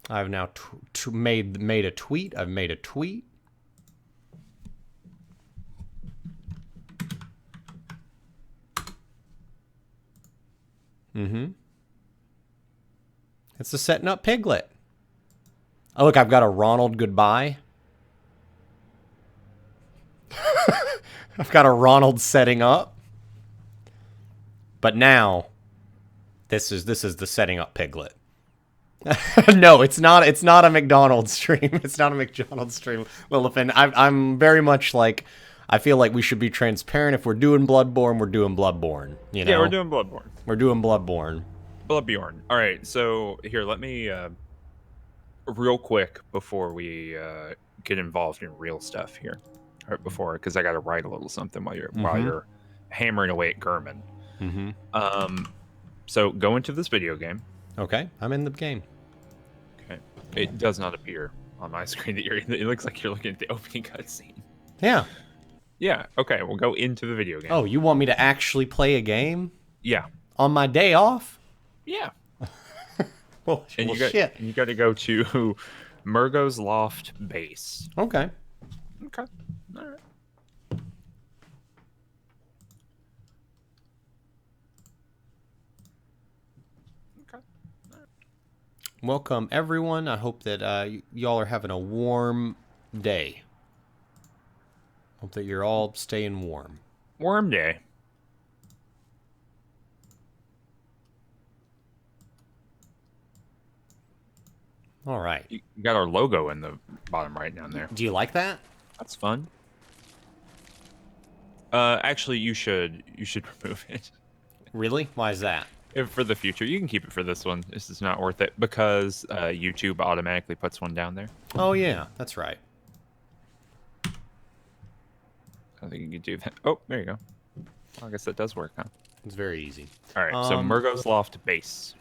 I've now made a tweet. I've made a tweet. Mm-hmm. It's the setting up piglet. Oh, look, I've got a Ronald goodbye. I've got a Ronald setting up. But now, this is the setting up piglet. No, it's not. It's not a McDonald's stream. It's not a McDonald's stream, Lilipin. I'm very much like, I feel like we should be transparent. If we're doing Bloodborne, we're doing Bloodborne. You know? Yeah, we're doing Bloodborne. We're doing Bloodborne. Bloodborne. All right, so here, let me real quick before we get involved in real stuff here, right before, because I got to write a little something while you're hammering away at Gurman. So go into this video game. Okay, I'm in the game. Okay, it does not appear on my screen that you're. It looks like you're looking at the opening cutscene. Yeah. Yeah. Okay, we'll go into the video game. Oh, you want me to actually play a game? Yeah. On my day off? Yeah. Well, And shit. you got to go to Murgo's Loft base. Okay. Okay. All right. Okay. Welcome, everyone. I hope that y'all are having a warm day. Hope that you're all staying warm. Worm day. All right. You got our logo in the bottom right down there. Do you like that? That's fun. Actually, you should remove it. Really? Why is that? If for the future, you can keep it for this one. This is not worth it because YouTube automatically puts one down there. Oh, yeah. That's right. I think you can do that. Oh, there you go. Well, I guess that does work, huh? It's very easy. All right, so Murgo's Loft base.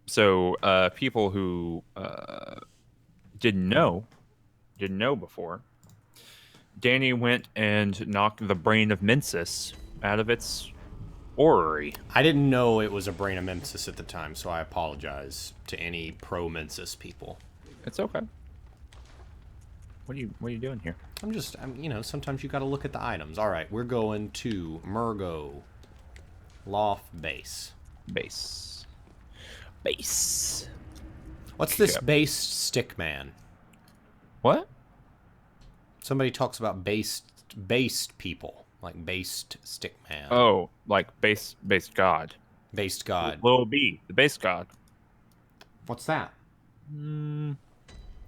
So people who didn't know before, Danny went and knocked the brain of Mensis out of its orrery. I didn't know it was a brain of Mensis at the time, so I apologize to any pro-Mensis people. It's okay. What are you doing here? You know, sometimes you got to look at the items. All right, we're going to Murgo Loft base. Base. What's this based stick man? What? Somebody talks about based people, like based stick man. Oh, like based god. Based god. Lil B, the base god. What's that?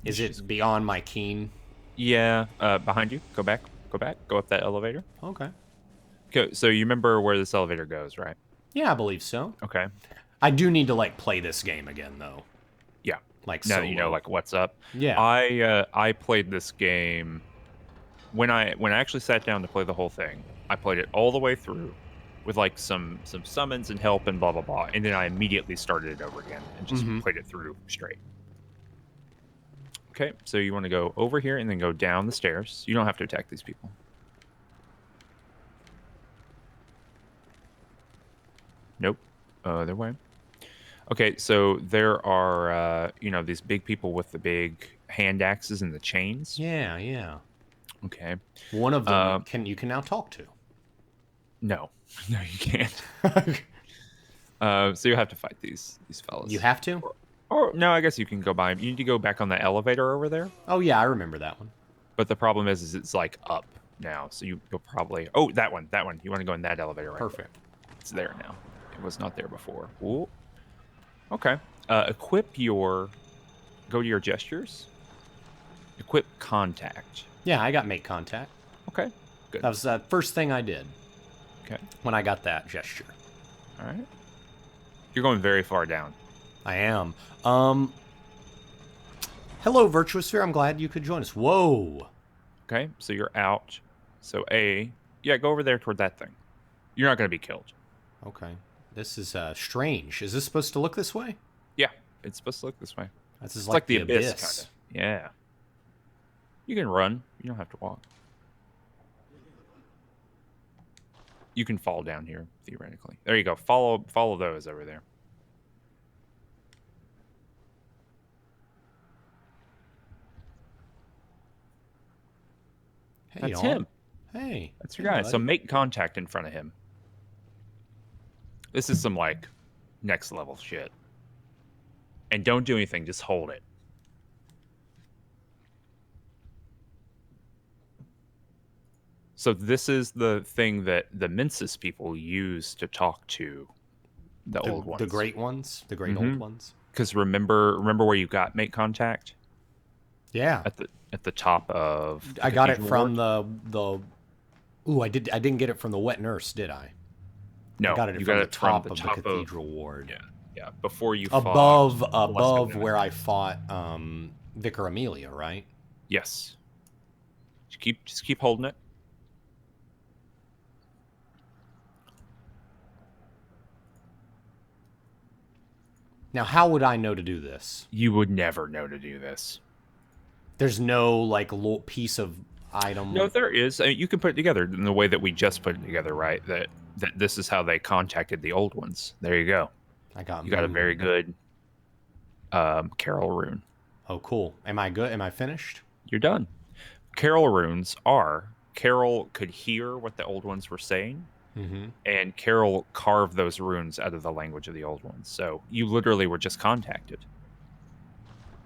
Is it beyond my keen? Yeah, behind you. Go back. Go up that elevator. Okay. Okay, so you remember where this elevator goes, right? Yeah, I believe so. Okay. I do need to like play this game again though. Yeah. Like now solo. that you know like what's up. Yeah. I played this game when I actually sat down to play the whole thing. I played it all the way through with like some summons and help and blah blah blah, and then I immediately started it over again and just played it through straight. Okay, so you want to go over here and then go down the stairs. You don't have to attack these people. Nope. Other way. Okay, so there are, you know, these big people with the big hand axes and the chains. Yeah, yeah. Okay. One of them you can now talk to. No, no, you can't. So you have to fight these fellas. You have to? Or no, I guess you can go by them. You need to go back on the elevator over there. Oh yeah, I remember that one. But the problem is it's like up now, so you'll probably. Oh, that one. You want to go in that elevator, right? Perfect. There. It's there now. It was not there before. Ooh. Okay. Go to your gestures. Equip contact. Yeah, I got make contact. Okay. Good. That was the first thing I did. Okay. When I got that gesture. All right. You're going very far down. I am. Hello, Virtuosphere. I'm glad you could join us. Whoa. Okay, so you're out. So go over there toward that thing. You're not going to be killed. Okay. This is strange. Is this supposed to look this way? Yeah, it's supposed to look this way. This is It's like the abyss. Kind of. Yeah. You can run. You don't have to walk. You can fall down here theoretically. There you go. Follow those over there. Hey, That's y'all. him. Hey. That's your hey, guy. buddy. So make contact in front of him. This is some like next level shit. And don't do anything, just hold it. So this is the thing that the Mensis people use to talk to the old ones. The great ones? The great old ones? Because remember where you got make contact? Yeah. At the top of the I got it cathedral from ward? the Ooh, I didn't get it from the wet nurse, did I? No, I got it you from got the it from top the of top the cathedral ward. Yeah. Before you Above fought above Celestia. where I fought Vicar Amelia, right? Yes. Just keep holding it. Now, how would I know to do this? You would never know to do this. There's no like piece of item. No, there is. I mean, you can put it together in the way that we just put it together, right? That this is how they contacted the old ones. There you go. I got. You got a very good Carol rune. Oh, cool. Am I good? Am I finished? You're done. Carol runes are Carol could hear what the old ones were saying, and Carol carved those runes out of the language of the old ones. So you literally were just contacted.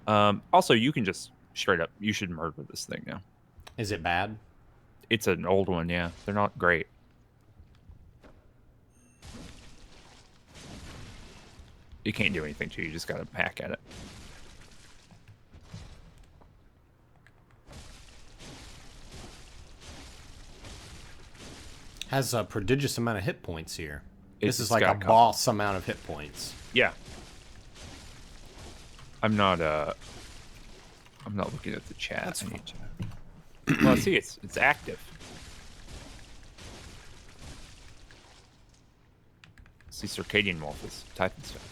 Also, you can just straight up. You should murder this thing now. Is it bad? It's an old one, yeah. They're not great. You can't do anything to it. You just gotta hack at it. Has a prodigious amount of hit points here. This is It's like got a a couple. boss amount of hit points. Yeah. I'm not looking at the chat. That's I need to... Well, see, it's active. See, Circadian Wolf is typing stuff.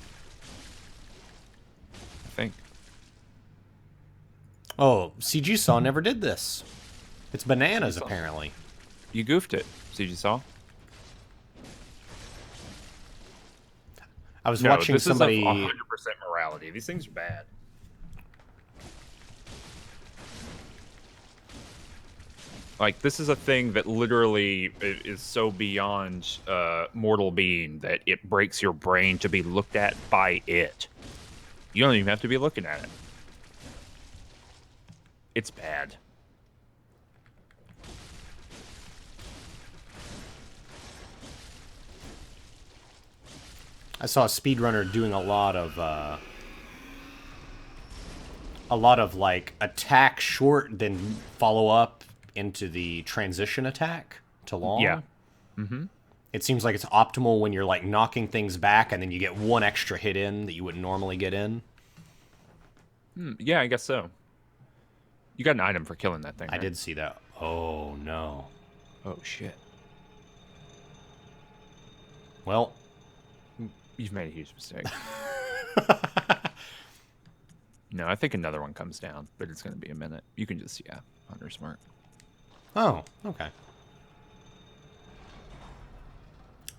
I think. Oh, CG Saw never did this. It's bananas, CG Saw. apparently. You goofed it. See, you saw? I was watching somebody. This is 100% morality. These things are bad. Like, this is a thing that literally is so beyond mortal being that it breaks your brain to be looked at by it. You don't even have to be looking at it. It's bad. I saw a speedrunner doing a lot of like attack short, then follow up into the transition attack to long. Yeah. It seems like it's optimal when you're like knocking things back and then you get one extra hit in that you wouldn't normally get in. Yeah, I guess so. You got an item for killing that thing, I right? did see that. Oh no. Oh, shit. Well, You've made a huge mistake. No, I think another one comes down, but it's going to be a minute. You can just, yeah, Hunter's Mark. oh, okay.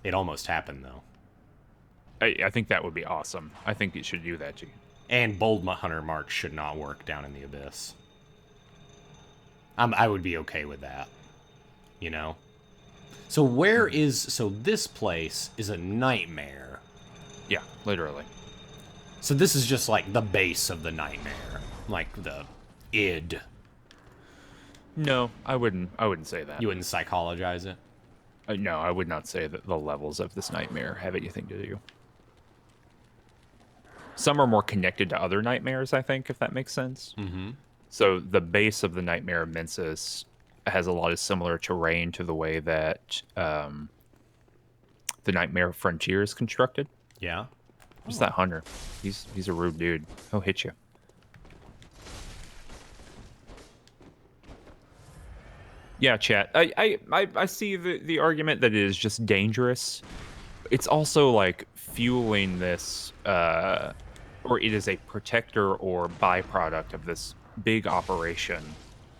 It almost happened though. I think that would be awesome. I think it should do that to you. And Bold Hunter Mark should not work down in the abyss. I would be okay with that. You know? So where is... So this place is a nightmare. Yeah, literally. So this is just like the base of the nightmare. Like the id. No, I wouldn't say that. You wouldn't psychologize it? No, I would not say that the levels of this nightmare have anything to do. Some are more connected to other nightmares, I think, if that makes sense. Mm-hmm. So the base of the nightmare of Mensis has a lot of similar terrain to the way that the Nightmare Frontier is constructed. Yeah? Who's that hunter? He's a rude dude. He'll hit you. Yeah, chat. I see the argument that it is just dangerous. It's also like fueling this, or it is a protector or byproduct of this big operation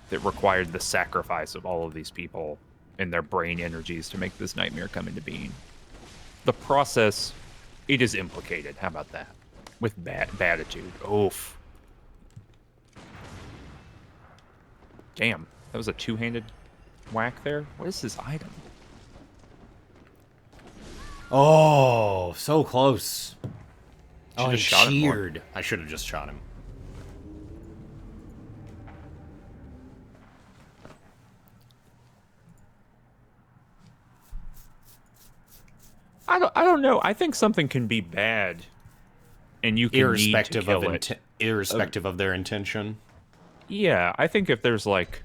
that required the sacrifice of all of these people and their brain energies to make this nightmare come into being. The process, it is implicated. How about that? With baditude. Oof. Damn, that was a two-handed whack there. What is this item? Oh, so close. Oh, he shot him more. cheered. I should have just shot him. I don't know. I think something can be bad, and you can Irrespective need to of kill it. irrespective of their intention. Yeah, I think if there's like,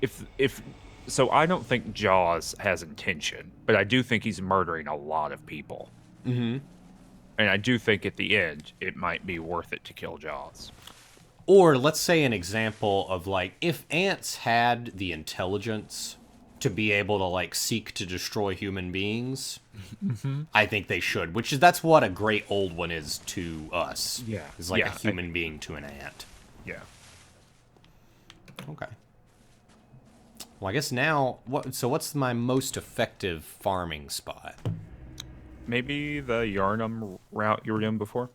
if so, I don't think Jaws has intention, but I do think he's murdering a lot of people. Mm-hmm. And I do think at the end it might be worth it to kill Jaws. Or let's say an example of like if ants had the intelligence to be able to like seek to destroy human beings, I think they should. That's what a great old one is to us. Yeah, is like yeah, a human being to an ant. Yeah. Okay. Well, I guess now So what's my most effective farming spot? Maybe the Yarnum route you were doing before?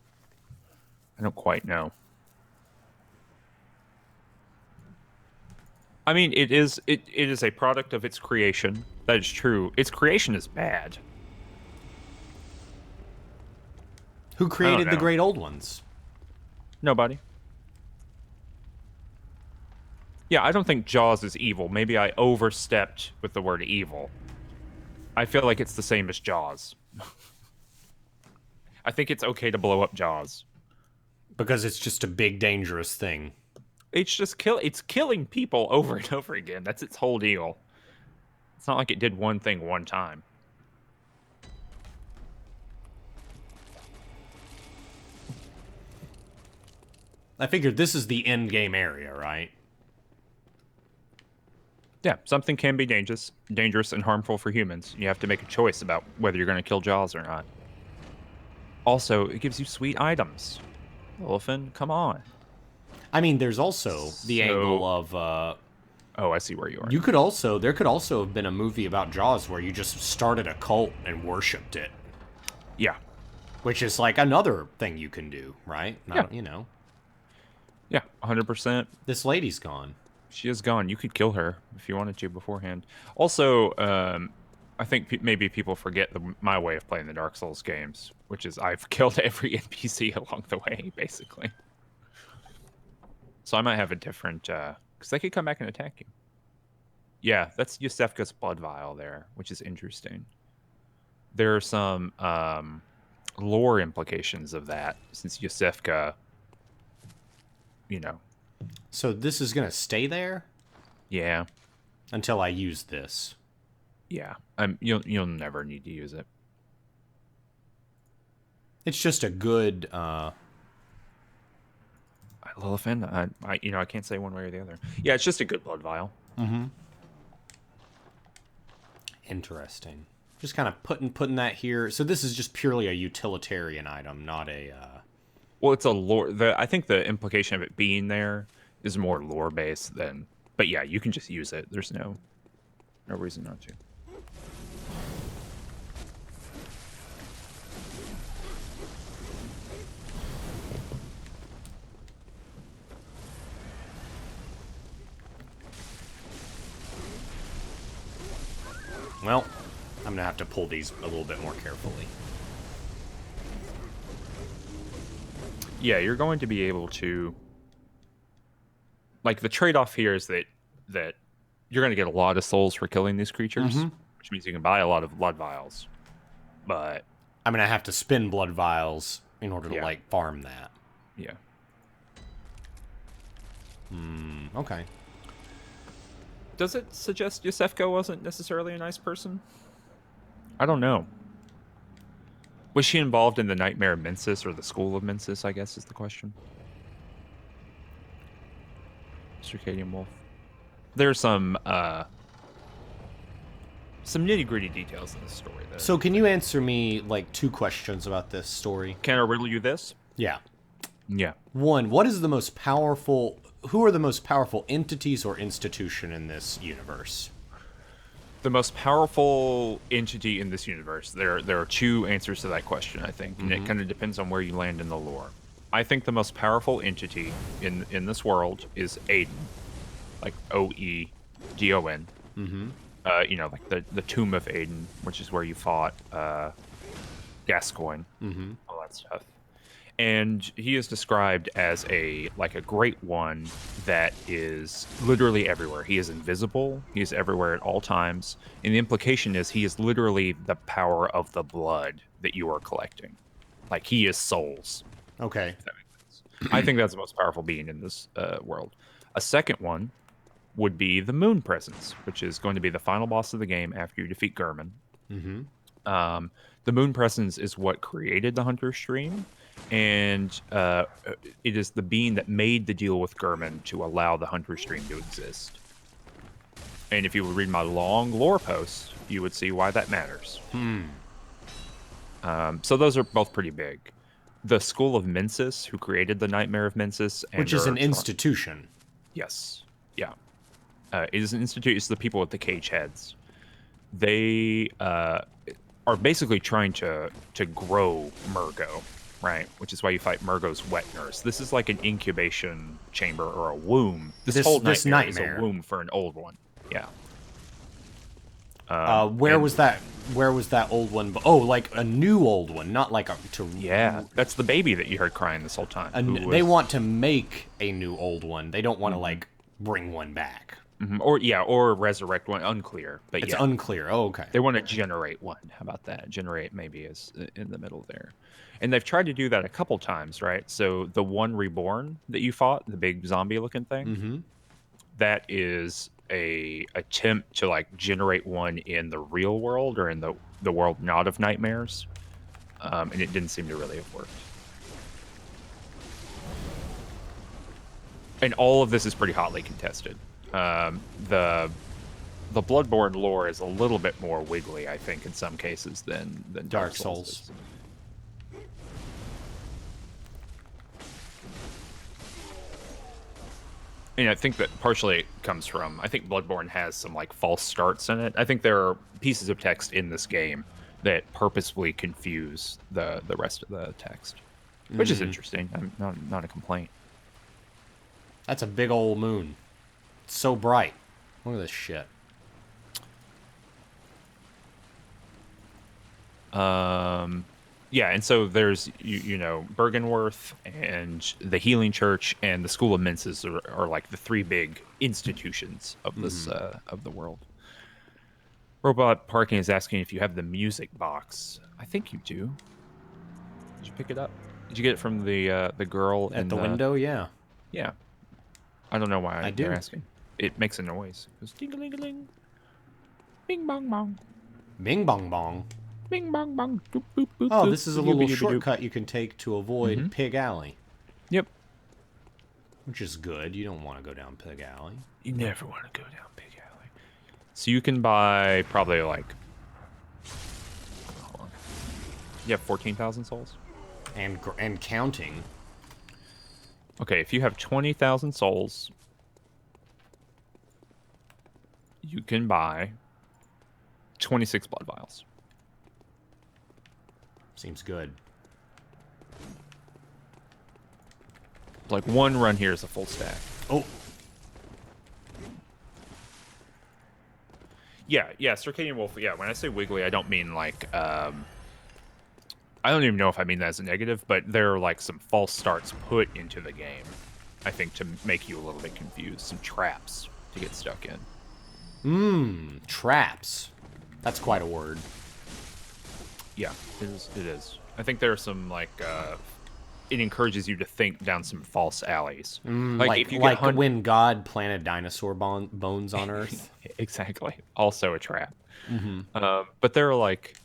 I don't quite know. I mean, it is a product of its creation. That is true. Its creation is bad. Who created the know. great old ones? Nobody. Yeah, I don't think Jaws is evil. Maybe I overstepped with the word evil. I feel like it's the same as Jaws. I think it's okay to blow up Jaws. Because it's just a big, dangerous thing. It's just it's killing people over and over again. That's its whole deal. It's not like it did one thing one time. I figured this is the end game area, right? Yeah, something can be dangerous and harmful for humans. You have to make a choice about whether you're going to kill Jaws or not. Also, it gives you sweet items. Elephant, come on. I mean, there's also the angle of... oh, I see where you are. There could also have been a movie about Jaws where you just started a cult and worshipped it. Yeah. Which is like another thing you can do, right? Yeah. You know. Yeah, 100%. This lady's gone. She is gone. You could kill her if you wanted to beforehand. Also, I think maybe people forget my way of playing the Dark Souls games, which is I've killed every NPC along the way, basically. So I might have a different... because they could come back and attack you. Yeah, that's Yusefka's blood vial there, which is interesting. There are some lore implications of that, since Yusefka, you know... So this is going to stay there? Yeah. Until I use this. Yeah. You'll never need to use it. It's just a good... Lillifin, I can't say one way or the other. Yeah, it's just a good blood vial. Mm-hmm. Interesting. Just kind of putting that here. So this is just purely a utilitarian item, not a... Well, it's a lore... I think the implication of it being there is more lore-based than... But yeah, you can just use it. There's no reason not to. Well, I'm going to have to pull these a little bit more carefully. Yeah, you're going to be able to... Like, the trade-off here is that you're going to get a lot of souls for killing these creatures, which means you can buy a lot of blood vials. But... I'm going to have to spin blood vials in order to, like, farm that. Yeah. Okay. Does it suggest Yusefka wasn't necessarily a nice person? I don't know. Was she involved in the Nightmare of Mensis, or the School of Mensis, I guess is the question. Circadian Wolf. There's some nitty-gritty details in the story. So can you answer me, like, 2 questions about this story? Can I riddle you this? Yeah. Yeah. 1, what is the most powerful who are the most powerful entities or institution in this universe? The most powerful entity in this universe. There are two answers to that question, I think, and it kind of depends on where you land in the lore. I think the most powerful entity in this world is Aiden, like Oedon. You know, like the Tomb of Aiden, which is where you fought Gascoigne, all that stuff. And he is described as a great one that is literally everywhere. He is invisible. He is everywhere at all times. And the implication is he is literally the power of the blood that you are collecting. Like, he is souls. Okay. If that makes sense. I think that's the most powerful being in this world. A second one would be the Moon Presence, which is going to be the final boss of the game after you defeat Gurman. The Moon Presence is what created the Hunter Stream. And it is the being that made the deal with Gurman to allow the Hunter Stream to exist. And if you would read my long lore post, you would see why that matters. So those are both pretty big. The School of Mensis, who created the Nightmare of Mensis, and which is an institution. Yes, yeah, it is an institution. It's the people with the cage heads. They are basically trying to grow Murgo. Right, which is why you fight Murgo's wet nurse. This is like an incubation chamber or a womb. This whole nightmare is a womb for an old one. Yeah. Where was that old one? Oh, like a new old one, not like Yeah, that's the baby that you heard crying this whole time. They want to make a new old one. They don't want to like bring one back. Or resurrect one. Unclear, but it's unclear. Oh, okay. They want to generate one. How about that? Generate maybe is in the middle there. And they've tried to do that a couple times, right? So the one reborn that you fought, the big zombie-looking thing, that is a attempt to like generate one in the real world or in the world not of nightmares, and it didn't seem to really have worked. And all of this is pretty hotly contested. The Bloodborne lore is a little bit more wiggly, I think, in some cases than Dark Souls is. And I think that partially it comes from, I think Bloodborne has some like false starts in it. I think there are pieces of text in this game that purposefully confuse the rest of the text, which is interesting. I'm not a complaint. That's a big old moon. It's so bright. Look at this shit. Yeah, and so there's, you know, Bergenworth and the Healing Church and the School of Mensis are like the three big institutions of this of the world. Robot Parking is asking if you have the music box. I think you do. Did you pick it up? Did you get it from the girl at the window? Yeah. Yeah. I don't know why they're asking. It makes a noise. It goes ding-a-ling-a-ling. Bing bong bong. Bing bong bong. Bing bong bong. Doop, boop, boop, oh, boop, this is a little shortcut you can take to avoid Pig Alley. Yep. Which is good. You don't want to go down Pig Alley. You never want to go down Pig Alley. So you can buy probably like... Hold on. You have 14,000 souls? And counting. Okay, if you have 20,000 souls, you can buy 26 blood vials. Seems good. Like one run here is a full stack. Oh. Yeah, Circadian Wolf. Yeah, when I say wiggly, I don't mean like... I don't even know if I mean that as a negative, but there are like some false starts put into the game, I think, to make you a little bit confused. Some traps to get stuck in. Traps. That's quite a word. Yeah, it is. I think there are some, like, it encourages you to think down some false alleys. Like if you get when God planted dinosaur bones on Earth. Exactly. Also a trap. But there are, like...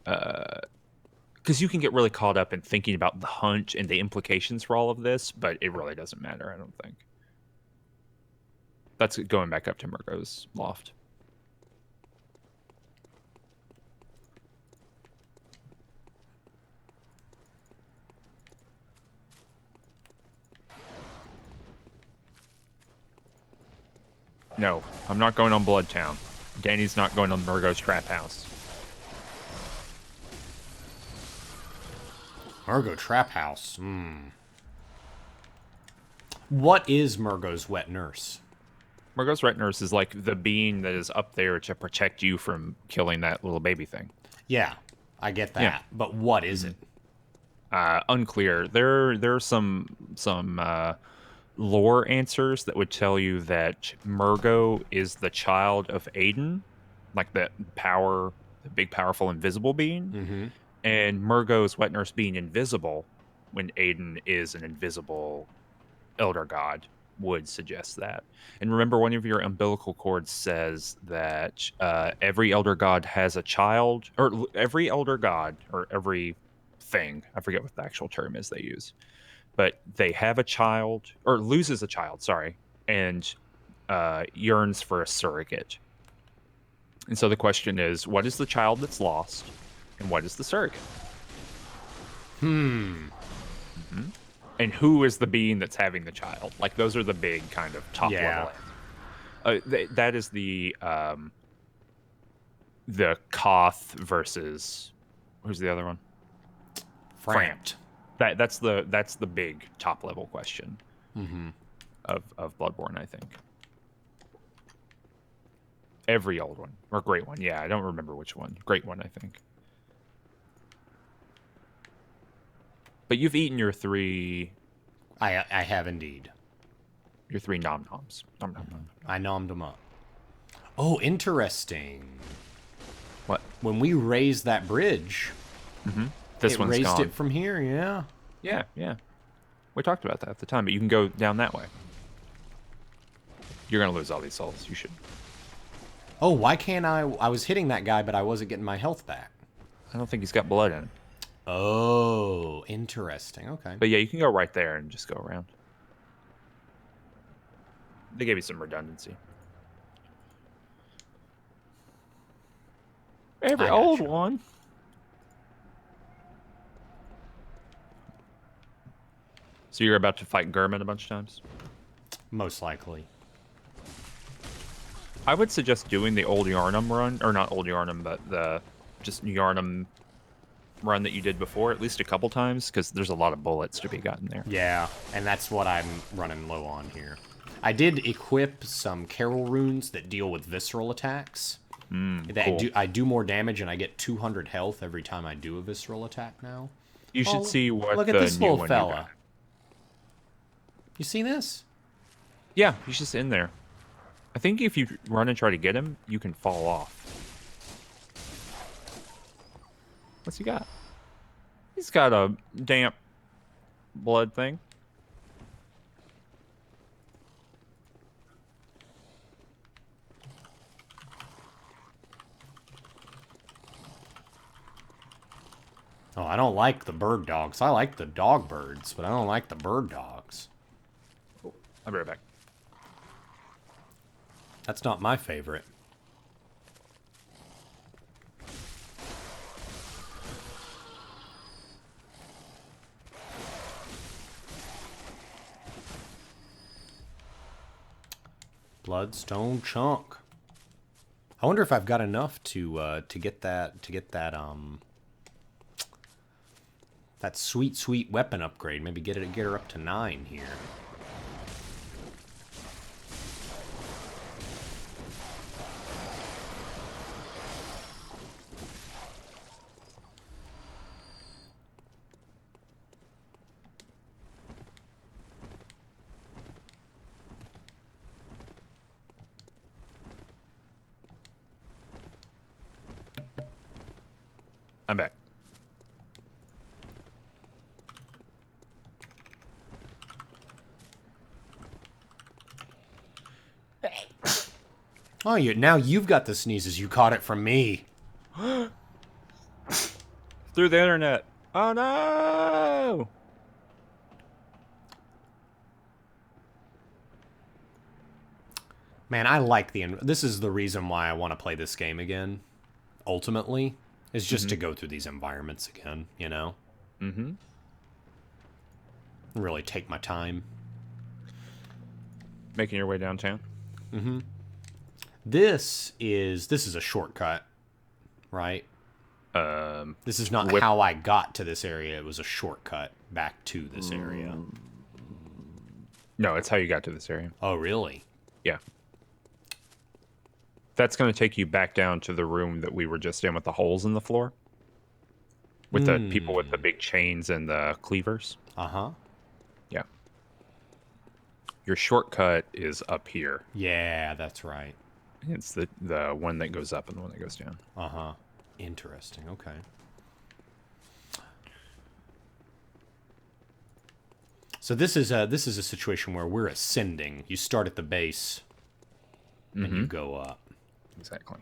because you can get really caught up in thinking about the hunt and the implications for all of this, but it really doesn't matter, I don't think. That's going back up to Murgo's loft. No, I'm not going on Bloodtown. Danny's not going on Murgo's Trap House. Murgo Trap House. What is Murgo's Wet Nurse? Murgo's Wet Nurse is like the being that is up there to protect you from killing that little baby thing. Yeah, I get that. Yeah. But what is it? Unclear. There are some lore answers that would tell you that Murgo is the child of Aiden, like the big, powerful, invisible being, and Murgo's Wet Nurse being invisible when Aiden is an invisible elder god would suggest that. And remember, one of your umbilical cords says that every elder god has a child, or every elder god, or every thing, I forget what the actual term is they use, but they have a child, or loses a child, sorry, and yearns for a surrogate. And so the question is, what is the child that's lost, and what is the surrogate? And who is the being that's having the child? Like, those are the big kind of top level answers. That is the Koth versus, who's the other one? Framped. That's the big top level question of Bloodborne, I think. Every old one or great one, yeah, I don't remember which one. Great one, I think. But you've eaten your 3. I have indeed. Your 3 nom noms. Nom nom nom. I nommed them up. Oh, interesting. What? When we raised that bridge, This it one's raised gone. it from here. Yeah. Yeah. We talked about that at the time, but you can go down that way. You're gonna lose all these souls. You should. Oh, why can't I? I was hitting that guy, but I wasn't getting my health back. I don't think he's got blood in him. Oh, interesting. Okay. But yeah, you can go right there and just go around. They gave you some redundancy. Every old one. So you're about to fight Gurman a bunch of times? Most likely. I would suggest doing the old Yarnum run, or not old Yarnum, but the just Yarnum run that you did before at least a couple times, because there's a lot of bullets to be gotten there. Yeah, and that's what I'm running low on here. I did equip some Carol runes that deal with visceral attacks. Cool. I do more damage, and I get 200 health every time I do a visceral attack now. You should see what look the at this new little one fella. you got. You see this? Yeah, he's just in there. I think if you run and try to get him, you can fall off. What's he got? He's got a damp blood thing. Oh, I don't like the bird dogs. I like the dog birds, but I don't like the bird dogs. I'll be right back. That's not my favorite. Bloodstone chunk. I wonder if I've got enough to get that that sweet weapon upgrade. Maybe get her up to 9 here. I'm back. Oh, now you've got the sneezes. You caught it from me. Through the internet. Oh no! Man, I like this is the reason why I want to play this game again. Ultimately, is just to go through these environments again, you know? Mm-hmm. Really take my time. Making your way downtown. Mm-hmm. This is a shortcut, right? This is not how I got to this area. It was a shortcut back to this area. No, it's how you got to this area. Oh, really? Yeah. That's going to take you back down to the room that we were just in with the holes in the floor. With the people with the big chains and the cleavers. Uh-huh. Yeah. Your shortcut is up here. Yeah, that's right. It's the one that goes up and the one that goes down. Uh-huh. Interesting. Okay. So this is a situation where we're ascending. You start at the base and you go up. Exactly.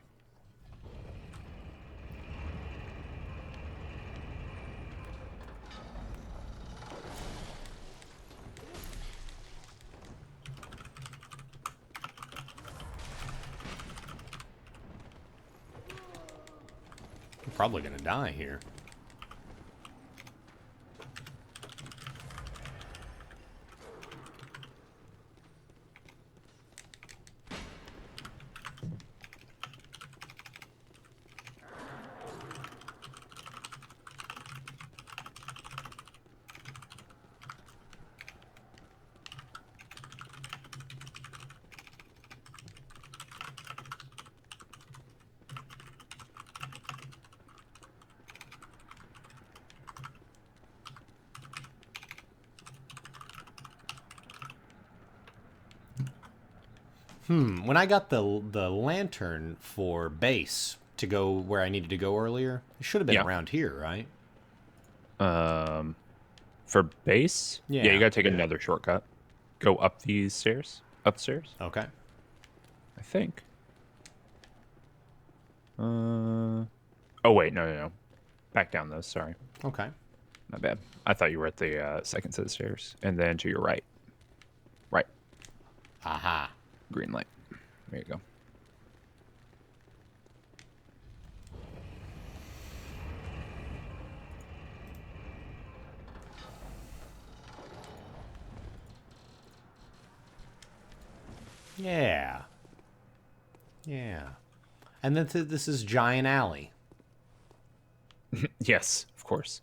I'm probably gonna die here. When I got the lantern for base to go where I needed to go earlier, it should have been around here, right? For base? Yeah. Yeah, you gotta take another shortcut. Go up these stairs. Upstairs? Okay. I think. Oh wait, no. Back down those, sorry. Okay. My bad. I thought you were at the second set of stairs. And then to your right. Right. Aha. Green light. There you go. Yeah. Yeah. And then this is Giant Alley. Yes, of course.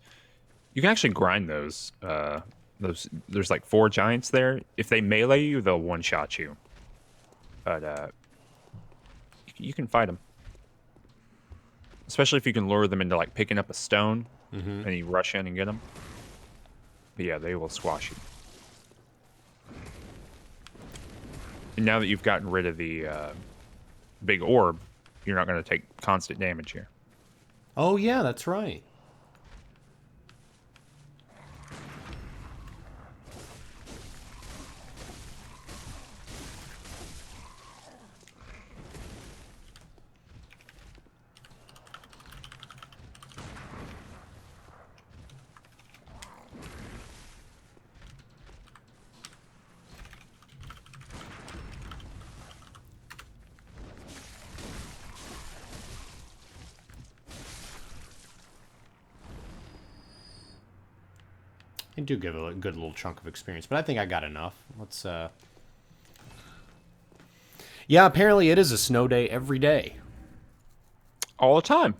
You can actually grind those. There's like 4 giants there. If they melee you, they'll one-shot you. But you can fight them. Especially if you can lure them into like picking up a stone and you rush in and get them. But yeah, they will squash you. And now that you've gotten rid of the big orb, you're not going to take constant damage here. Oh, yeah, that's right. They do give a good little chunk of experience, but I think I got enough. Let's, Yeah, apparently it is a snow day every day. All the time.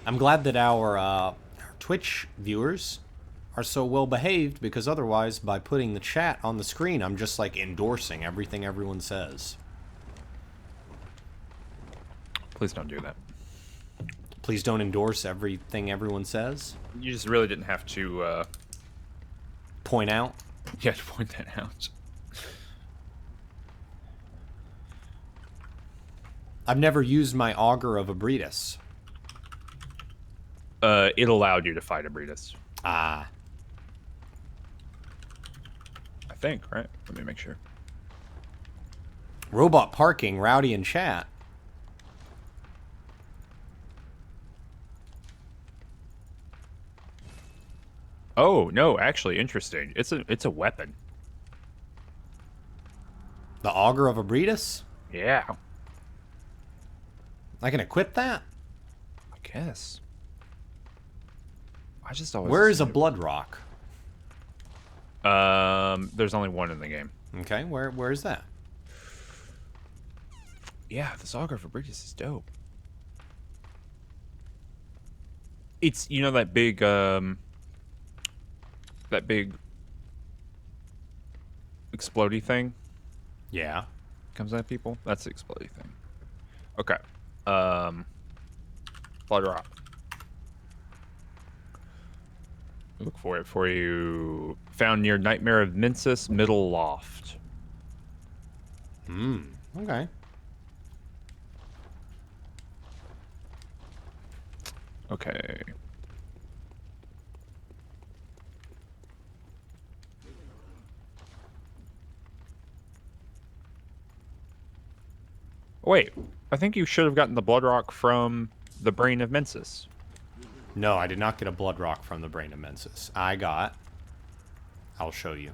I'm glad that our Twitch viewers are so well behaved, because otherwise, by putting the chat on the screen, I'm just like endorsing everything everyone says. Please don't do that. Please don't endorse everything everyone says. You just really didn't have to Point out. yeah, to point that out. I've never used my Augur of Abretus. It allowed you to fight Abretus. Ah. I think, right? Let me make sure. Robot parking, rowdy in chat. Oh no, actually, interesting. It's a weapon. The Augur of Abretus? Yeah, I can equip that? I guess. I just always. Where is a blood rock? There's only one in the game. Okay, where is that? Yeah, the Saga for Bridges is dope. It's that big explodey thing Yeah. comes at people. That's the explodey thing. Okay. Blood rock. Look for it for you. Found near Nightmare of Mensis, middle loft. Okay. Okay. Wait, I think you should have gotten the blood rock from the brain of Mensis. No, I did not get a blood rock from the brain of Mensis. I'll show you.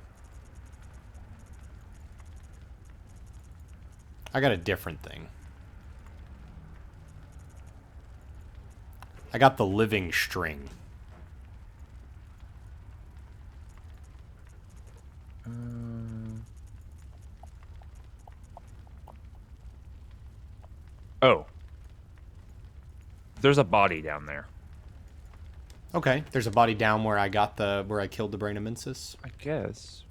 I got a different thing. I got the living string. Oh. There's a body down there. Okay, there's a body down where I killed the brain of Mensis. I guess.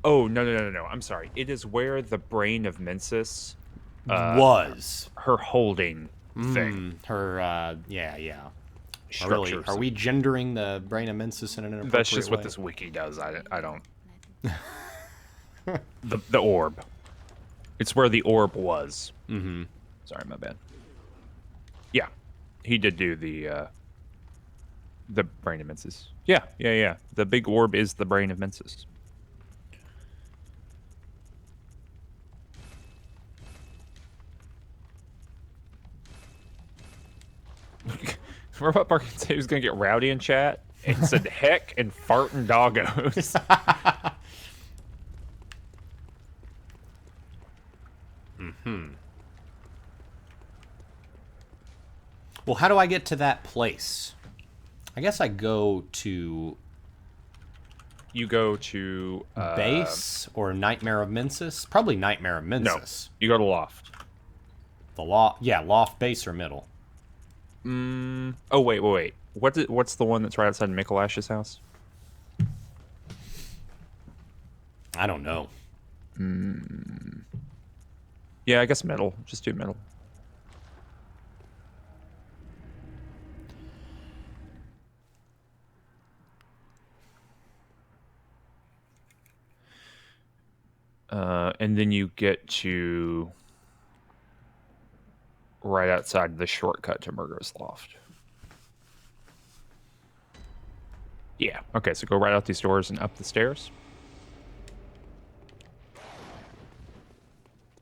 Oh, no. I'm sorry. It is where the brain of Mensis was. Her holding thing. Yeah. Structure. Are we gendering the brain of Mensis in an inappropriate That's just way? what this wiki does. I don't. the orb. It's where the orb was. Mm-hmm. Sorry, my bad. Yeah, he did do the brain of Mensis. Yeah. The big orb is the brain of Mensis. Robot Barkin said he was going to get rowdy in chat and said heck and farting doggos. Well, how do I get to that place? I guess I go to... You go to... base or Nightmare of Mensis? Probably Nightmare of Mensis. No, you go to loft. The loft... Yeah, loft, base, or middle. Oh, wait. What's the one that's right outside Mikolash's house? I don't know. Yeah, I guess middle. Just do middle. And then you get to right outside the shortcut to Murgo's loft. Yeah. Okay, so go right out these doors and up the stairs.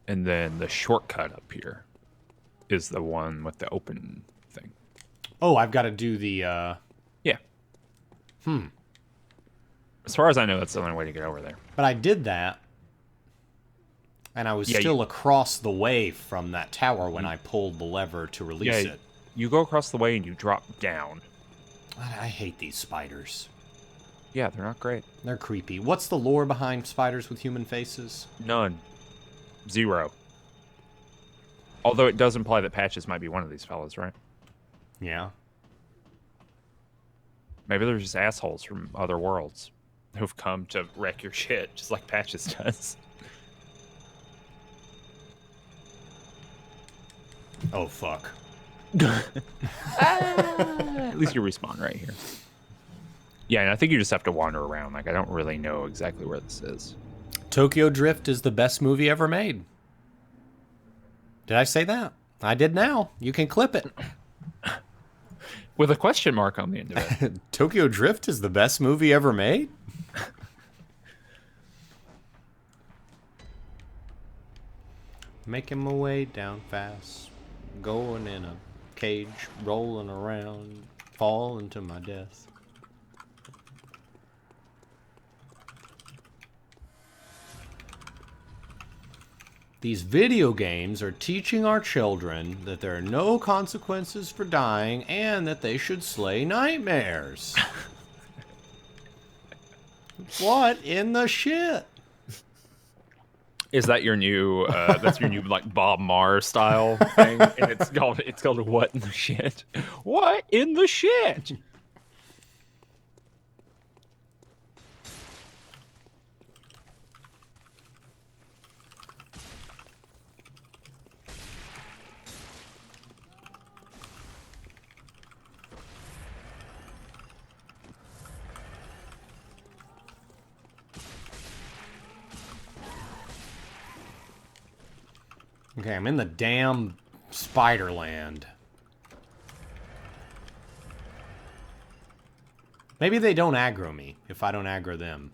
And then the shortcut up here is the one with the open thing. Oh, I've got to do the... Yeah. As far as I know, that's the only way to get over there. But I did that, and I was still across the way from that tower when I pulled the lever to release it. You go across the way and you drop down. I hate these spiders. Yeah, they're not great. They're creepy. What's the lore behind spiders with human faces? None. 0. Although it does imply that Patches might be one of these fellas, right? Yeah. Maybe they're just assholes from other worlds who've come to wreck your shit, just like Patches does. Oh, fuck. At least you respawn right here. Yeah, and I think you just have to wander around. Like, I don't really know exactly where this is. Tokyo Drift is the best movie ever made. Did I say that? I did now. You can clip it. With a question mark on the end of it. Tokyo Drift is the best movie ever made? Making my way down fast. Going in a cage. Rolling around. Falling to my death. These video games are teaching our children that there are no consequences for dying and that they should slay nightmares. What in the shit? Is that your new? That's your new like Bob Maher style thing, and it's called What in the Shit? What in the shit? Okay, I'm in the damn Spiderland. Maybe they don't aggro me if I don't aggro them.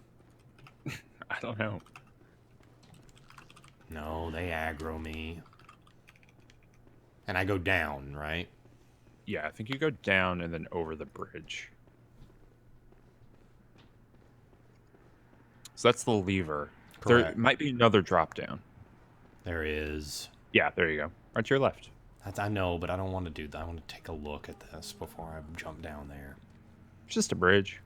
I don't know. No, they aggro me. And I go down, right? Yeah, I think you go down and then over the bridge. So that's the lever. Correct. There might be another drop down. There is. Yeah, there you go. Right to your left. I know, but I don't want to do that. I want to take a look at this before I jump down there. It's just a bridge.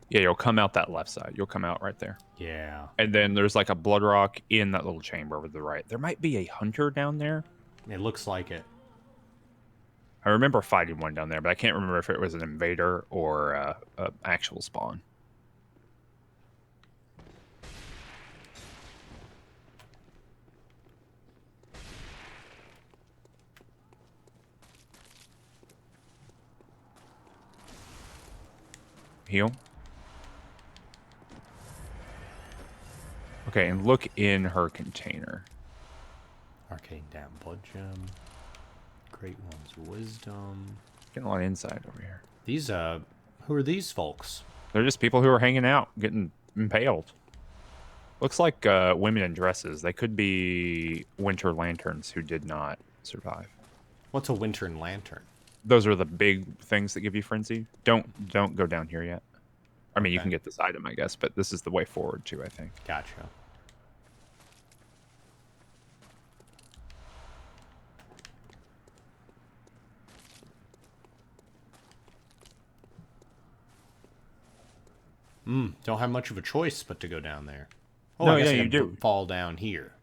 Yeah, you'll come out that left side. You'll come out right there. Yeah. And then there's like a blood rock in that little chamber over to the right. There might be a hunter down there. It looks like it. I remember fighting one down there, but I can't remember if it was an invader or an actual spawn. Heal. Okay, and look in her container. Arcane Dam Blood Gem. Great One's Wisdom. Getting a lot of insight over here. These, who are these folks? They're just people who are hanging out, getting impaled. Looks like women in dresses. They could be winter lanterns who did not survive. What's a Winter Lantern? Those are the big things that give you frenzy. Don't go down here yet. I mean, you Okay. can get this item, I guess, but this is the way forward too, I think. Gotcha. Don't have much of a choice but to go down there. Oh, No, I guess yeah, I you can do. fall down here.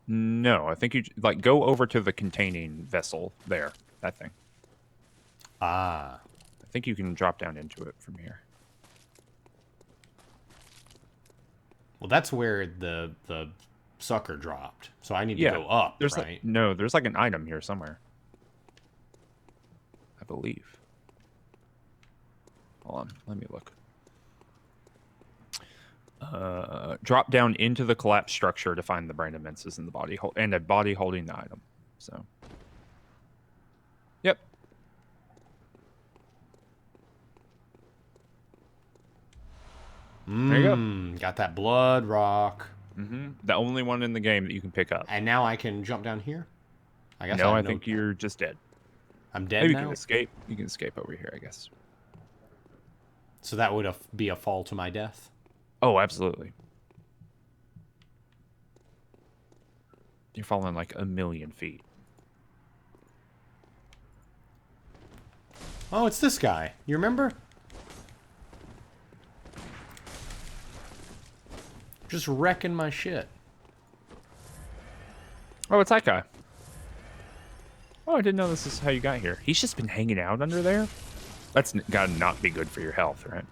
No, I think you like go over to the containing vessel there. That thing. Ah. I think you can drop down into it from here. Well, that's where the sucker dropped. So I need to Yeah, go up, There's right? like, no, there's like an item here somewhere. I believe. Hold on, let me look. Drop down into the collapsed structure to find the brain of Mensis in the body, and a body holding the item. So, yep. There you go. Got that blood rock. The only one in the game that you can pick up. And now I can jump down here? I guess No, I have think you're just dead. I'm dead Maybe you now? can escape. You can escape over here, I guess. So that would be a fall to my death? Oh, absolutely. You're falling like 1,000,000 feet. Oh, it's this guy. You remember? Just wrecking my shit. Oh, it's that guy. Oh, I didn't know this is how you got here. He's just been hanging out under there? That's gotta not be good for your health, right?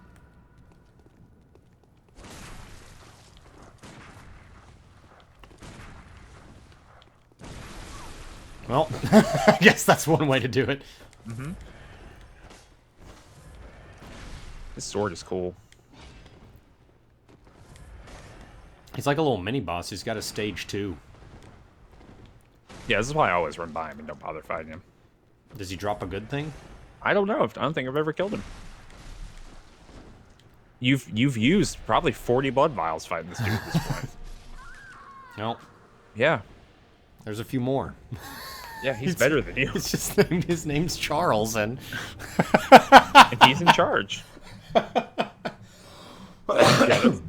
Well, I guess that's one way to do it. This sword is cool. He's like a little mini boss. He's got a stage 2. Yeah, this is why I always run by him and don't bother fighting him. Does he drop a good thing? I don't know. I don't think I've ever killed him. You've used probably 40 blood vials fighting this dude at this point. No. Yeah. There's a few more. Yeah, he's better than you. It's just his name's Charles, and And he's in charge. Yeah,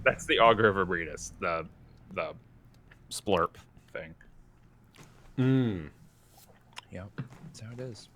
that's the Augur of Abretus, the splurp thing. Mm. Yep, that's how it is.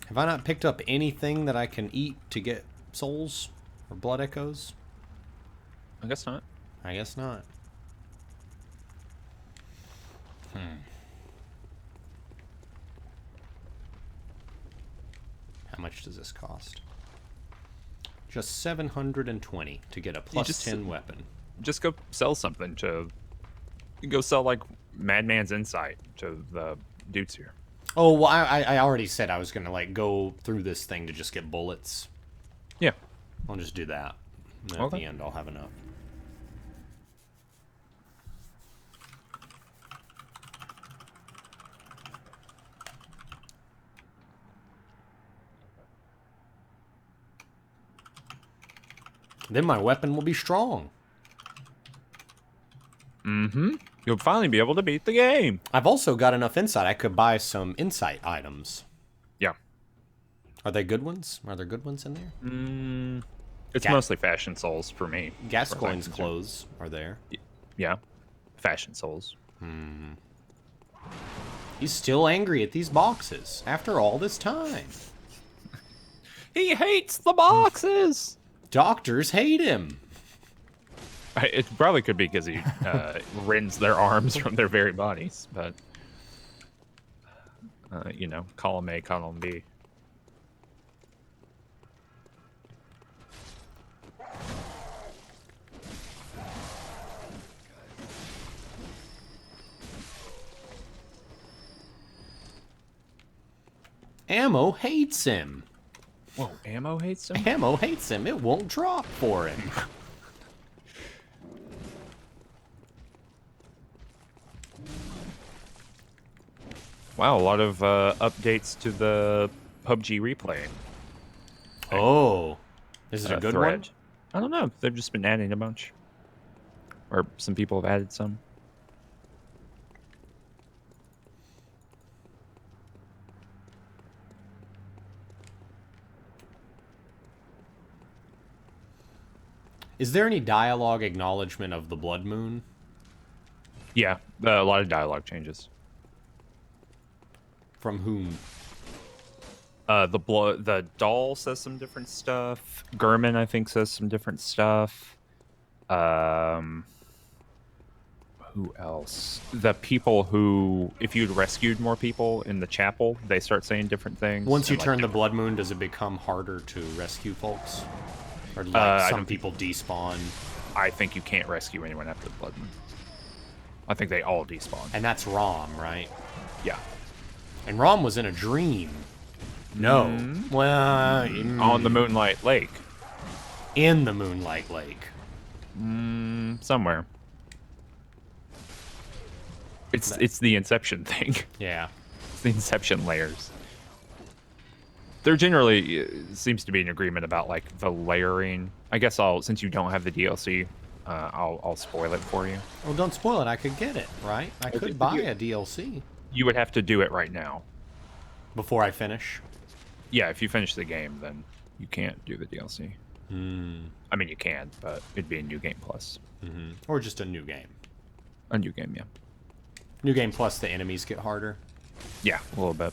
Have I not picked up anything that I can eat to get souls or blood echoes? I guess not. I guess not. How much does this cost? Just 720 to get a plus 10 weapon. Just go sell something to... Go sell, like, Madman's Insight to the dudes here. Oh, well, I already said I was going to, like, go through this thing to just get bullets. Yeah. I'll just do that. And Okay. at the end, I'll have enough. Then my weapon will be strong. Mm-hmm. You'll finally be able to beat the game. I've also got enough insight. I could buy some insight items. Yeah. Are they good ones? Are there good ones in there? It's mostly fashion souls for me. Gascoigne's clothes are there. Yeah. Fashion souls. He's still angry at these boxes after all this time. He hates the boxes! Doctors hate him. It probably could be because he rends their arms from their very bodies, but... you know, column A, column B. Ammo hates him. Whoa, Ammo hates him? Ammo hates him. It won't drop for him. Wow, a lot of updates to the PUBG replay. Oh. Is it a good thread. one? I don't know. They've just been adding a bunch. Or some people have added some. Is there any dialogue acknowledgement of the blood moon? Yeah, a lot of dialogue changes. From whom? The doll says some different stuff. Gurman, I think, says some different stuff. Who else? The people who, if you'd rescued more people in the chapel, they start saying different things. Once you and, turn like, the blood moon, does it become harder to rescue folks? Or like some people despawn? I think you can't rescue anyone after the blood moon. I think they all despawn. And that's Rom, right? Yeah. And Rom was in a dream. No. Well, On the Moonlight Lake. in the Moonlight Lake. Somewhere. It's the Inception thing. Yeah. It's the Inception layers. There generally seems to be an agreement about like the layering. I guess since you don't have the DLC, I'll spoil it for you. Well, don't spoil it. I could get it, right? I could buy a DLC You would have to do it right now. before I finish. Yeah, if you finish the game, then you can't do the DLC. I mean, you can, but it'd be a new game plus. Or just a new game. A new game, yeah. New game plus the enemies get harder. Yeah, a little bit.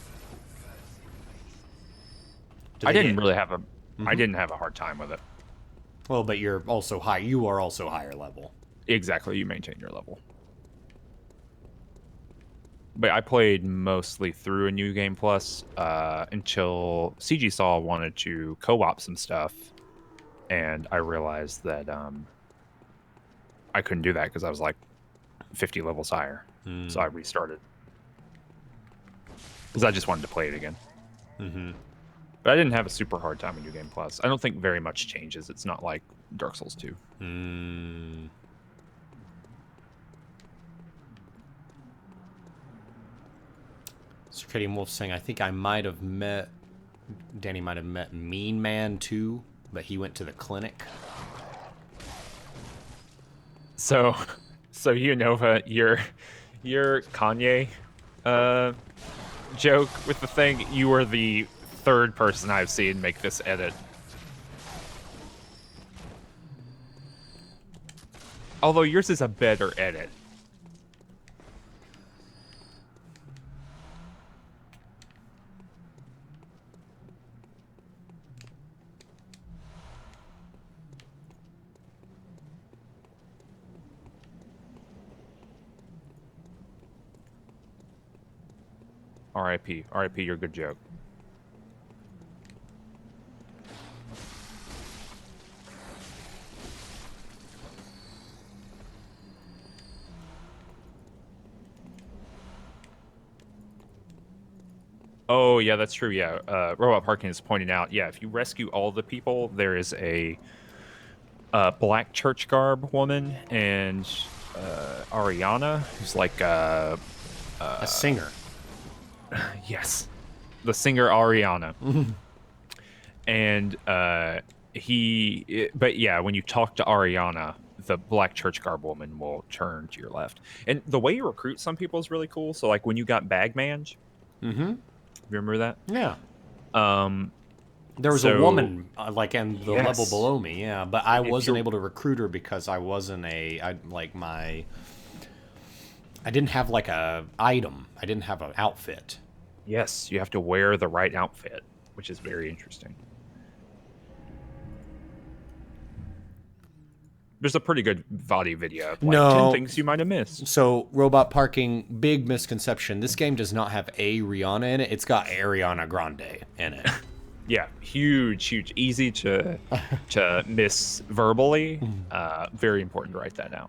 Do I they didn't get- really have I didn't have a hard time with it. Well, but you're also high. You are also higher level. Exactly, you maintain your level. But I played mostly through a new game plus until CG Saw wanted to co-op some stuff, and I realized that I couldn't do that because I was like 50 levels higher. So I restarted because I just wanted to play it again. But I didn't have a super hard time in New Game Plus. I don't think very much changes. It's not like Dark Souls 2. Katie Wolf saying, I think I might have met... Danny might have met Mean Man, too, but he went to the clinic. So Unova, your Kanye joke with the thing, you were the third person I've seen make this edit. Although yours is a better edit. R.I.P. R.I.P. Your good joke. Oh, yeah, that's true. Yeah, Robot Parkin is pointing out, yeah, if you rescue all the people, there is a black church garb woman and Ariana, who's like a singer. Yes, the singer Ariana. And but yeah, when you talk to Ariana, the black church garb woman will turn to your left. And the way you recruit some people is really cool. So like when you got Bagmange, remember that? Yeah. There was a woman like in the level below me, yeah, but I wasn't able to recruit her because I wasn't I didn't have like a item. I didn't have an outfit. Yes, you have to wear the right outfit, which is very interesting. There's a pretty good VOD video of 10 things you might have missed. So, Robot Parking, big misconception. This game does not have a Rihanna in it. It's got Ariana Grande in it. Yeah, huge. Easy to miss verbally. Very important to write that down.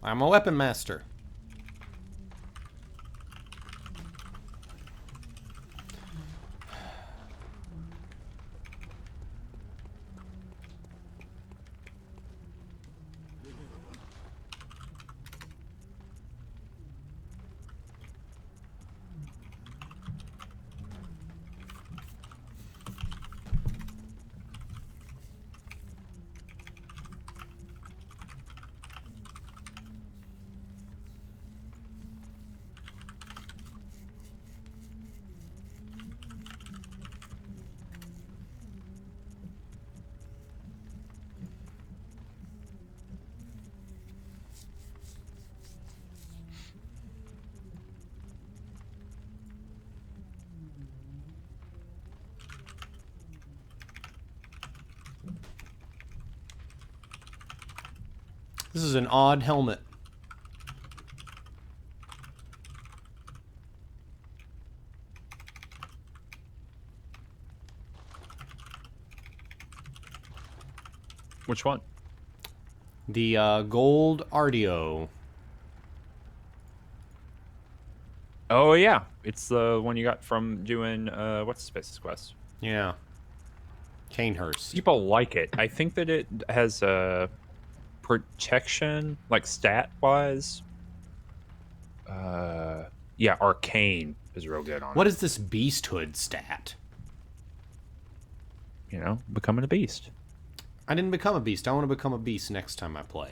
I'm a weapon master. This is an odd helmet. Which one? The gold RDO. Oh yeah, it's the one you got from doing what's the Space's Quest? Yeah. Canehurst. People like it. I think that it has a protection, like stat wise. Yeah, arcane is real good on What it. is this beasthood stat? You know, becoming a beast. I didn't become a beast. I want to become a beast next time I play.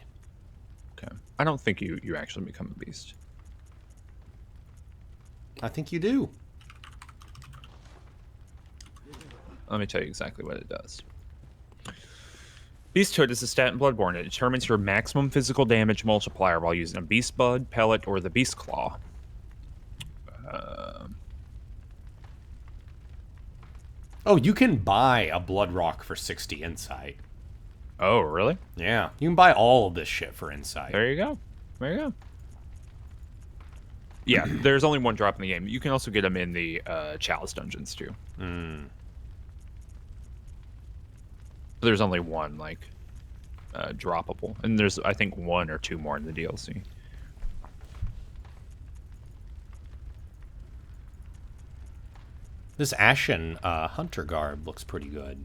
Okay. I don't think you actually become a beast. I think you do. Let me tell you exactly what it does. Beasthood is a stat in Bloodborne. It determines your maximum physical damage multiplier while using a Beast Bud, Pellet, or the Beast Claw. Oh, you can buy a Blood Rock for 60 insight. Oh, really? Yeah, you can buy all of this shit for insight. There you go. There you go. Yeah, there's only one drop in the game. You can also get them in the Chalice dungeons, too. There's only one, like, droppable. And there's, I think, one or two more in the DLC. This Ashen hunter garb looks pretty good.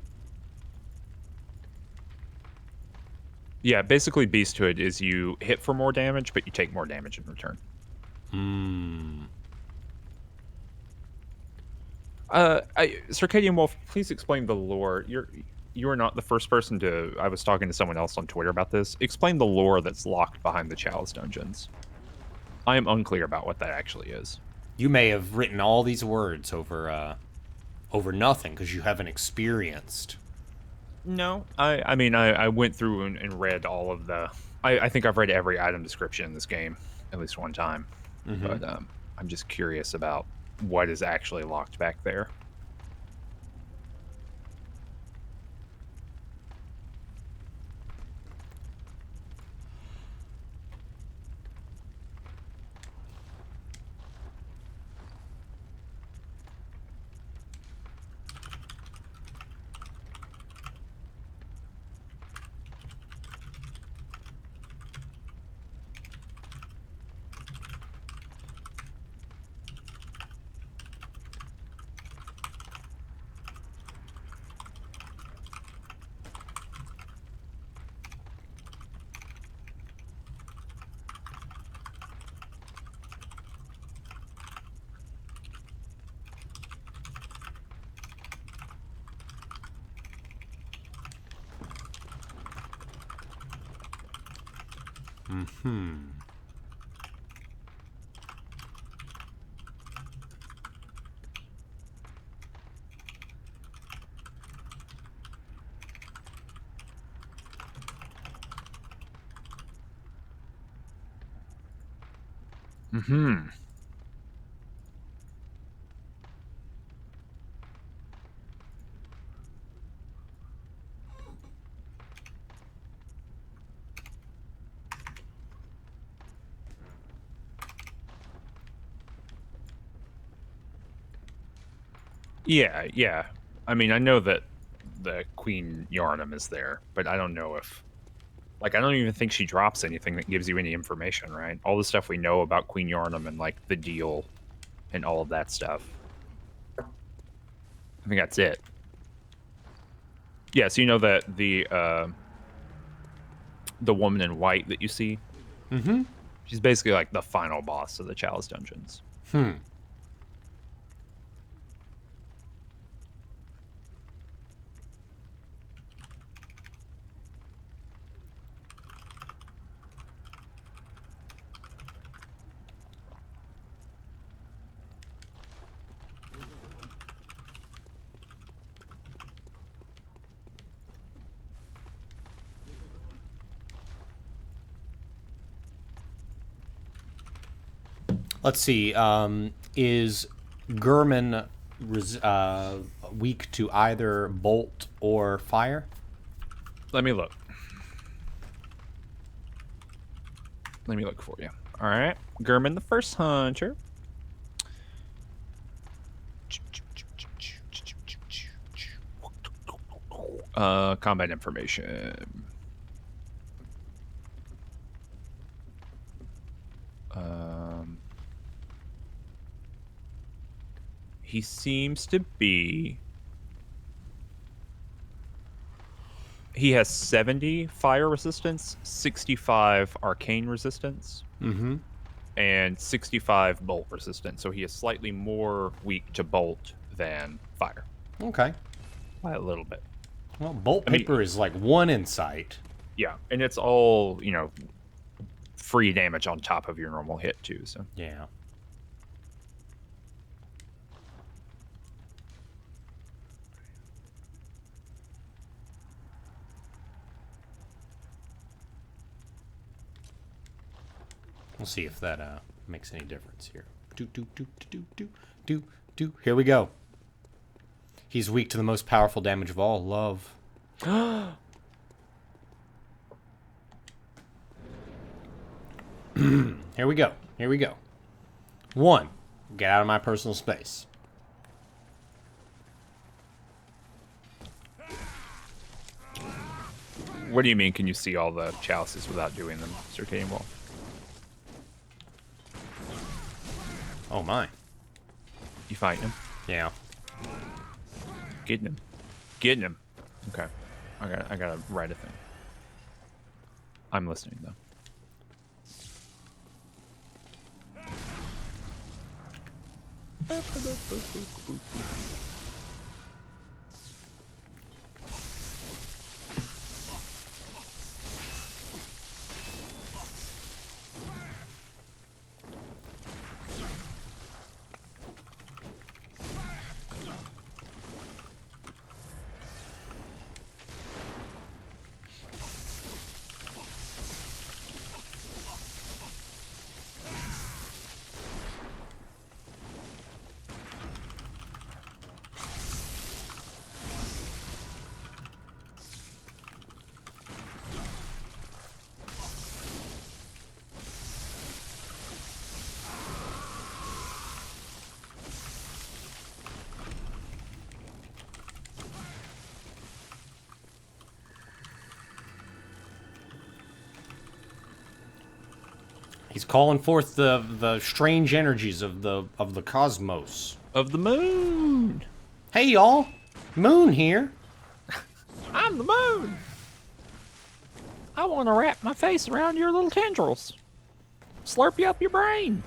Yeah, basically Beasthood is you hit for more damage, but you take more damage in return. Circadian Wolf, please explain the lore. You are not the first person to... I was talking to someone else on Twitter about this. Explain the lore that's locked behind the Chalice dungeons. I am unclear about what that actually is. You may have written all these words over nothing because you haven't experienced. No, I mean, I went through and read all of the... I think I've read every item description in this game at least one time. But I'm just curious about what is actually locked back there. Yeah. I mean, I know that the Queen Yarnum is there, but I don't know if... Like, I don't even think she drops anything that gives you any information, right? All the stuff we know about Queen Yarnum and, like, the deal and all of that stuff. I think that's it. Yeah, so you know that the woman in white that you see? She's basically, like, the final boss of the Chalice dungeons. Let's see. Is Gurman weak to either bolt or fire? Let me look. Let me look for you. All right. Gurman the First Hunter. Combat information. He seems to be... He has 70 fire resistance, 65 arcane resistance, and 65 bolt resistance. So he is slightly more weak to bolt than fire. Okay. By a little bit. Well, bolt paper is like 1 insight. Yeah, and it's all, free damage on top of your normal hit, too. So Yeah. We'll see if that makes any difference here. Here we go. He's weak to the most powerful damage of all, love. Here we go. 1. Get out of my personal space. what do you mean, can you see all the chalices without doing them, Circadian Wolf? Oh my. You fighting him? Yeah. Getting him. Getting him. Okay. I gotta write a thing. I'm listening though. He's calling forth the strange energies of the cosmos. Of the moon. Hey y'all, Moon here. I'm the moon. I want to wrap my face around your little tendrils. Slurp you up your brain.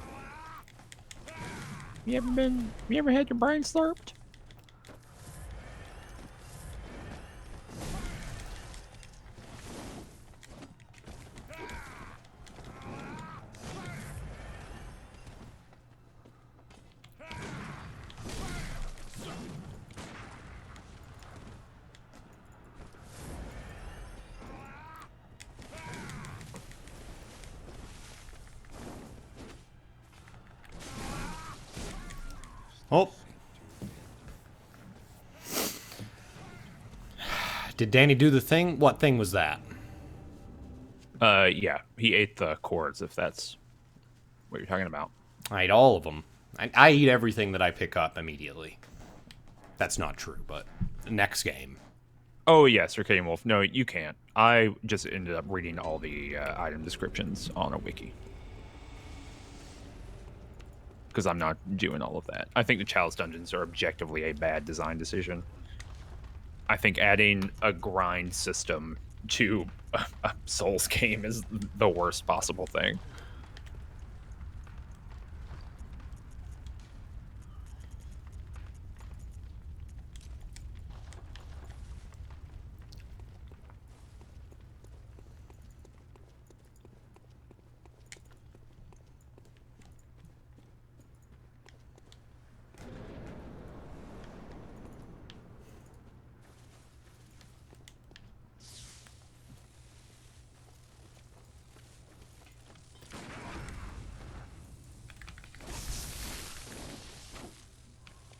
You ever had your brain slurped? Oh. Did Danny do the thing? What thing was that? Yeah, he ate the chords, if that's what you're talking about. I ate all of them. I eat everything that I pick up immediately. That's not true, but next game. Oh, yeah, Circadian Wolf. No, you can't. I just ended up reading all the item descriptions on a wiki. Because I'm not doing all of that. I think the Chalice Dungeons are objectively a bad design decision. I think adding a grind system to a Souls game is the worst possible thing.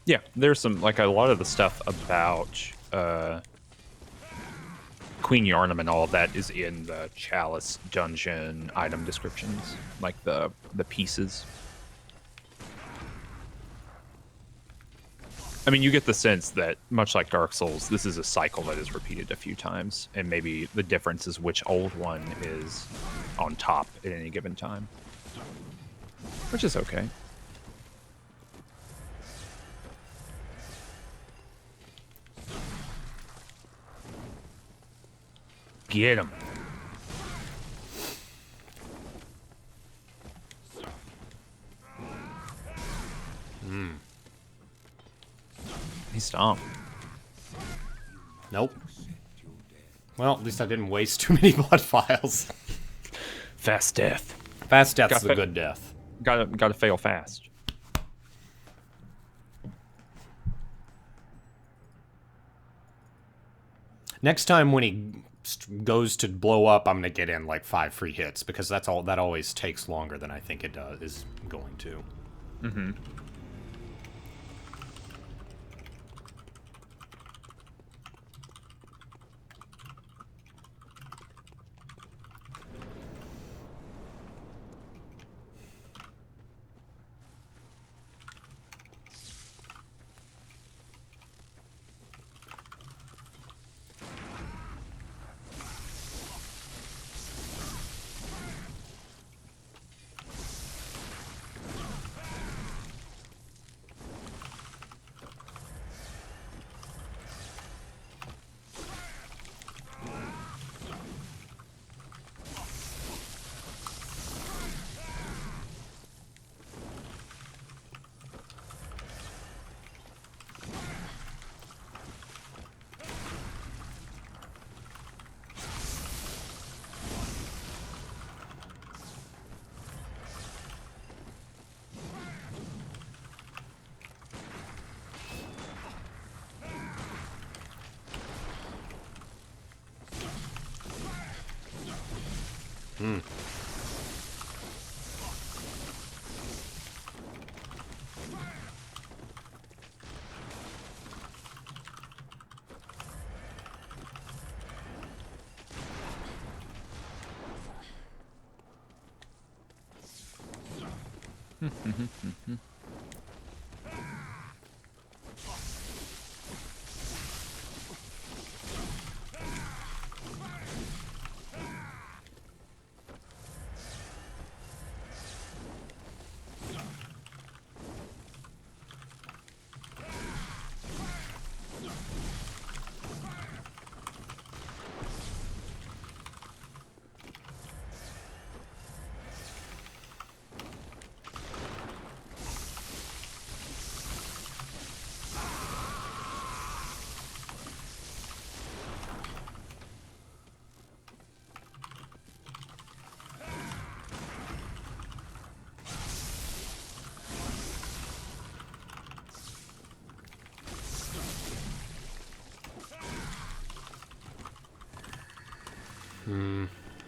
Yeah, there's some, like, a lot of the stuff about Queen Yarnum and all of that is in the Chalice Dungeon item descriptions, like the pieces. I mean, you get the sense that, much like Dark Souls, this is a cycle that is repeated a few times, and maybe the difference is which old one is on top at any given time. Which is okay. Get him. He stomped. Nope. Well, at least I didn't waste too many blood files. Fast death. Fast death's the good death. Gotta fail fast. Next time when he goes to blow up, I'm gonna get in like 5 free hits because that always takes longer than I think it is going to. Mm-hmm.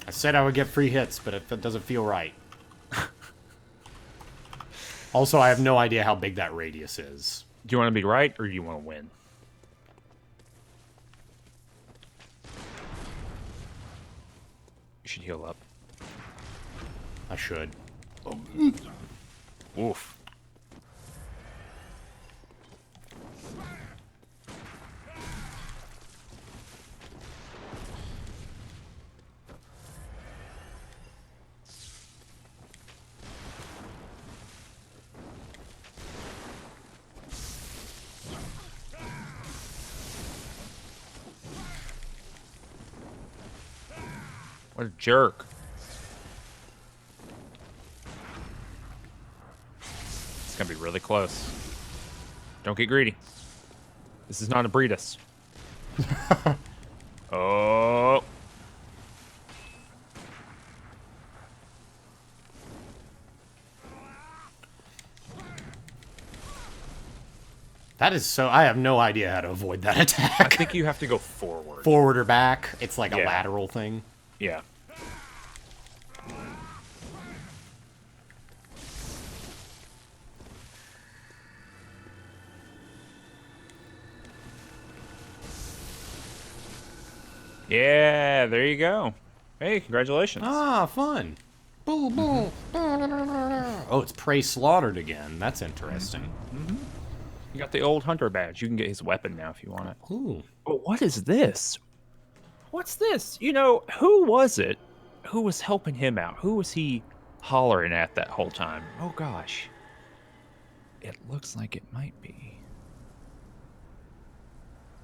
I said I would get free hits, but it doesn't feel right. Also, I have no idea how big that radius is. Do you want to be right, or do you want to win? You should heal up. I should. Oof. What a jerk. It's gonna be really close. Don't get greedy. This is not a Breedus. Oh. That is so... I have no idea how to avoid that I attack. think you have to go forward. Forward or back. It's like a Yeah. lateral thing. Yeah. Yeah, there you go. Hey, congratulations. Ah, fun. Boo, boo. Oh, it's prey slaughtered again. That's interesting. You got the old hunter badge. You can get his weapon now if you want it. Ooh. But what is this? What's this? You know, who was it? Who was helping him out? Who was he hollering at that whole time? Oh, gosh. It looks like it might be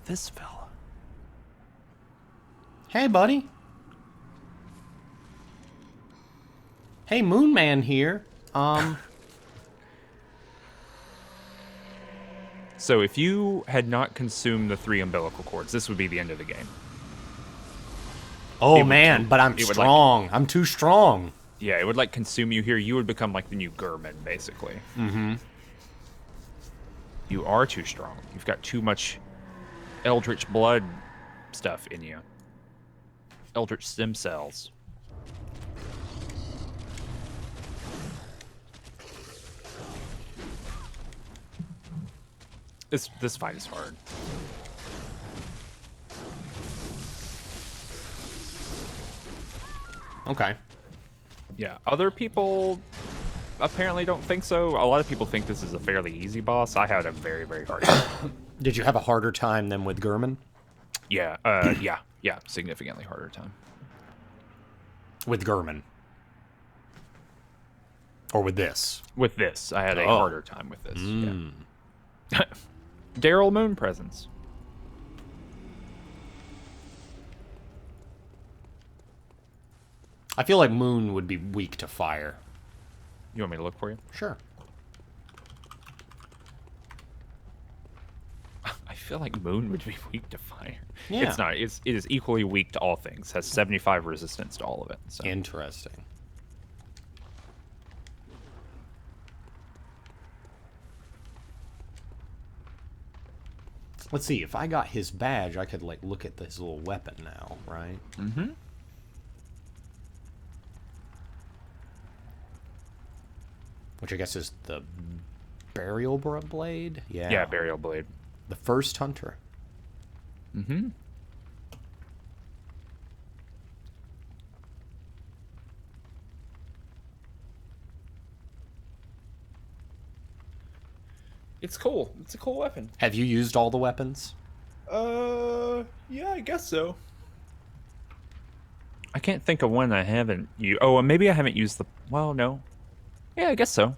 this fella. Hey, buddy. Hey, Moon Man here. So if you had not consumed the 3 umbilical cords, this would be the end of the game. Oh, It would man, too- but I'm it would, like- strong. I'm too strong. Yeah, it would like consume you here. You would become like the new Gurman, basically. Mm-hmm. You are too strong. You've got too much eldritch blood stuff in you. Eldritch stem cells. This fight is hard. Okay. Yeah, other people apparently don't think so. A lot of people think this is a fairly easy boss. I had a very, very hard time. Did you have a harder time than with Gurman? Yeah, yeah, significantly harder time. With Gurman. Or with this? With this, I had a Oh. harder time with this. Yeah. Daryl Moon presence. I feel like Moon would be weak to fire. You want me to look for you? Sure. I feel like Moon would be weak to fire. Yeah. It's not. It is equally weak to all things. Has 75 resistance to all of it. So. Interesting. Let's see, if I got his badge, I could, like, look at this little weapon now, right? Mm-hmm. which I guess is the burial blade. Yeah, burial blade. The first hunter. Mm-hmm. It's cool. It's a cool weapon. Have you used all the weapons? Yeah, I guess so. I can't think of one I haven't used. Oh, maybe I haven't used the... Well, no. Yeah, I guess so.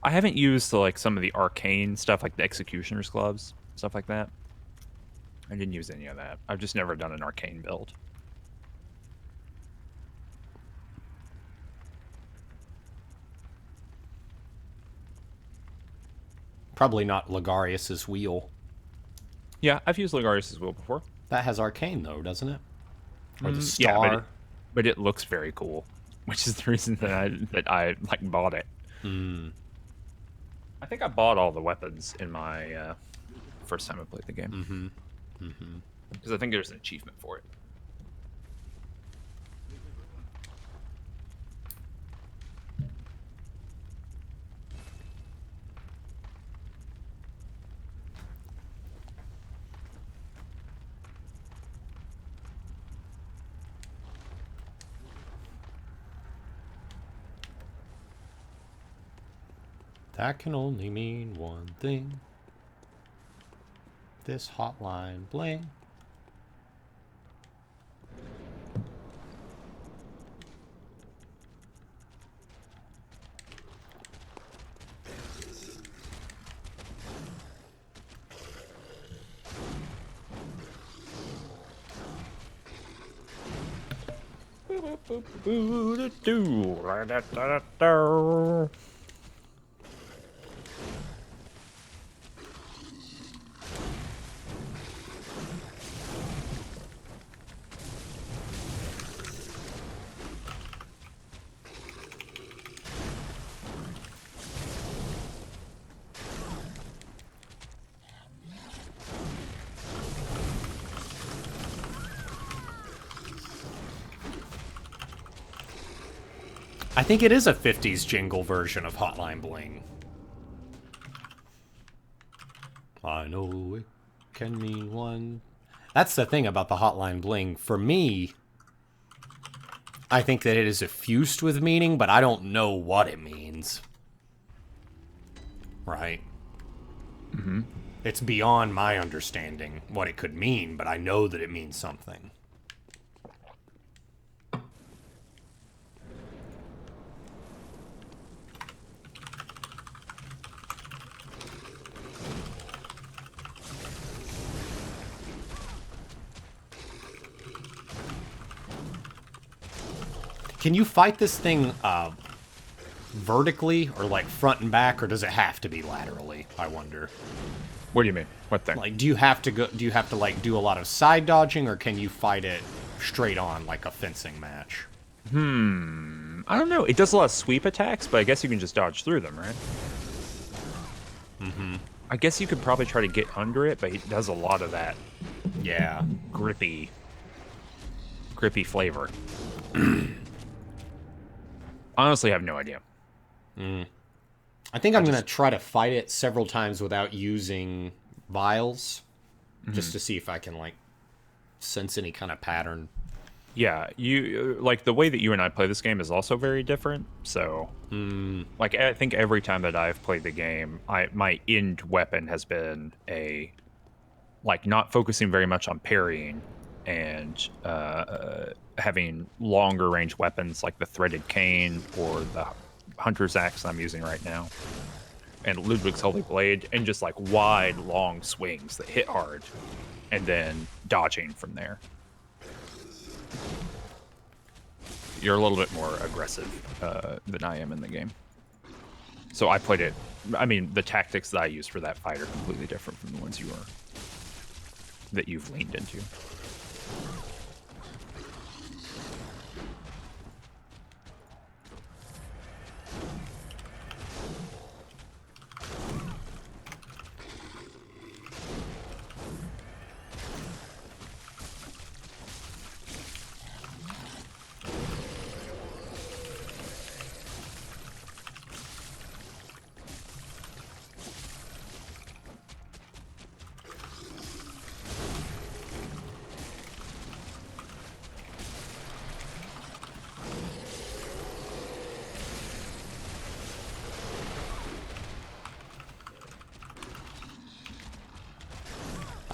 I haven't used like some of the arcane stuff, like the executioner's gloves, stuff like that. I didn't use any of that. I've just never done an arcane build. Probably not Ligarius's wheel. Yeah, I've used Ligarius's wheel before. That has arcane though, doesn't it? Or the Yeah, star. but it looks very cool, which is the reason that I like bought it. I think I bought all the weapons in my first time I played the game. Because I think there's an achievement for it. That can only mean one thing. This hotline bling. I think it is a 50s jingle version of Hotline Bling. I know it can mean one. That's the thing about the Hotline Bling. For me, I think that it is effused with meaning, but I don't know what it means. Right? Mm-hmm. It's beyond my understanding what it could mean, but I know that it means something. Can you fight this thing vertically or like front and back, or does it have to be laterally? I wonder. What do you mean? What thing? Like, do you have to like do a lot of side dodging, or can you fight it straight on like a fencing match? I don't know. It does a lot of sweep attacks, but I guess you can just dodge through them, right? Mm-hmm. I guess you could probably try to get under it, but it does a lot of that. Yeah. Grippy flavor. Honestly, I have no idea. I think I'm going to try to fight it several times without using vials, just to see if I can, like, sense any kind of pattern. Yeah, you like the way that you and I play this game is also very different. So, like, I think every time that I've played the game, my end weapon has been like not focusing very much on parrying and having longer range weapons like the threaded cane or the hunter's axe I'm using right now, and Ludwig's holy blade, and just like wide, long swings that hit hard, and then dodging from there. You're a little bit more aggressive than I am in the game. So I played it. I mean, the tactics that I used for that fight are completely different from the ones that you've leaned into.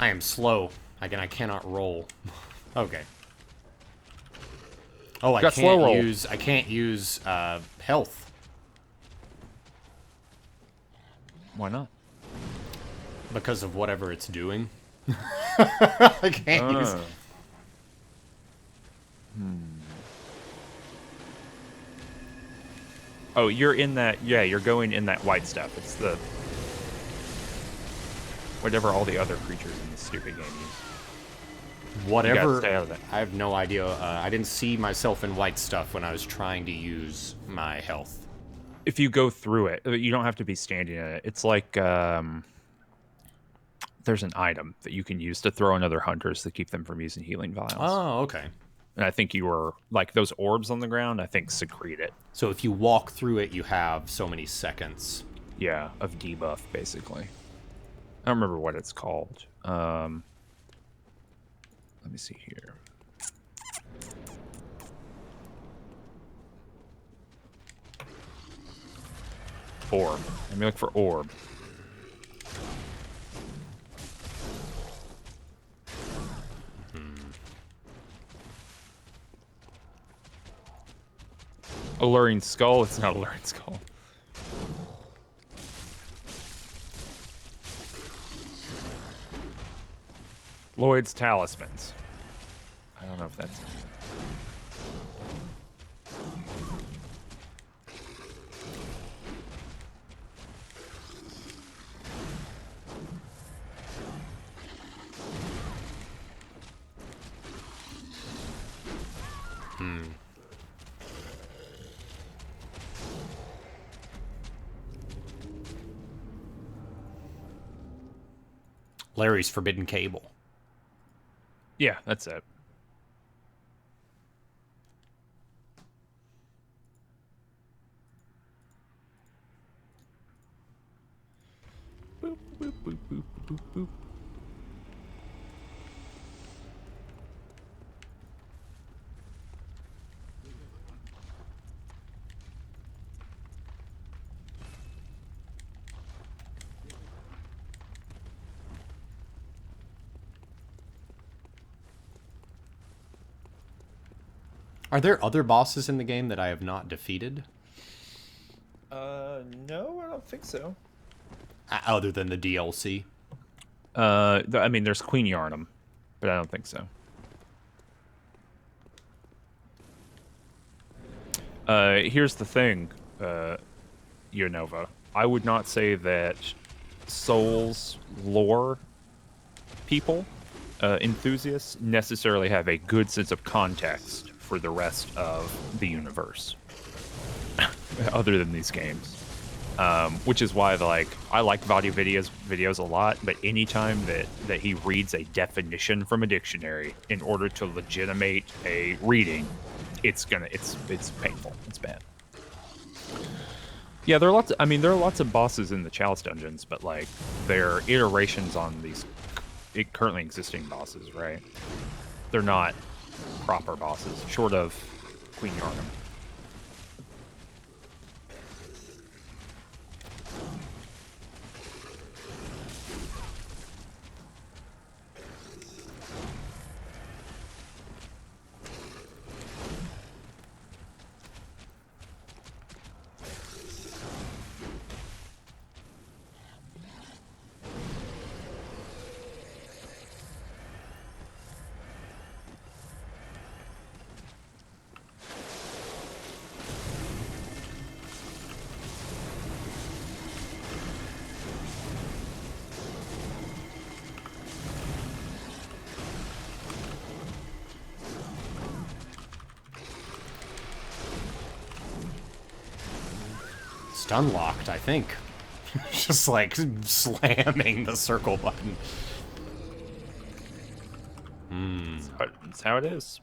I am slow. I cannot roll. Okay. Oh, I can't use health. Why not? Because of whatever it's doing. I can't use... Oh, you're in that... Yeah, you're going in that white stuff. It's the... Whatever all the other creatures in this stupid game use. Whatever... You gotta stay out of that. I have no idea. I didn't see myself in white stuff when I was trying to use my health. If you go through it, you don't have to be standing in it. It's like... there's an item that you can use to throw in other hunters to keep them from using healing vials. Oh, okay. And I think you were... Like, those orbs on the ground, I think secrete it. So if you walk through it, you have so many seconds. Yeah, of debuff, basically. I don't remember what it's called. Let me see here. Orb. Let me look for orb. Alluring skull? It's not alluring skull. Lloyd's talismans. I don't know if that's... Larry's Forbidden Cable. Yeah, that's it. Boop, boop, boop, boop, boop, boop. Are there other bosses in the game that I have not defeated? No, I don't think so. Other than the DLC? I mean, there's Queen Yarnum, but I don't think so. Here's the thing, Unova. I would not say that Souls lore people, enthusiasts, necessarily have a good sense of context for the rest of the universe, other than these games. Which is why, like, I like Vaudi videos a lot, but anytime that he reads a definition from a dictionary in order to legitimate a reading, it's painful. It's bad. Yeah, there are lots of bosses in the Chalice dungeons, but like they're iterations on these currently existing bosses, right? They're not proper bosses, short of Queen Yarnum. It's unlocked, I think. Just like slamming the circle button. That's how it is.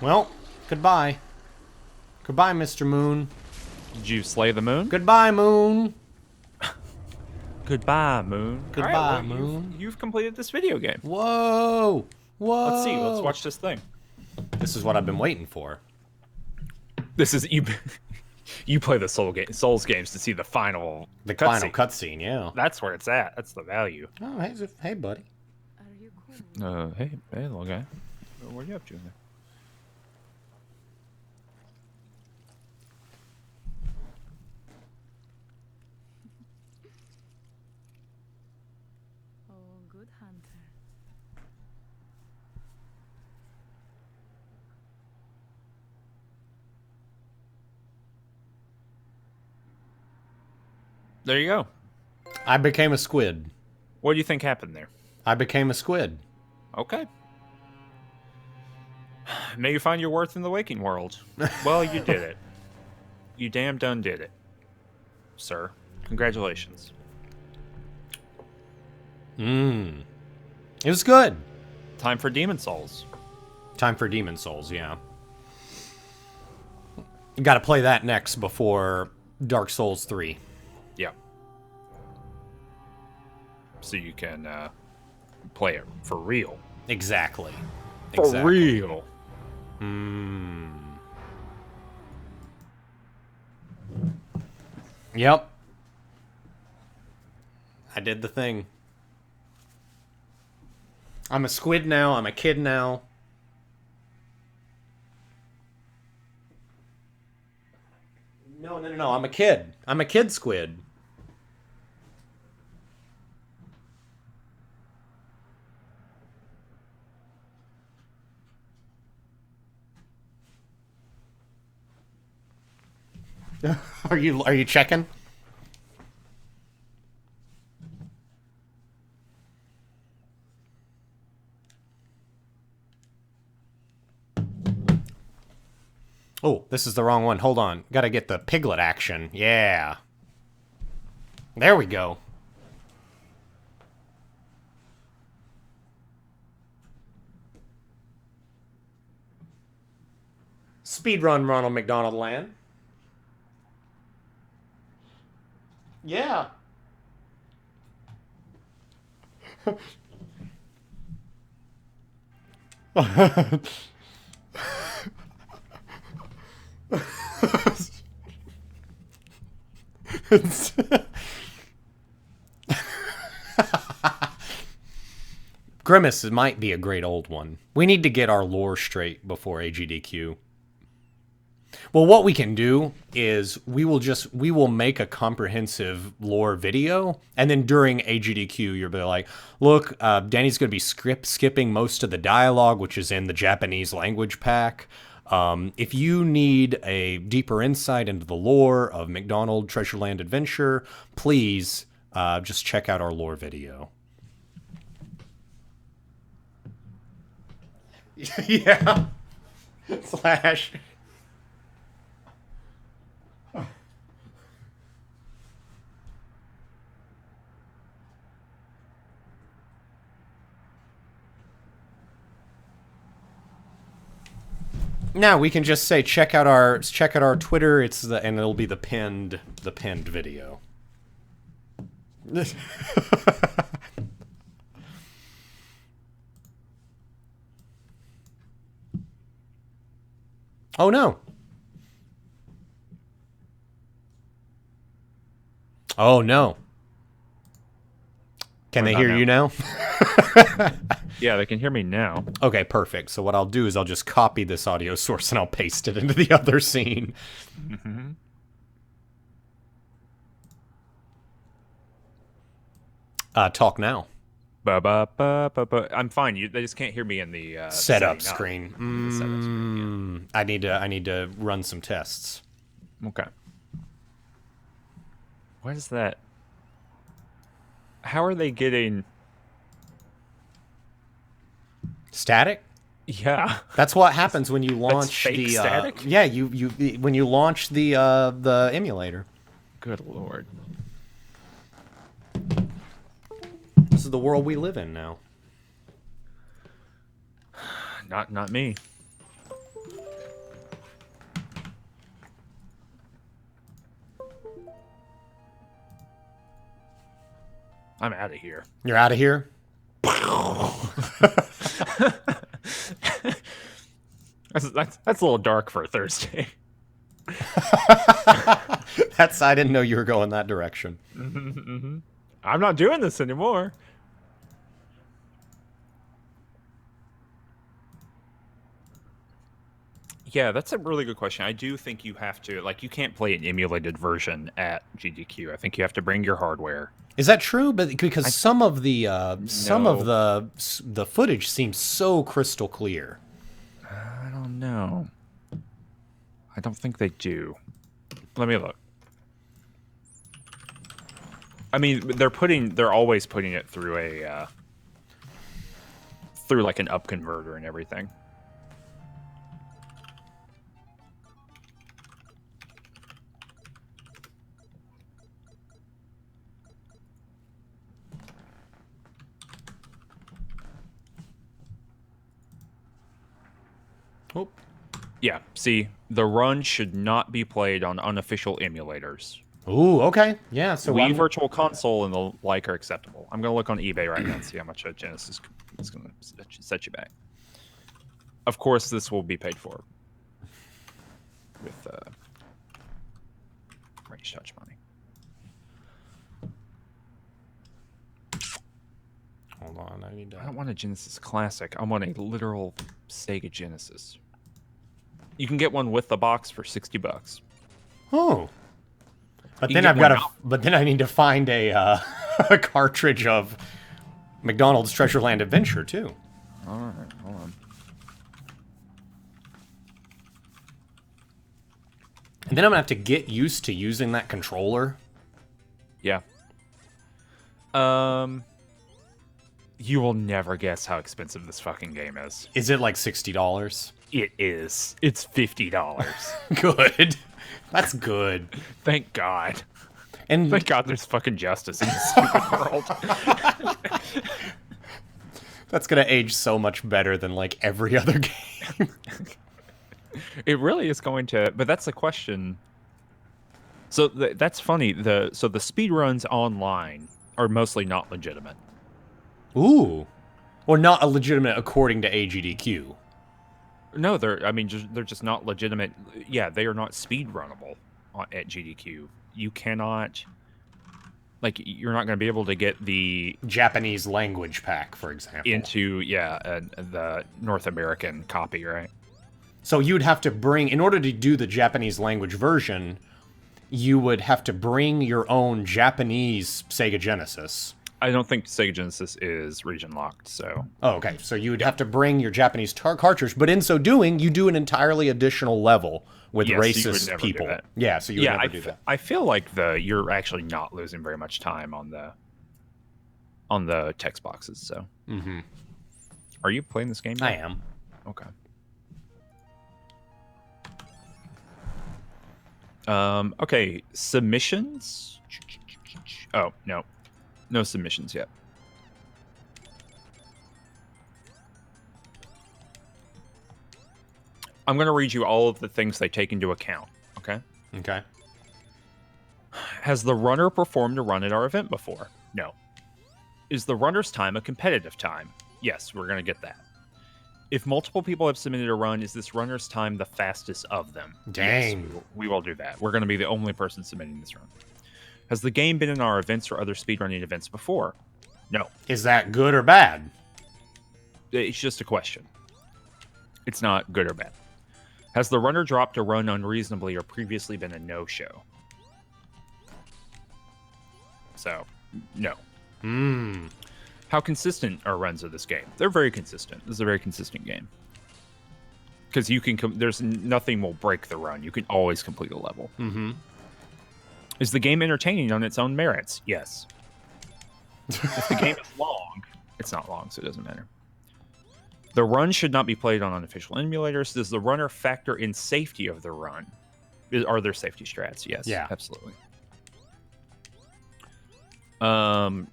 Well, goodbye. Goodbye, Mr. Moon. Did you slay the moon? Goodbye, Moon. Goodbye, moon. Goodbye, All right, well, Moon. You've completed this video game. Whoa. Whoa. Let's see. Let's watch this thing. This is what I've been waiting for. This is you. You play the Souls games to see the final cutscene. Yeah. That's where it's at. That's the value. Oh, hey, buddy. Hey, little guy. What are you up to there? Good hunter. There you go. I became a squid. What do you think happened there? I became a squid. Okay. May you find your worth in the waking world. Well, you did it. You damn done did it, sir. Congratulations. It was good. Time for Demon Souls. Time for Demon Souls, yeah. Got to play that next before Dark Souls 3. Yeah. So you can play it for real. Exactly. For real. Yep. I did the thing. I'm a squid now. I'm a kid now. No. I'm a kid. I'm a kid squid. Are you checking? Oh, this is the wrong one. Hold on. Gotta get the piglet action. Yeah. There we go. Speedrun Ronald McDonald Land. Yeah. Grimace might be a great old one. We need to get our lore straight before AGDQ. Well, what we can do is we will make a comprehensive lore video, and then during AGDQ, you'll be like, look, Danny's going to be skipping most of the dialogue, which is in the Japanese language pack. If you need a deeper insight into the lore of McDonald Treasureland Adventure, please just check out our lore video. Yeah. Slash. Now we can just say check out our Twitter. And it'll be the pinned video. Oh no. Oh no. Can they hear you now? Yeah, they can hear me now. Okay, perfect. So what I'll do is I'll just copy this audio source and I'll paste it into the other scene. Mm-hmm. Talk now. I'm fine. They just can't hear me in the setup screen. The setup screen, I need to run some tests. Okay. What is that? How are they getting static? Yeah, that's what happens when you launch fake static. Yeah, you when you launch the emulator. Good lord. This is the world we live in now. Not me. I'm out of here. You're out of here? That's a little dark for a Thursday. I didn't know you were going that direction. Mm-hmm. I'm not doing this anymore. Yeah, that's a really good question. I do think you have to, like, you can't play an emulated version at GDQ. I think you have to bring your hardware. Is that true? But because some of the footage seems so crystal clear. I don't know. I don't think they do. Let me look. I mean, they're always putting it through a through like an up converter and everything. Oh. Yeah, see, the run should not be played on unofficial emulators. Ooh, okay. Yeah, so Wii Virtual Console and the like are acceptable. I'm going to look on eBay right now and see how much a Genesis is going to set you back. Of course, this will be paid for with Range Touch money. Hold on, I don't want a Genesis Classic. I want a literal Sega Genesis. You can get one with the box for $60. Oh. But then I need to find a a cartridge of McDonald's Treasureland Adventure too. All right, hold on. And then I'm gonna have to get used to using that controller. Yeah. You will never guess how expensive this fucking game is. Is it like $60? It is. It's $50. Good. That's good. Thank God. And thank God there's fucking justice in this stupid world. That's gonna age so much better than like every other game. It really is going to, but that's the question. So that's funny. So the speedruns online are mostly not legitimate. Ooh. Or not legitimate according to AGDQ. No, they're just not legitimate. Yeah, they are not speedrunnable at GDQ. You cannot, like, you're not going to be able to get the Japanese language pack, for example, into the North American copy, right? So you'd have to bring, in order to do the Japanese language version, you would have to bring your own Japanese Sega Genesis. I don't think Sega Genesis is region locked, so. Oh, okay. So you would have to bring your Japanese cartridge, but in so doing, you do an entirely additional level with racist people. Yeah, so you would never do that. I feel like you're actually not losing very much time on the text boxes. So. Mm-hmm. Are you playing this game yet? I am. Okay. Okay, submissions. Oh no. No submissions yet. I'm going to read you all of the things they take into account. Okay. Okay. Has the runner performed a run at our event before? No. Is the runner's time a competitive time? Yes, we're going to get that. If multiple people have submitted a run, is this runner's time the fastest of them? Dang. Yes, we will do that. We're going to be the only person submitting this run. Has the game been in our events or other speedrunning events before? No. Is that good or bad? It's just a question. It's not good or bad. Has the runner dropped a run unreasonably or previously been a no-show? So, no. How consistent are runs of this game? They're very consistent. This is a very consistent game. Because you can, there's nothing will break the run. You can always complete a level. Is the game entertaining on its own merits? Yes. If the game is long, it's not long, so it doesn't matter. The run should not be played on unofficial emulators. Does the runner factor in safety of the run? Are there safety strats? Yes. Yeah. Absolutely. And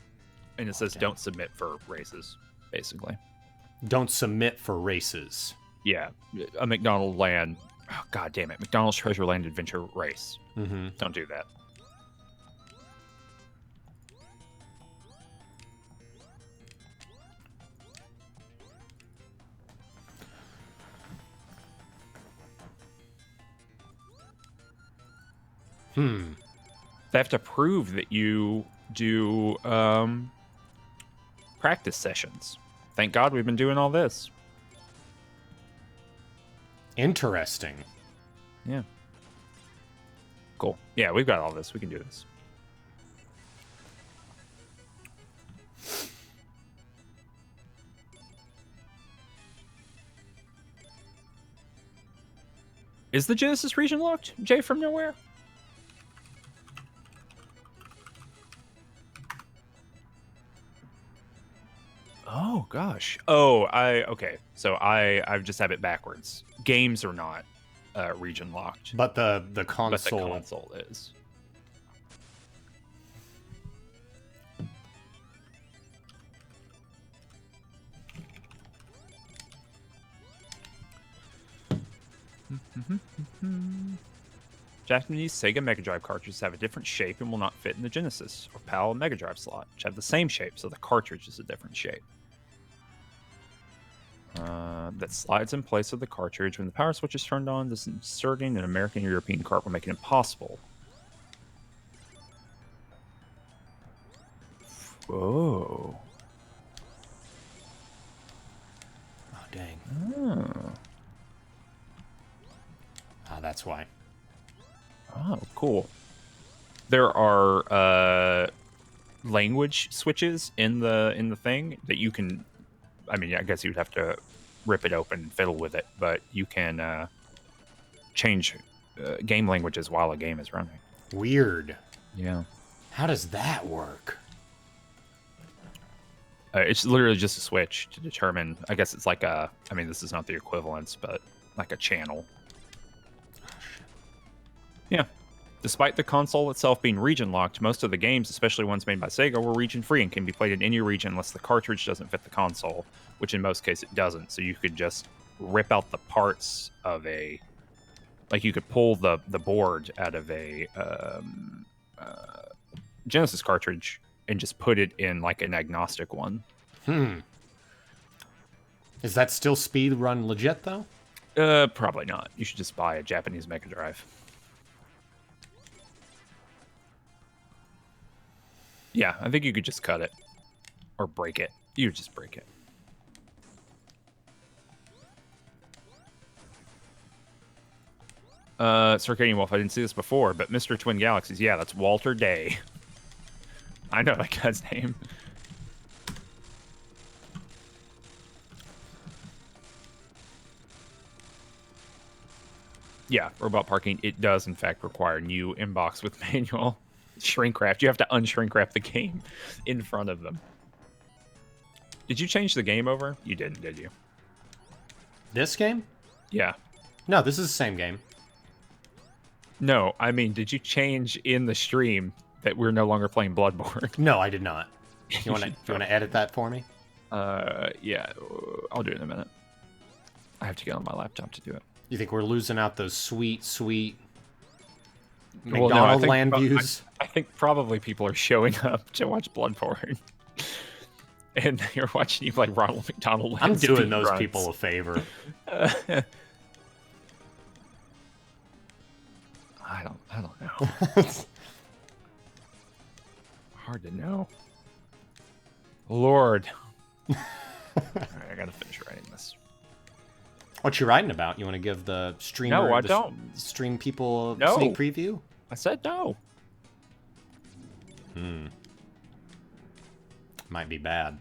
it says don't submit for races, basically. Don't submit for races. Yeah. A McDonald's land. Oh, God damn it. McDonald's Treasure Land Adventure race. Don't do that. They have to prove that you do practice sessions. Thank God we've been doing all this. Interesting. Yeah. Cool. Yeah, we've got all this. We can do this. Is the Genesis region locked, Jay from nowhere? Oh gosh. Oh, okay. So I just have it backwards. Games are not region locked, But the console. but the console is. Japanese Sega Mega Drive cartridges have a different shape and will not fit in the Genesis or PAL Mega Drive slot, which have the same shape, so the cartridge is a different shape. That slides in place of the cartridge when the power switch is turned on. This inserting an American or European cart will make it impossible. Whoa. Oh, dang. Oh. Ah, that's why. Oh, cool. There are language switches in the thing that you can. I mean, I guess you'd have to rip it open and fiddle with it, but you can change game languages while a game is running. Weird. Yeah. How does that work? It's literally just a switch to determine. I guess it's like a. I mean, this is not the equivalence, but like a channel. Yeah. Despite the console itself being region locked, most of the games, especially ones made by Sega, were region free and can be played in any region unless the cartridge doesn't fit the console, which in most cases it doesn't. So you could just rip out the parts of a, like you could pull the board out of a Genesis cartridge and just put it in like an agnostic one. Is that still speed run legit though? Probably not. You should just buy a Japanese Mega Drive. Yeah, I think you could just cut it. Or break it. You would just break it. Circadian Wolf, I didn't see this before, but Mr. Twin Galaxies, yeah, that's Walter Day. I know that guy's name. Yeah, robot parking, it does in fact require new inbox with manual shrink wrap. You have to unshrink wrap the game in front of them. Did you change the game over? You didn't, did you? This game? Yeah. No, this is the same game. No, I mean, did you change in the stream that we're no longer playing Bloodborne? No, I did not. You want to edit that for me? Yeah, I'll do it in a minute. I have to get on my laptop to do it. You think we're losing out those sweet, sweet Well, McDonald no, land views? I think probably people are showing up to watch Bloodborne. And you're watching you like Ronald McDonald. I'm doing speed those runs. people a favor. I don't know. Hard to know. Lord. All right, I gotta finish writing this. What you writing about? You want to give the streamer, No, I the don't. stream people a No. sneak preview? I said no. Might be bad.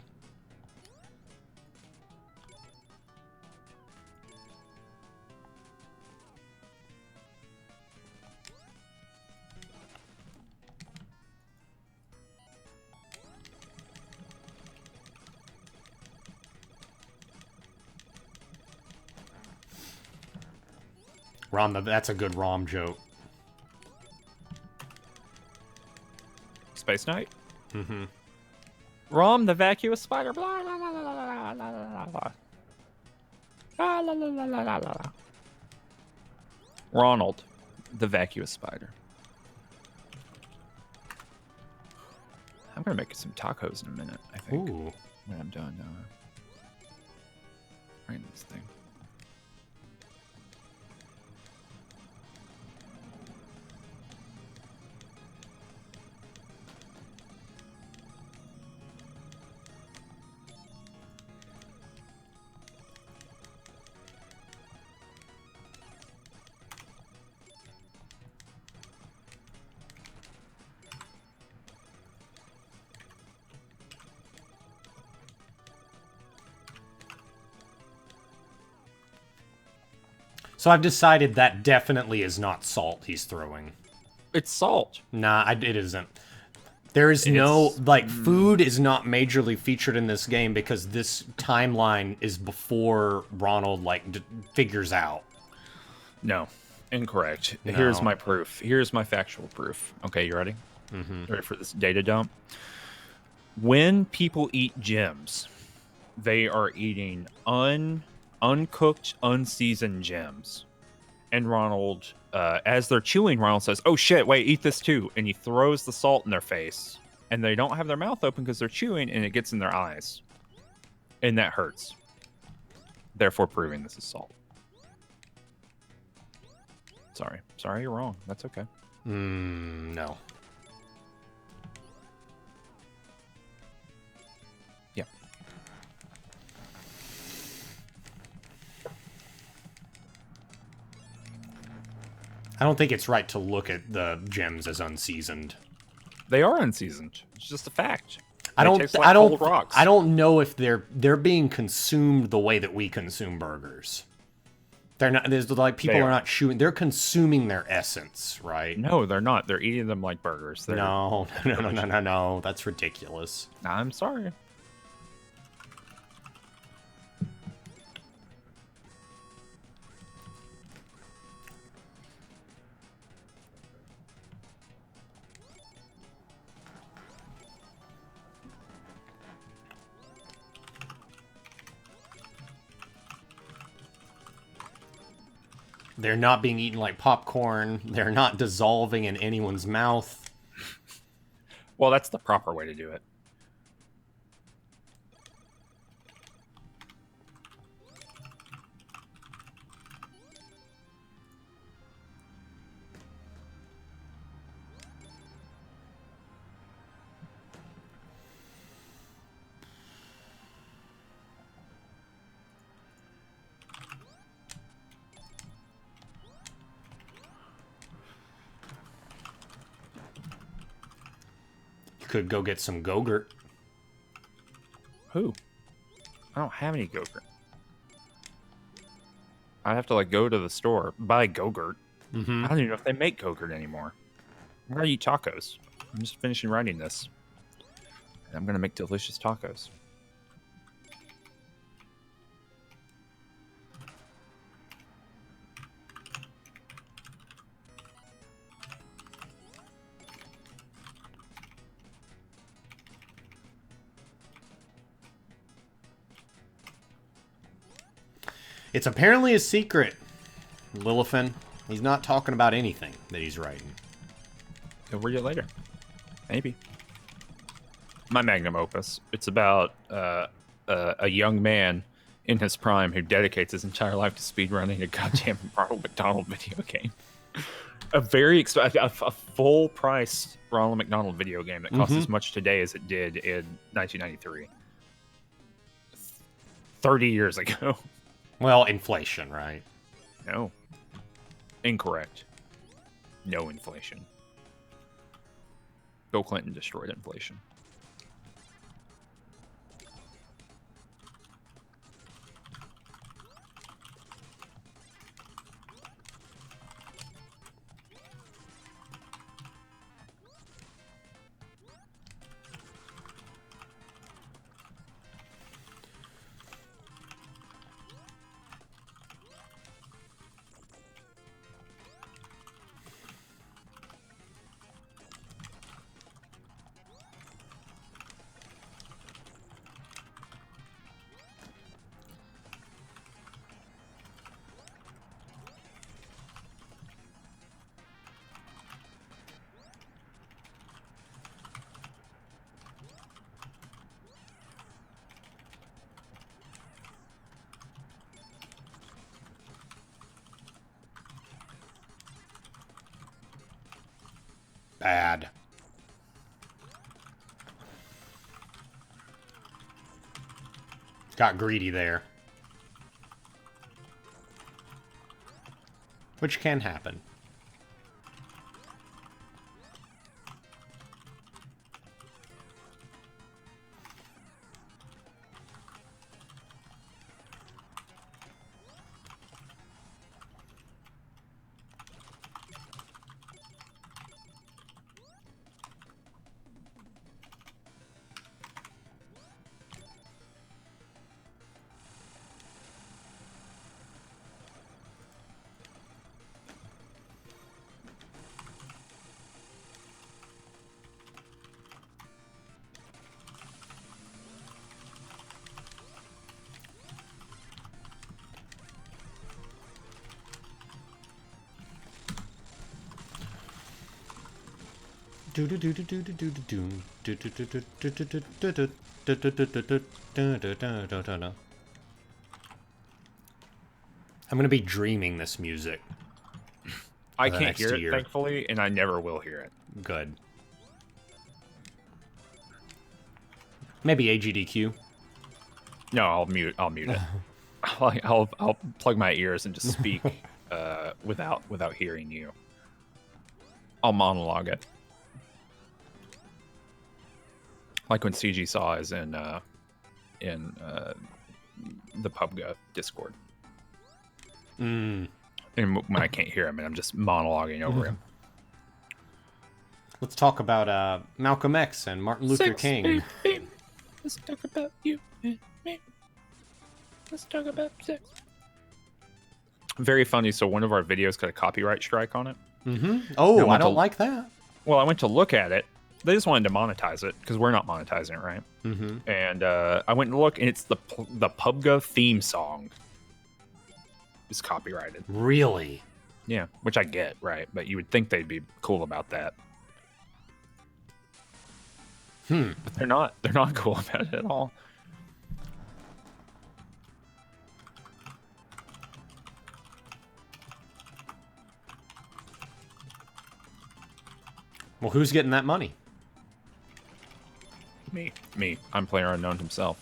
That's a good ROM joke. Space Knight? Mm-hmm. Rom, the vacuous spider. Blah, blah, blah, blah, blah, blah, blah, blah. La, la, la, la, la, la, la. Ronald, the vacuous spider. I'm gonna make some tacos in a minute, I think. Ooh. When I'm done writing this thing. So I've decided that definitely is not salt he's throwing. It's salt. Nah, it isn't. There is food is not majorly featured in this game because this timeline is before Ronald, figures out. No, incorrect. No. Here's my proof. Here's my factual proof. Okay, you ready? Mm-hmm. Ready for this data dump? When people eat gems, they are eating uncooked, unseasoned gems. And Ronald, as they're chewing, Ronald says, "Oh shit, wait, eat this too." And he throws the salt in their face. And they don't have their mouth open because they're chewing, and it gets in their eyes. And that hurts. Therefore proving this is salt. Sorry, you're wrong. That's okay. No. Yeah. I don't think it's right to look at the gems as unseasoned. They are unseasoned. It's just a fact. I They don't taste like cold rocks. I don't know if they're being consumed the way that we consume burgers. They're not. There's people are not chewing. They're consuming their essence, right? No, they're not. They're eating them like burgers. No. That's ridiculous. I'm sorry. They're not being eaten like popcorn. They're not dissolving in anyone's mouth. Well, that's the proper way to do it. Could go get some Go-Gurt. Who? I don't have any Go-Gurt. I'd have to go to the store, buy Go-Gurt. Mm-hmm. I don't even know if they make Go-Gurt anymore. I'm gonna eat tacos. I'm just finishing writing this. And I'm gonna make delicious tacos. It's apparently a secret. Lilithan. He's not talking about anything that he's writing. He'll read it later. Maybe. My magnum opus. It's about a young man in his prime who dedicates his entire life to speedrunning a goddamn Ronald McDonald video game. A very a full-priced Ronald McDonald video game that costs as much today as it did in 1993. 30 years ago. Well, inflation, right? No. Incorrect. No inflation. Bill Clinton destroyed inflation. Bad. Got greedy there. Which can happen. I'm gonna be dreaming this music. I can't hear it, thankfully, and I never will hear it. Good. Maybe AGDQ. No, I'll mute it. I'll plug my ears and just speak without hearing you. I'll monologue it. Like when CG Saw is in the PUBG Discord. And when I can't hear him and I'm just monologuing over him. Let's talk about Malcolm X and Martin Luther King. Baby. Let's talk about you and me. Let's talk about sex. Very funny. So one of our videos got a copyright strike on it. Oh, I don't like that. Well, I went to look at it. They just wanted to monetize it because we're not monetizing it, right? And I went to look, and it's the PUBG theme song is copyrighted. Really? Yeah, which I get, right? But you would think they'd be cool about that. But they're not. They're not cool about it at all. Well, who's getting that money? Me. I'm PlayerUnknown himself.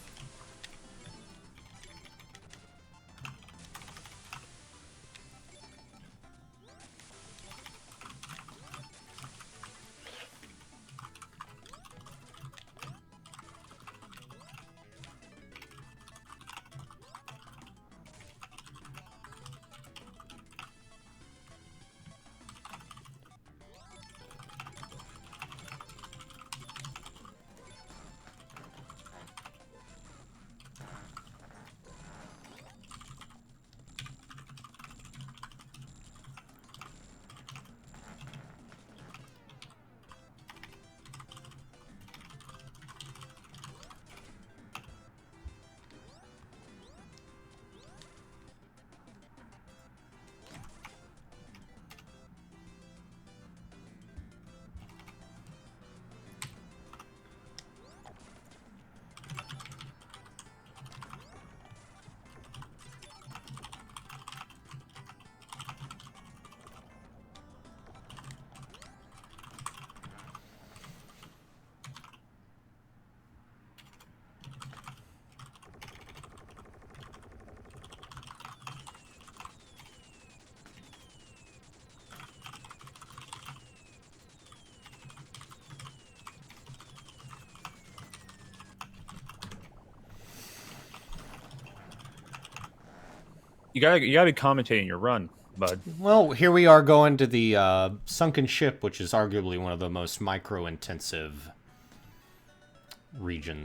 You gotta be commentating your run, bud. Well, here we are going to the sunken ship, which is arguably one of the most micro-intensive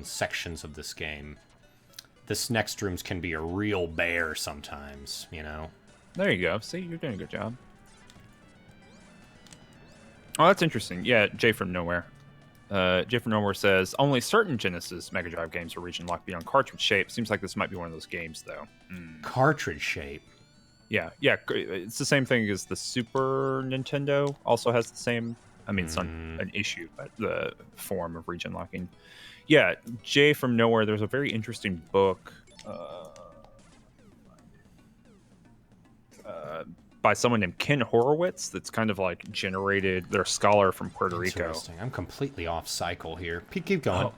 sections of this game. This next rooms can be a real bear sometimes, you know? There you go. See, you're doing a good job. Oh, that's interesting. Yeah, Jay from Nowhere. Jay from Nowhere says, only certain Genesis Mega Drive games are region locked beyond cartridge shape. Seems like this might be one of those games, though. Cartridge shape? Yeah. It's the same thing as the Super Nintendo. Also has the same... I mean, it's not an issue, but the form of region locking. Yeah, Jay from Nowhere, there's a very interesting book by someone named Ken Horowitz that's kind of like generated... They're a scholar from Puerto Rico. Interesting. I'm completely off cycle here. Keep going. Oh.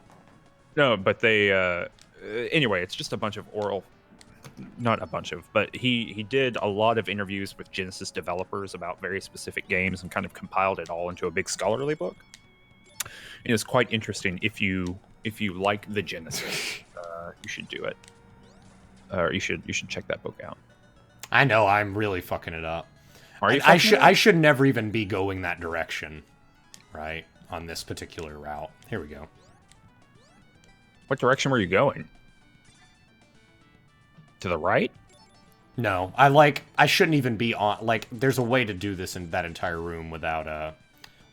No, but they... anyway, it's just a bunch of oral... Not a bunch of, but he did a lot of interviews with Genesis developers about very specific games and kind of compiled it all into a big scholarly book. And it's quite interesting. If you like the Genesis, you should do it. Or you should check that book out. I know I'm really fucking it up. Are you? I should never even be going that direction, right? On this particular route. Here we go. What direction were you going? To the right? No, I shouldn't even be on, like, there's a way to do this in that entire room without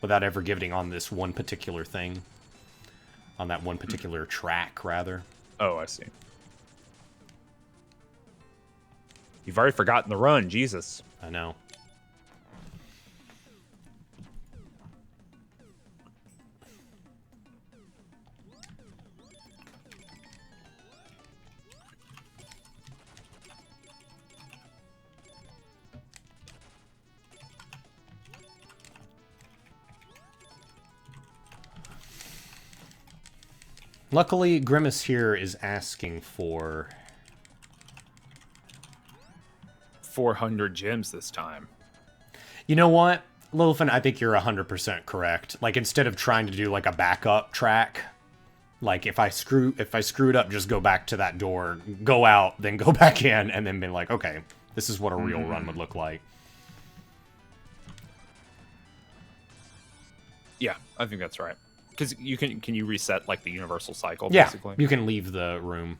ever giving on this one particular thing. On that one particular track, rather. Oh, I see. You've already forgotten the run, Jesus. I know. Luckily, Grimace here is asking for 400 gems this time. You know what, Lilfin, I think you're 100% correct. Like, instead of trying to do like a backup track, like if I screwed up, just go back to that door, go out, then go back in, and then be like, okay, this is what a real run would look like. Yeah, I think that's right. Because you can you reset like the universal cycle? Yeah, basically? You can leave the room.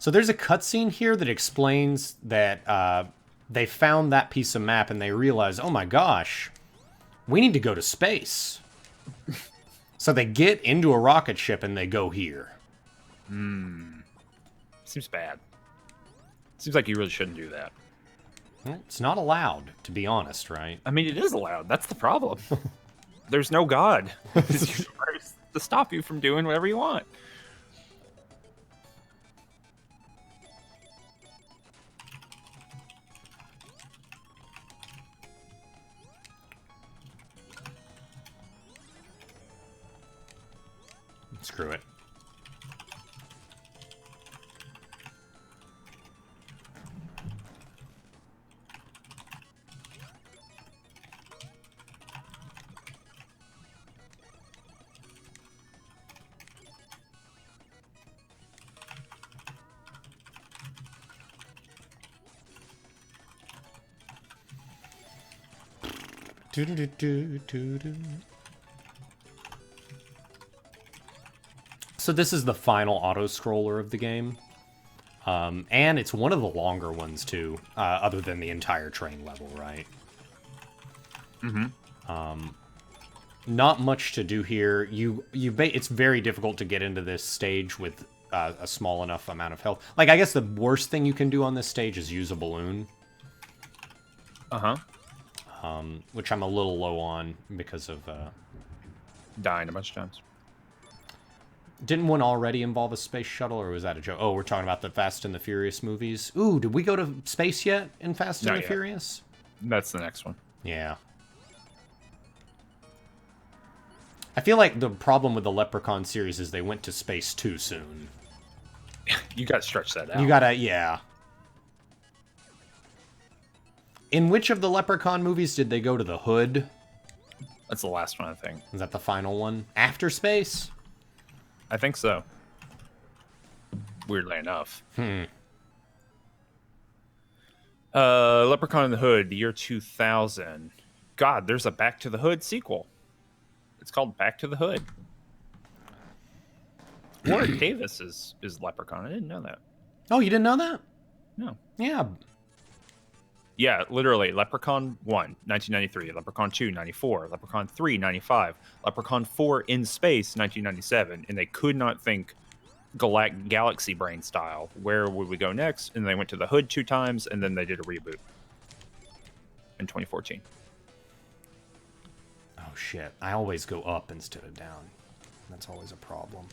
So there's a cutscene here that explains that they found that piece of map and they realize, oh my gosh, we need to go to space. So they get into a rocket ship and they go here. Seems bad. Seems like you really shouldn't do that. Well, it's not allowed, to be honest, right? I mean, it is allowed. That's the problem. There's no God to stop you from doing whatever you want. Screw it. So this is the final auto-scroller of the game. And it's one of the longer ones, too, other than the entire train level, right? Mm-hmm. Not much to do here. It's very difficult to get into this stage with a small enough amount of health. Like, I guess the worst thing you can do on this stage is use a balloon. Uh-huh. Which I'm a little low on because of... Dying a bunch of times. Didn't one already involve a space shuttle, or was that a joke? Oh, we're talking about the Fast and the Furious movies. Ooh, did we go to space yet in Fast and the Furious? That's the next one. Yeah. I feel like the problem with the Leprechaun series is they went to space too soon. You gotta stretch that out. You gotta, yeah. In which of the Leprechaun movies did they go to the hood? That's the last one, I think. Is that the final one? After space? I think so. Weirdly enough. Leprechaun in the Hood, the year 2000. God, there's a Back to the Hood sequel. It's called Back to the Hood. Warwick Davis is Leprechaun. I didn't know that. Oh, you didn't know that? No. Yeah. Yeah, literally. Leprechaun 1, 1993. Leprechaun 2, 94. Leprechaun 3, 95. Leprechaun 4 in space, 1997. And they could not think galaxy brain style. Where would we go next? And they went to the Hood 2 times, and then they did a reboot in 2014. Oh, shit. I always go up instead of down. That's always a problem.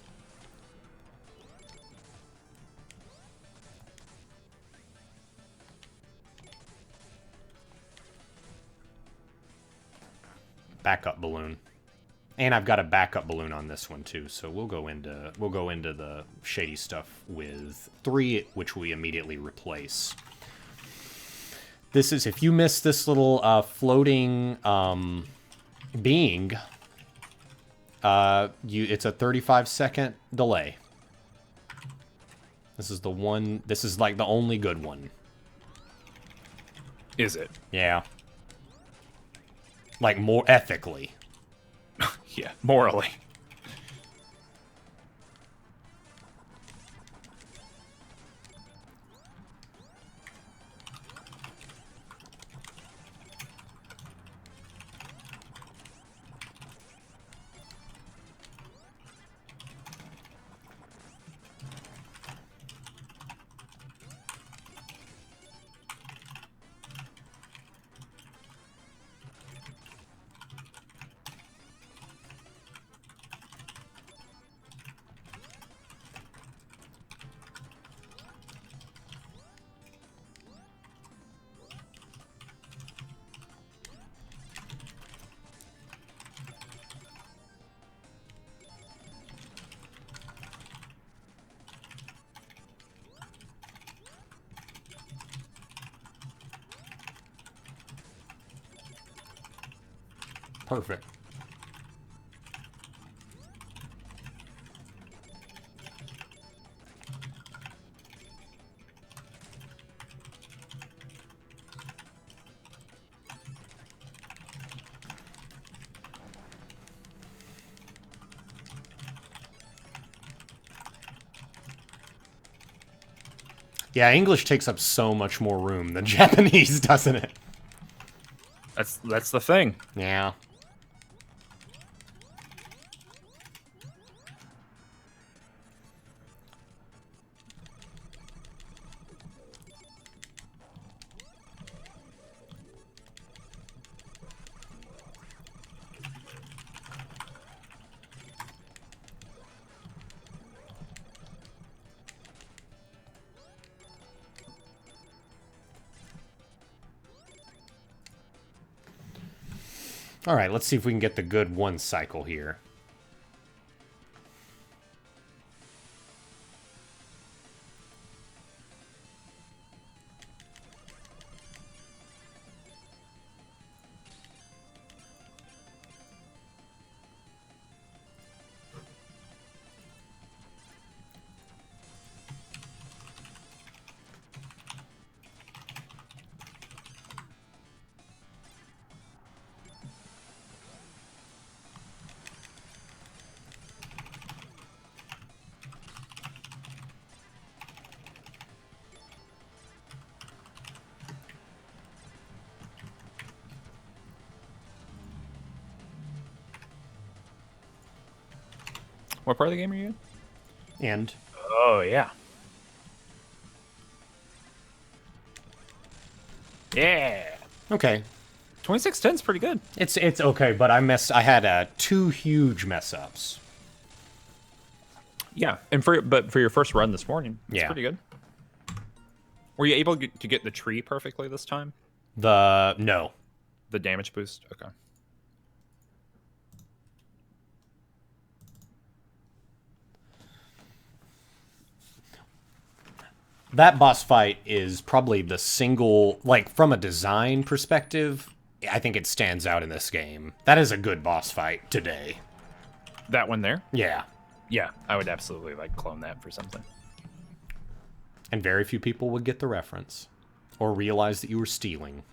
Backup balloon. And I've got a backup balloon on this one too, so we'll go into the shady stuff with 3, which we immediately replace. This is, if you miss this little floating being, it's a 35-second delay. This is the one. This is like the only good one. Is it? Yeah. Like, more ethically. Yeah, morally. Perfect. Yeah, English takes up so much more room than Japanese, doesn't it? That's the thing. Yeah. All right, let's see if we can get the good one cycle here. What part of the game are you in? And Oh, yeah. Yeah. okay, 2610's pretty good. it's okay, but I had 2 huge mess ups. Yeah, and for your first run this morning, it's Yeah. pretty good. Were you able to get the tree perfectly this time? No. The damage boost? Okay. That boss fight is probably the single, like, from a design perspective, I think it stands out in this game. That is a good boss fight today. That one there? Yeah. Yeah, I would absolutely like clone that for something. And very few people would get the reference or realize that you were stealing.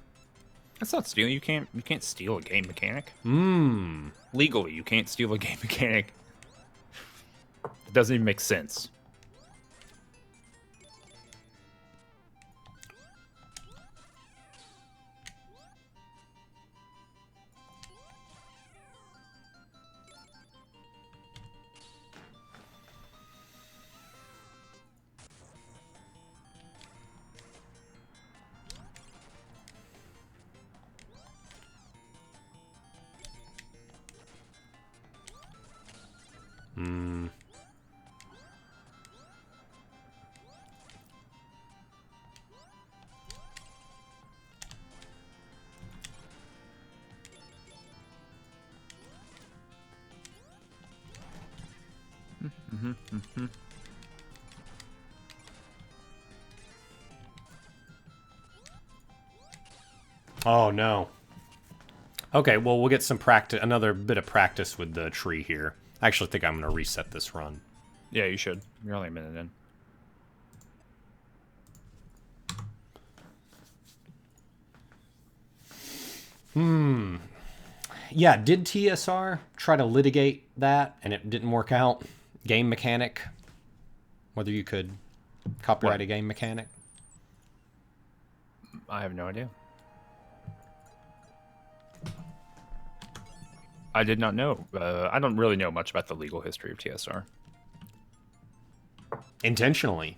That's not stealing. You can't steal a game mechanic. Mmm. Legally, you can't steal a game mechanic. It doesn't even make sense. Hmm. Oh, no. Okay, well, we'll get some practice, another bit of practice with the tree here. I actually think I'm going to reset this run. Yeah, you should. You're only a minute in. Yeah, did TSR try to litigate that and it didn't work out? Game mechanic? Whether you could copyright a game mechanic? I have no idea. I did not know. I don't really know much about the legal history of TSR. Intentionally.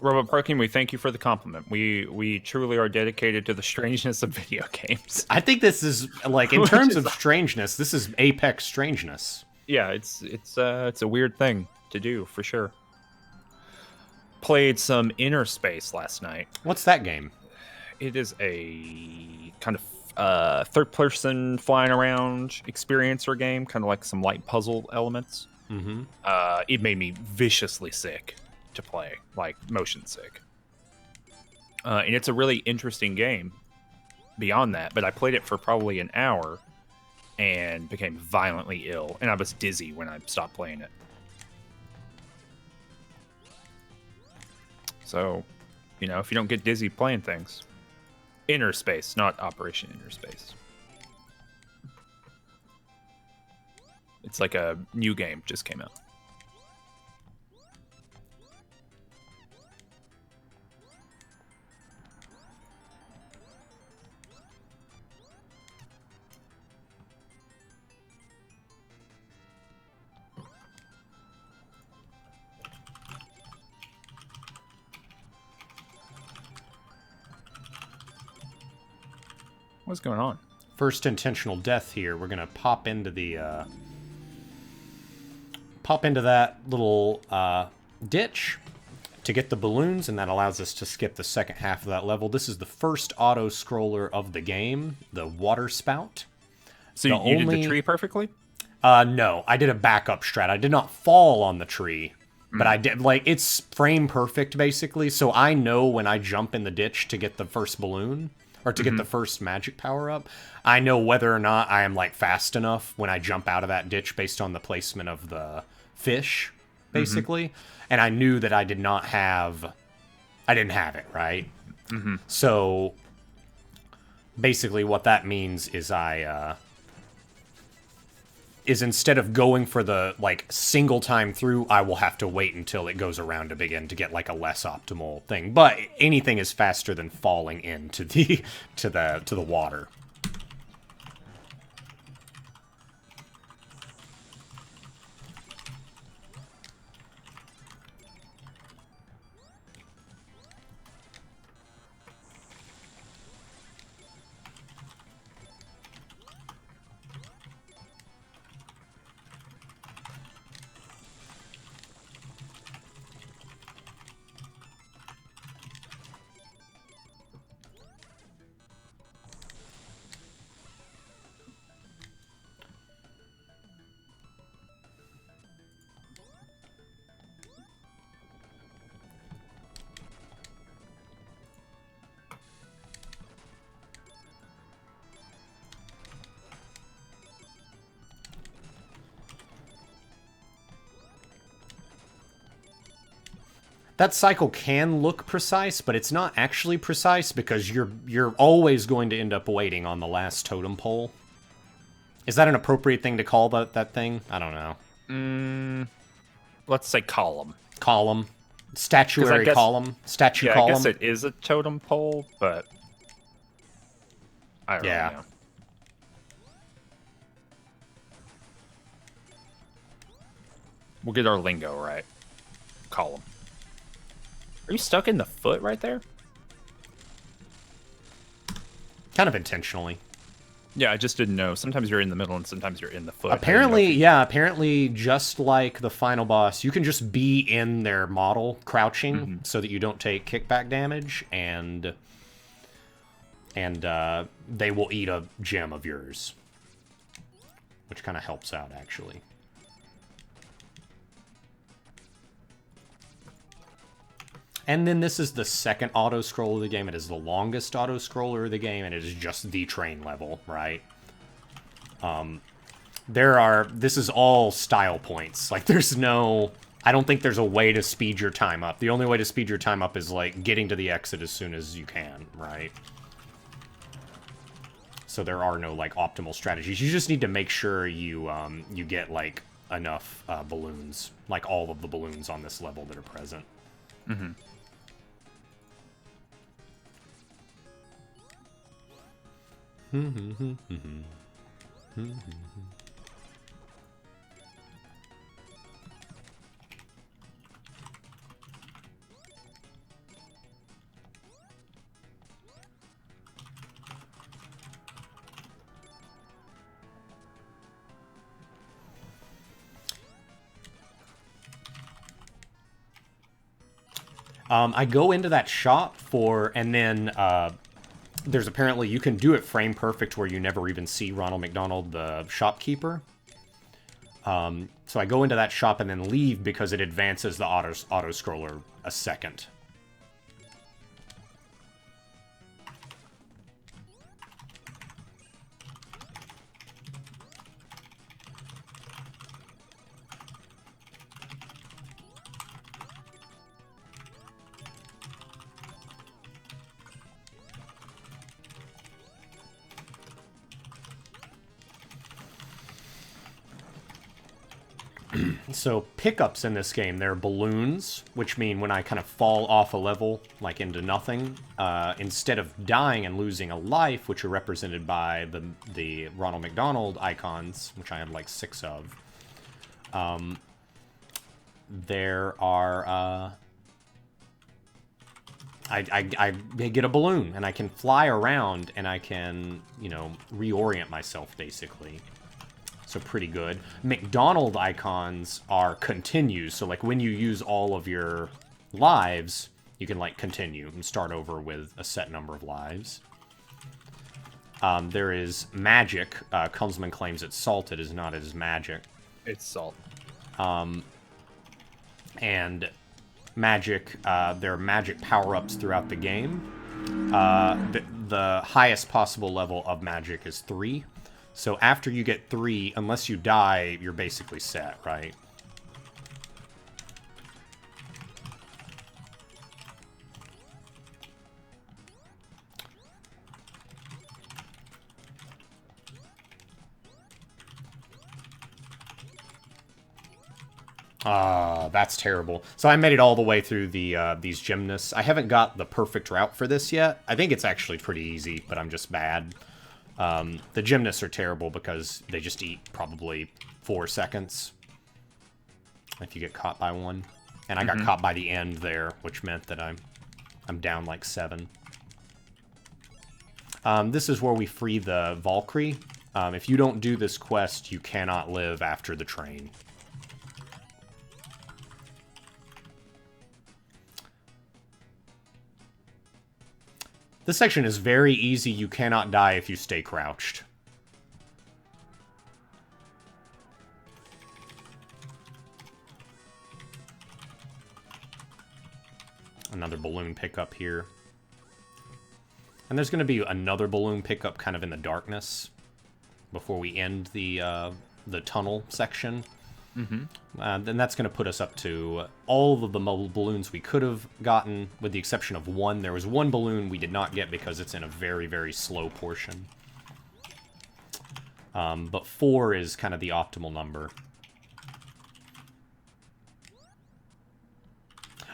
Robot Parking, we thank you for the compliment. We truly are dedicated to the strangeness of video games. I think this is, like, in terms of strangeness, this is apex strangeness. Yeah, it's a weird thing to do, for sure. Played some Inner Space last night. What's that game? It is a kind of third-person flying around experiencer game, kind of like some light puzzle elements. Mm-hmm. It made me viciously sick to play, like motion sick. And it's a really interesting game beyond that, but I played it for probably an hour and became violently ill, and I was dizzy when I stopped playing it. So, you know, if you don't get dizzy playing things, Inner Space, not Operation Inner Space. It's like a new game just came out. What's going on? First intentional death here. We're gonna pop into the that little ditch to get the balloons, and that allows us to skip the second half of that level. This is the first auto scroller of the game, the water spout. So you did the tree perfectly? No, I did a backup strat. I did not fall on the tree, but I did, like, it's frame perfect basically. So I know when I jump in the ditch to get the first balloon, or to get the first magic power up, I know whether or not I am, like, fast enough when I jump out of that ditch based on the placement of the fish, basically. And I knew that I didn't have it, right? So basically what that means is is instead of going for the, like, single time through, I will have to wait until it goes around to begin to get, like, a less optimal thing. But anything is faster than falling into the to the water. That cycle can look precise, but it's not actually precise because you're always going to end up waiting on the last totem pole. Is that an appropriate thing to call that thing? I don't know. Let's say column. Column. Statuary column. Statue yeah, column. I guess it is a totem pole, but I don't really know. We'll get our lingo right. Column. Are you stuck in the foot right there? Kind of intentionally. Yeah, I just didn't know. Sometimes you're in the middle and sometimes you're in the foot. Apparently, just like the final boss, you can just be in their model, crouching, so that you don't take kickback damage, and they will eat a gem of yours. Which kind of helps out, actually. And then this is the second auto-scroll of the game. It is the longest auto-scroller of the game, and it is just the train level, right? This is all style points. Like, there's no... I don't think there's a way to speed your time up. The only way to speed your time up is, like, getting to the exit as soon as you can, right? So there are no, like, optimal strategies. You just need to make sure you get, like, enough balloons. Like, all of the balloons on this level that are present. Mm-hmm. I go into that shop and then there's apparently, you can do it frame perfect where you never even see Ronald McDonald, the shopkeeper. So I go into that shop and then leave because it advances the auto-scroller a second. So pickups in this game, they're balloons, which mean when I kind of fall off a level, like into nothing, instead of dying and losing a life, which are represented by the Ronald McDonald icons, which I have like 6 of, there are, I get a balloon, and I can fly around, and I can, you know, reorient myself, basically. So pretty good. McDonald icons are continues, so like when you use all of your lives, you can like continue and start over with a set number of lives. There is magic. Kunzman claims it's salt. It is not. It is magic. It's salt. And magic, there are magic power-ups throughout the game. The highest possible level of magic is 3. So after you get 3, unless you die, you're basically set, right? That's terrible. So I made it all the way through these gymnasts. I haven't got the perfect route for this yet. I think it's actually pretty easy, but I'm just bad. The gymnasts are terrible because they just eat probably 4 seconds if you get caught by one. And I got caught by the end there, which meant that I'm down like 7. This is where we free the Valkyrie. If you don't do this quest, you cannot live after the train. This section is very easy. You cannot die if you stay crouched. Another balloon pickup here. And there's going to be another balloon pickup kind of in the darkness before we end the tunnel section. Then that's going to put us up to all of the mobile balloons we could have gotten, with the exception of one. There was one balloon we did not get because it's in a very, very slow portion. But 4 is kind of the optimal number.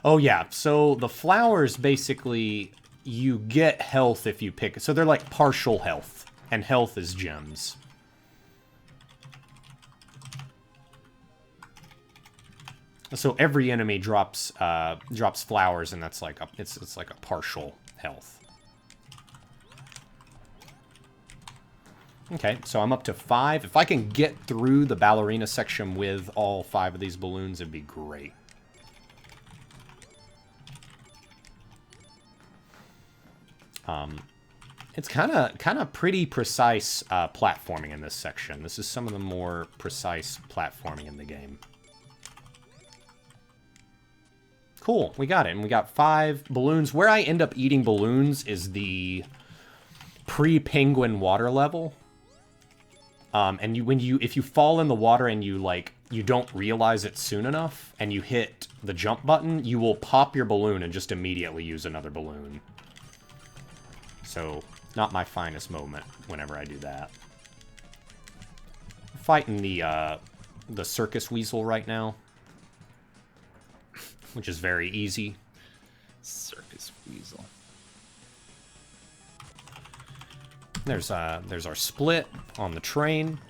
Oh, yeah. So the flowers, basically, you get health if you pick... So they're like partial health, and health is gems. So every enemy drops flowers, and that's like it's like a partial health. Okay, so I'm up to 5. If I can get through the ballerina section with all 5 of these balloons, it'd be great. It's kind of pretty precise platforming in this section. This is some of the more precise platforming in the game. Cool, we got it, and we got 5 balloons. Where I end up eating balloons is the pre-penguin water level. And if you fall in the water and you don't realize it soon enough, and you hit the jump button, you will pop your balloon and just immediately use another balloon. So, not my finest moment whenever I do that. I'm fighting the circus weasel right now, which is very easy. Circus weasel. There's our split on the train.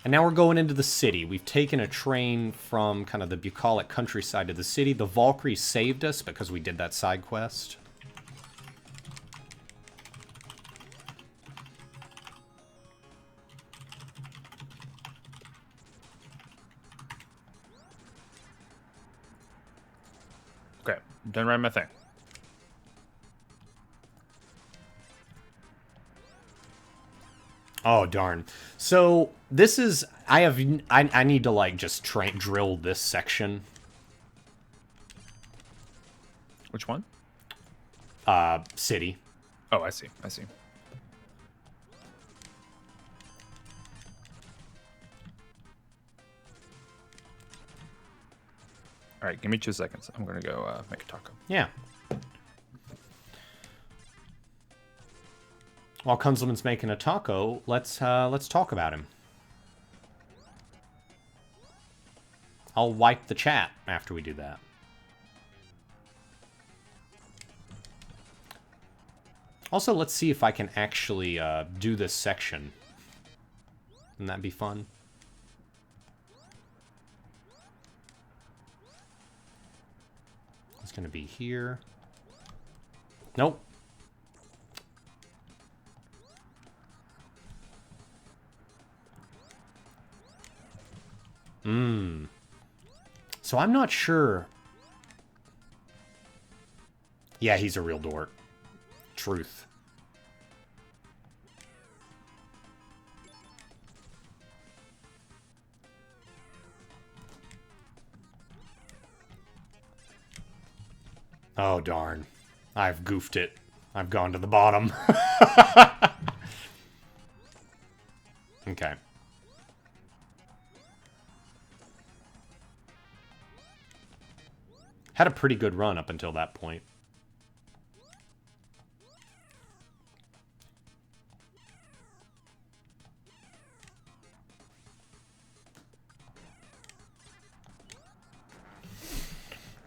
And now we're going into the city. We've taken a train from kind of the bucolic countryside to the city. The Valkyries saved us because we did that side quest. Okay, done writing my thing. Oh, darn. So, this is... I need to, like, just drill this section. Which one? City. Oh, I see. I see. All right, give me 2 seconds. I'm going to go make a taco. Yeah. While Kunzelman's making a taco, let's talk about him. I'll wipe the chat after we do that. Also, let's see if I can actually do this section. Wouldn't that be fun? It's going to be here. Nope. So I'm not sure. Yeah, he's a real dork. Truth. Oh, darn. I've goofed it. I've gone to the bottom. Okay. Had a pretty good run up until that point.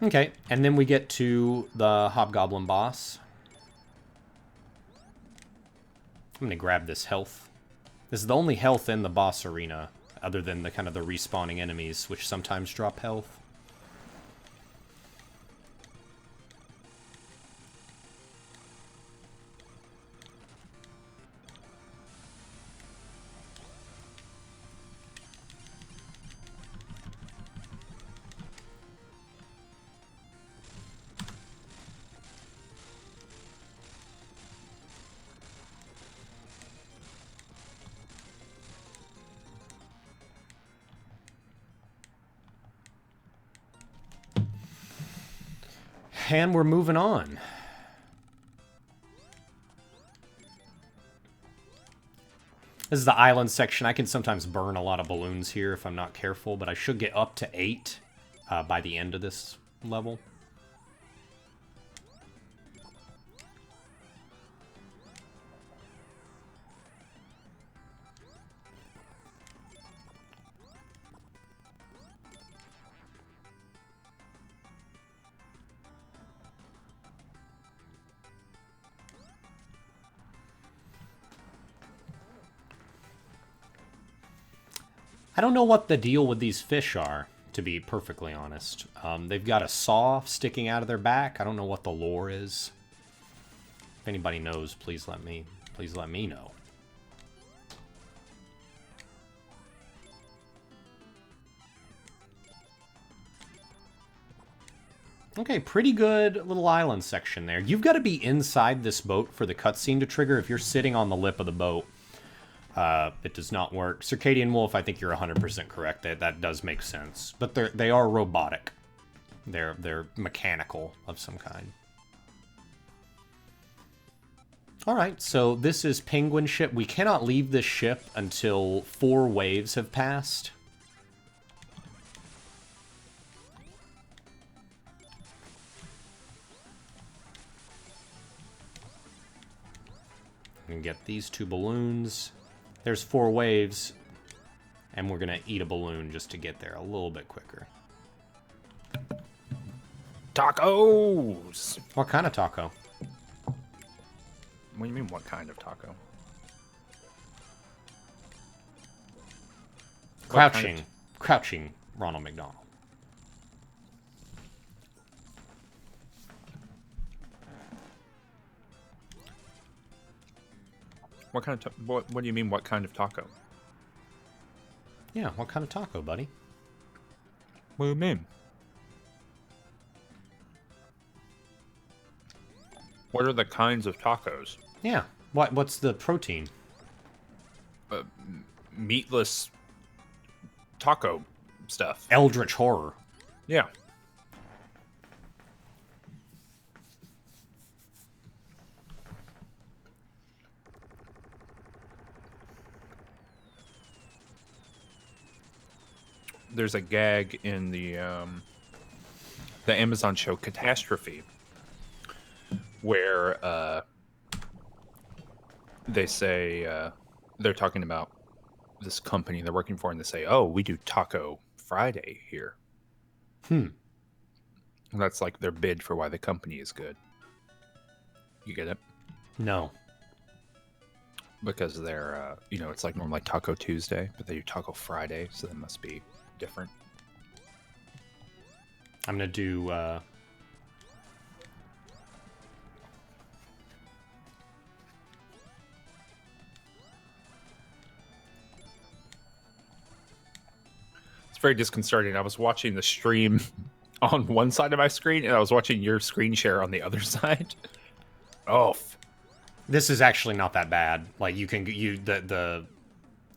Okay, and then we get to the Hobgoblin boss. I'm gonna grab this health. This is the only health in the boss arena, other than the kind of the respawning enemies, which sometimes drop health. And we're moving on. This is the island section. I can sometimes burn a lot of balloons here if I'm not careful, but I should get up to 8 by the end of this level. I don't know what the deal with these fish are, to be perfectly honest. They've got a saw sticking out of their back. I don't know what the lore is. If anybody knows, please let me know. Okay, pretty good little island section there. You've got to be inside this boat for the cutscene to trigger. If you're sitting on the lip of the boat, it does not work. Circadian Wolf, I think you're 100% correct. That does make sense. But they are robotic. They're mechanical of some kind. Alright, so this is Penguin Ship. We cannot leave this ship until 4 waves have passed. And get these 2 balloons. There's 4 waves, and we're going to eat a balloon just to get there a little bit quicker. Tacos! What kind of taco? What do you mean, what kind of taco? Crouching Ronald McDonald. What kind of what do you mean? What kind of taco? Yeah, what kind of taco, buddy? What do you mean? What are the kinds of tacos? Yeah. What's the protein? Meatless taco stuff. Eldritch horror. Yeah. There's a gag in the Amazon show Catastrophe where they say they're talking about this company they're working for, and they say, "Oh, we do Taco Friday here." And that's like their bid for why the company is good. You get it? No. Because they're, it's like normally Taco Tuesday, but they do Taco Friday, so they must be different. I'm going to do... It's very disconcerting. I was watching the stream on one side of my screen, and I was watching your screen share on the other side. Oh. This is actually not that bad. Like,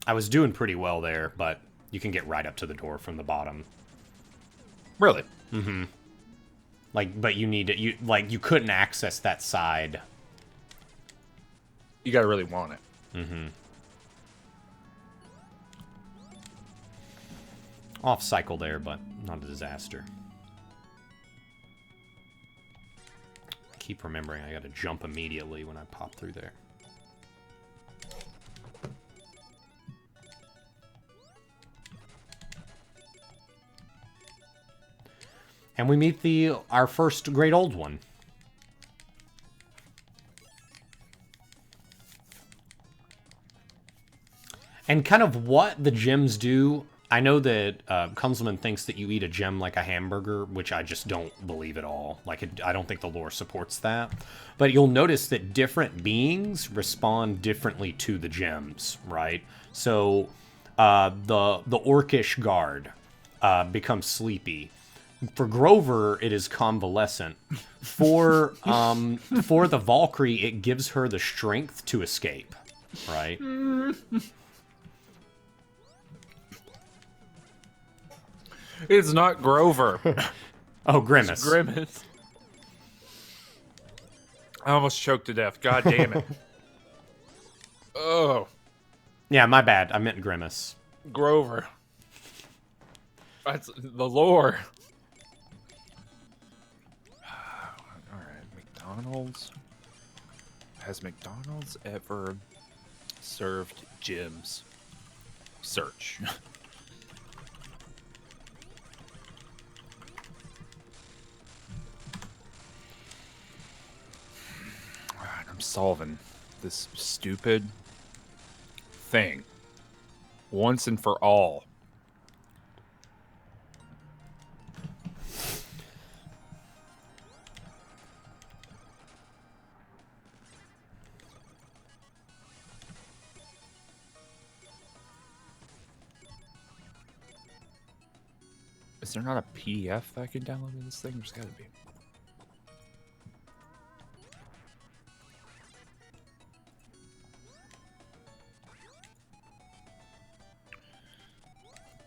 I was doing pretty well there, but you can get right up to the door from the bottom. Really? Mm-hmm. Like, but you need it. You couldn't access that side. You gotta really want it. Mm-hmm. Off cycle there, but not a disaster. Keep remembering I gotta jump immediately when I pop through there. And we meet our first great old one. And kind of what the gems do, I know that Kunzelman thinks that you eat a gem like a hamburger, which I just don't believe at all. Like, I don't think the lore supports that. But you'll notice that different beings respond differently to the gems, right? So the orcish guard becomes sleepy. For Grover, it is convalescent. For the Valkyrie, it gives her the strength to escape, right? It's not Grover. Oh, Grimace. It's Grimace. I almost choked to death. God damn it. Oh. Yeah, my bad. I meant Grimace. Grover. That's the lore. Alright, McDonald's. Has McDonald's ever served gyms? Search. Alright, I'm solving this stupid thing once and for all. Is there not a PDF that I can download in this thing? There's gotta be.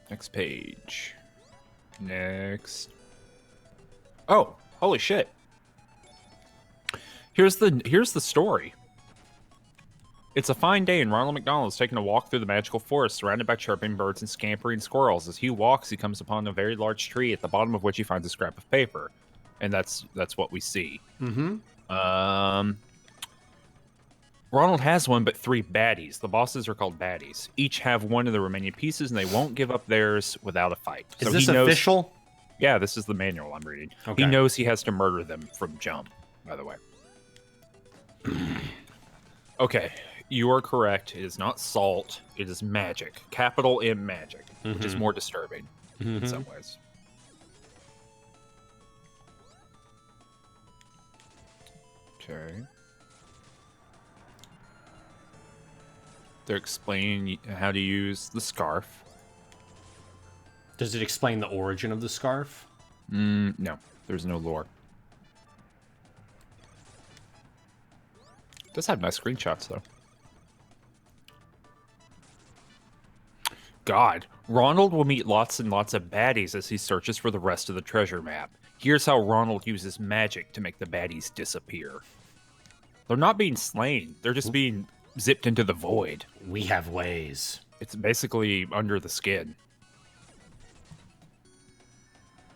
Next page. Next. Oh, holy shit. Here's the story. It's a fine day, and Ronald McDonald is taking a walk through the magical forest, surrounded by chirping birds and scampering squirrels. As he walks, he comes upon a very large tree, at the bottom of which he finds a scrap of paper, and that's what we see. Mm-hmm. Ronald has one, but 3 baddies. The bosses are called baddies. Each have one of the remaining pieces, and they won't give up theirs without a fight. Is this official? Yeah, this is the manual I'm reading. Okay. He knows he has to murder them from jump, by the way. Okay. You are correct. It is not salt. It is magic. Capital M magic, which is more disturbing in some ways. Okay. They're explaining how to use the scarf. Does it explain the origin of the scarf? No. There's no lore. It does have nice screenshots, though. God, Ronald will meet lots and lots of baddies as he searches for the rest of the treasure map. Here's how Ronald uses magic to make the baddies disappear. They're not being slain. They're just being zipped into the void. We have ways. It's basically under the skin.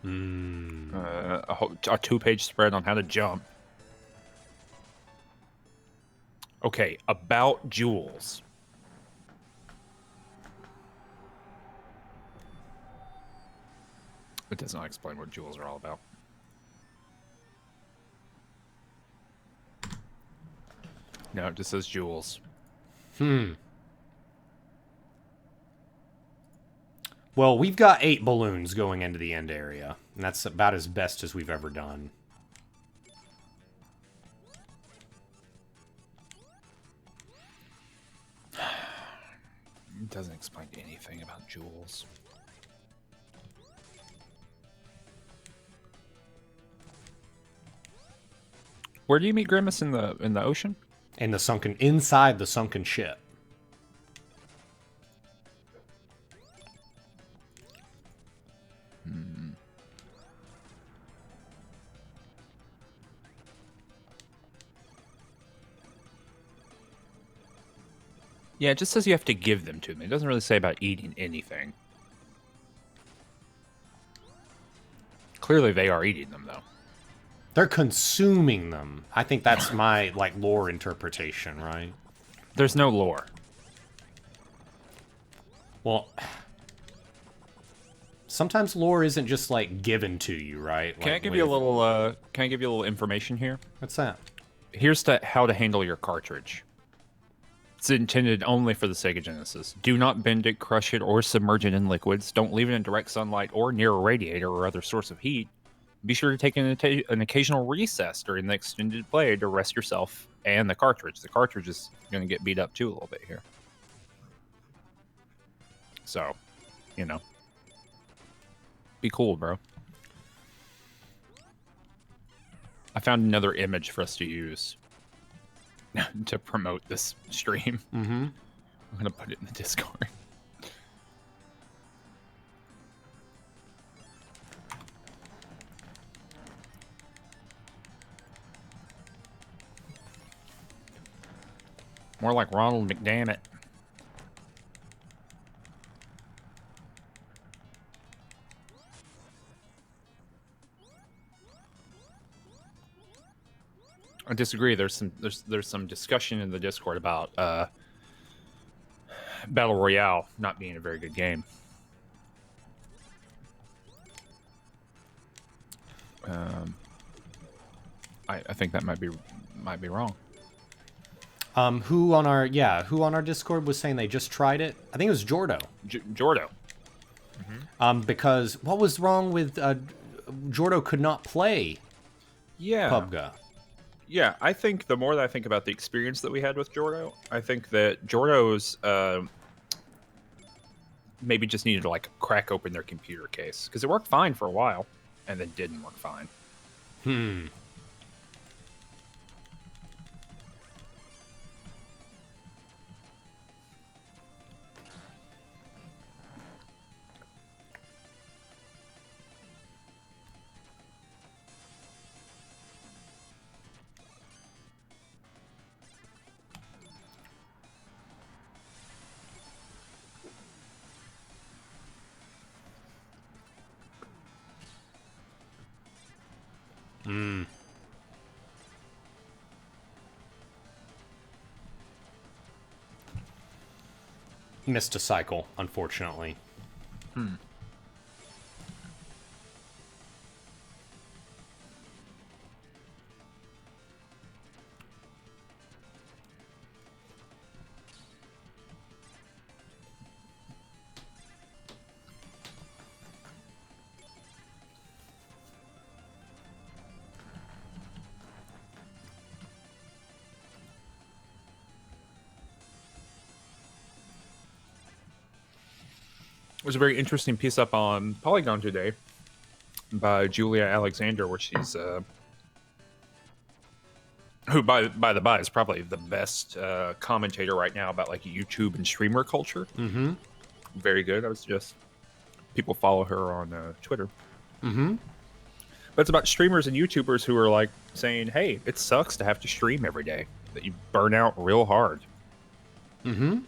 A 2-page spread on how to jump. Okay, about jewels. It does not explain what jewels are all about. No, it just says jewels. Well, we've got 8 balloons going into the end area, and that's about as best as we've ever done. It doesn't explain anything about jewels. Where do you meet Grimace in the ocean? In the inside the sunken ship. Yeah, it just says you have to give them to me. It doesn't really say about eating anything. Clearly they are eating them, though. They're consuming them. I think that's my, like, lore interpretation, right? There's no lore. Well, sometimes lore isn't just, like, given to you, right? Can I give you a little, information here? What's that? Here's how to handle your cartridge. It's intended only for the Sega Genesis. Do not bend it, crush it, or submerge it in liquids. Don't leave it in direct sunlight or near a radiator or other source of heat. Be sure to take an occasional recess during the extended play to rest yourself and the cartridge. The cartridge is going to get beat up too a little bit here. So, you know. Be cool, bro. I found another image for us to use to promote this stream. I'm going to put it in the Discord. More like Ronald McDammit. I disagree. There's some discussion in the Discord about Battle Royale not being a very good game. I think that might be wrong. Who on our Discord was saying they just tried it? I think it was Jordo. Jordo. Because what was wrong with Jordo could not play PUBG. Yeah, I think the more that I think about the experience that we had with Jordo, I think that Jordo's maybe just needed to like crack open their computer case because it worked fine for a while and then didn't work fine. Missed a cycle, unfortunately. There's a very interesting piece up on Polygon today by Julia Alexander, where she's who by the by is probably the best commentator right now about like YouTube and streamer culture. Very good. I was just people follow her on Twitter. But it's about streamers and YouTubers who are like saying, "Hey, it sucks to have to stream every day. That you burn out real hard." And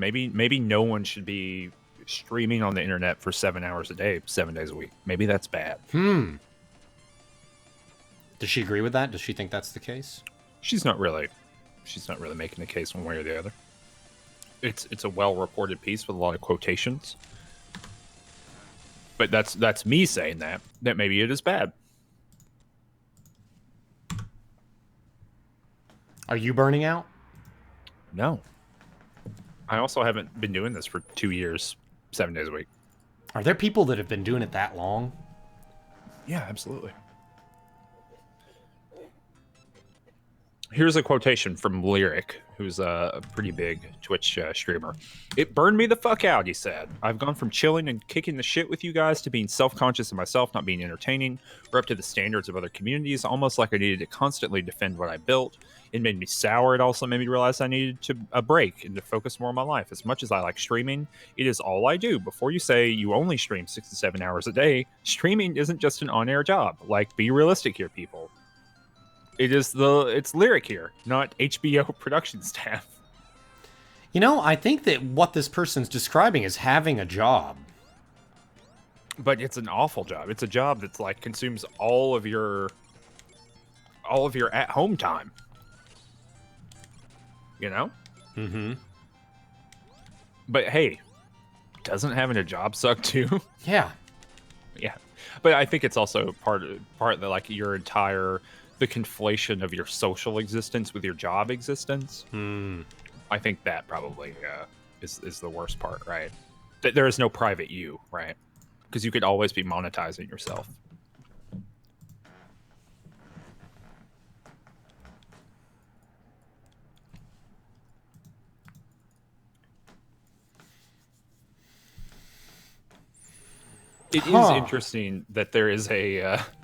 maybe no one should be streaming on the internet for 7 hours a day, 7 days a week. Maybe that's bad. Does she agree with that? Does she think that's the case? She's not really making the case one way or the other. It's a well-reported piece with a lot of quotations. But that's me saying that maybe it is bad. Are you burning out? No. I also haven't been doing this for 2 years, 7 days a week. Are there people that have been doing it that long? Yeah, absolutely. Here's a quotation from Lyric, who's a pretty big Twitch streamer. "It burned me the fuck out," he said. "I've gone from chilling and kicking the shit with you guys to being self-conscious of myself not being entertaining or up to the standards of other communities, almost like I needed to constantly defend what I built. It made me sour. It also made me realize I needed a break and to focus more on my life. As much as I like streaming, it is all I do. Before you say you only stream 6 to 7 hours a day, streaming isn't just an on-air job. Like, be realistic here, people. It's Lyric here, not HBO production staff." You know, I think that what this person's describing is having a job. But it's an awful job. It's a job that's like consumes all of your at-home time. You know? But hey, doesn't having a job suck too? Yeah. Yeah. But I think it's also part of the like the conflation of your social existence with your job existence. I think that probably is the worst part, right? That there is no private you, right? Because you could always be monetizing yourself. It is interesting that there is the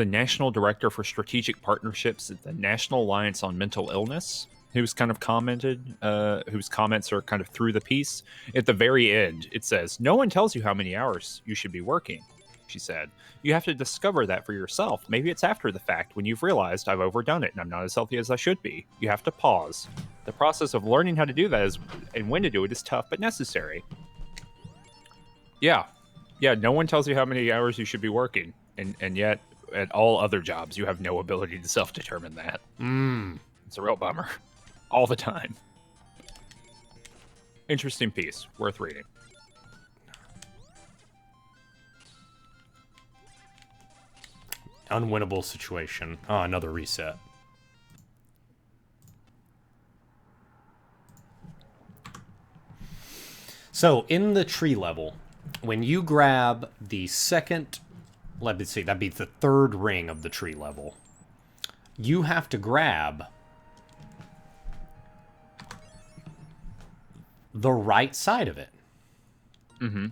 National Director for Strategic Partnerships at the National Alliance on Mental Illness, who's kind of commented, whose comments are kind of through the piece. At the very end, it says, "No one tells you how many hours you should be working," she said. "You have to discover that for yourself. Maybe it's after the fact when you've realized I've overdone it and I'm not as healthy as I should be. You have to pause. The process of learning how to do that and when to do it is tough but necessary." Yeah. Yeah, no one tells you how many hours you should be working, and yet at all other jobs you have no ability to self-determine that. It's a real bummer. All the time. Interesting piece. Worth reading. Unwinnable situation. Oh, another reset. So, in the tree level, when you grab the second, let me see, that'd be the third ring of the tree level, you have to grab the right side of it. Mm-hmm.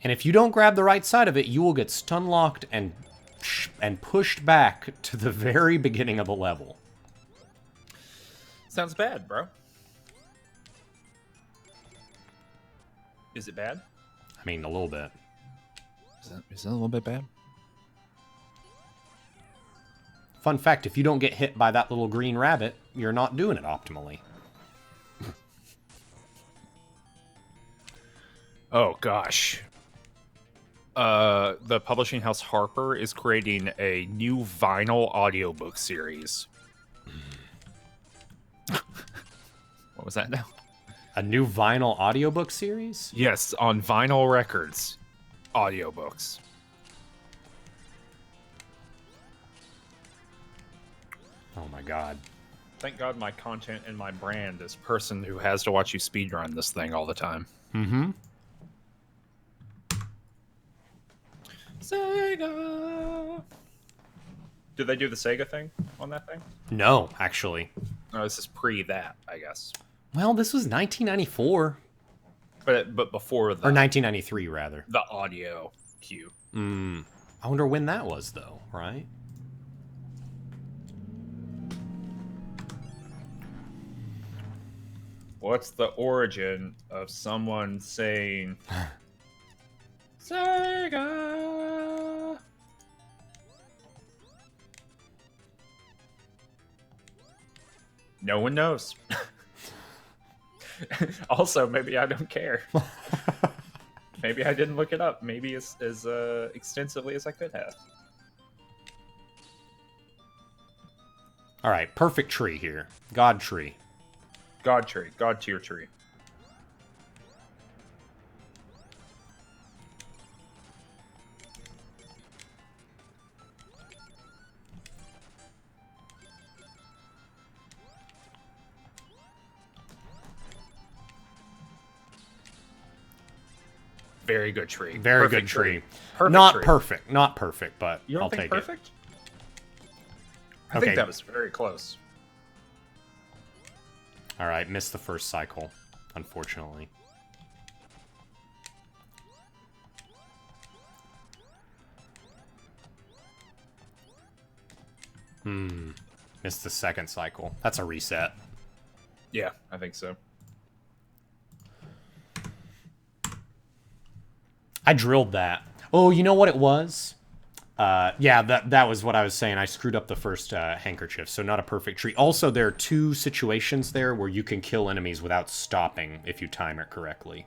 And if you don't grab the right side of it, you will get stun locked and pushed back to the very beginning of the level. Sounds bad, bro. Is it bad? I mean, a little bit. Is that a little bit bad? Fun fact, if you don't get hit by that little green rabbit, you're not doing it optimally. Oh, gosh. The publishing house Harper is creating a new vinyl audiobook series. What was that now? A new vinyl audiobook series? Yes, on vinyl records. Audiobooks. Oh my god. Thank God my content and my brand is person who has to watch you speedrun this thing all the time. Mm-hmm. Sega! Did they do the Sega thing on that thing? No, actually. No, this is pre that, I guess. Well, this was 1994. But before the... Or 1993, rather. The audio cue. I wonder when that was, though, right? What's the origin of someone saying... Sega! No one knows. Also, maybe I don't care. Maybe I didn't look it up. Maybe as extensively as I could have. All right, perfect tree here. God tree. God tree. God tier tree. Very good tree. Very Perfect good tree. Perfect Not tree. perfect. Not perfect, but You don't I'll think take perfect? I Okay. think that was very close. it. All right, missed the first cycle, unfortunately. Missed the second cycle. That's a reset. Yeah, I think so. I drilled that. Oh, you know what it was? Yeah, that was what I was saying. I screwed up the first handkerchief, so not a perfect tree. Also, there are two situations there where you can kill enemies without stopping if you time it correctly.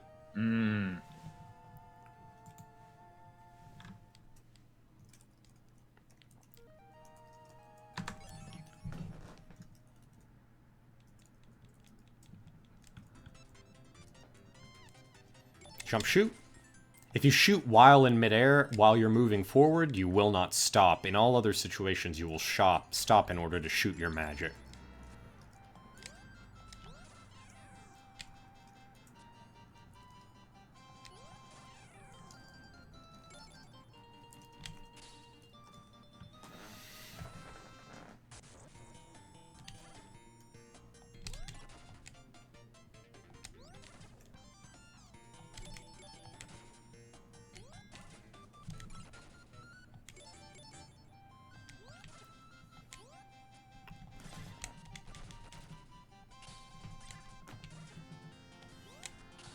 Jump shoot. If you shoot while in midair, while you're moving forward, you will not stop. In all other situations, you will stop in order to shoot your magic.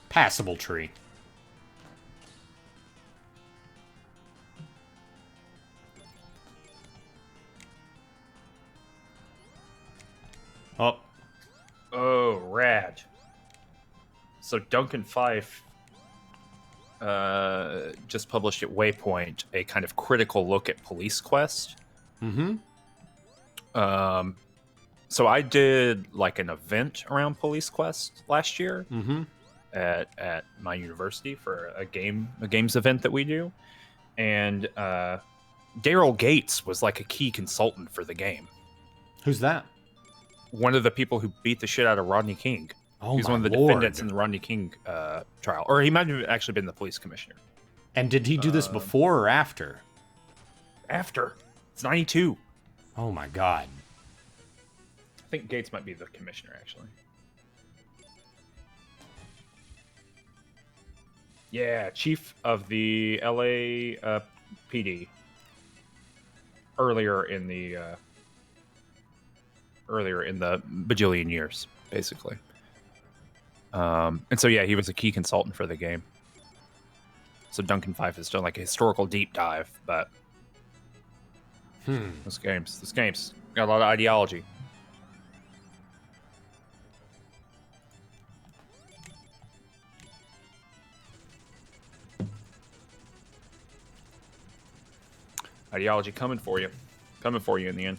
Passable tree. Oh. Oh, rad. So Duncan Fife just published at Waypoint a kind of critical look at Police Quest. Mm-hmm. So I did like an event around Police Quest last year at my university for a games event that we do, and Daryl Gates was like a key consultant for the game. Who's that? One of the people who beat the shit out of Rodney King. Oh, He's my one of the Lord. defendants in the Rodney King trial, or he might have actually been the police commissioner. And did he do this before or after? After. It's 92. Oh my God. I think Gates might be the commissioner, actually. Yeah, chief of the LA PD. Earlier in the bajillion years, basically. And so yeah, he was a key consultant for the game. So Duncan Fife has done like a historical deep dive, but this game's got a lot of ideology. Ideology coming for you in the end.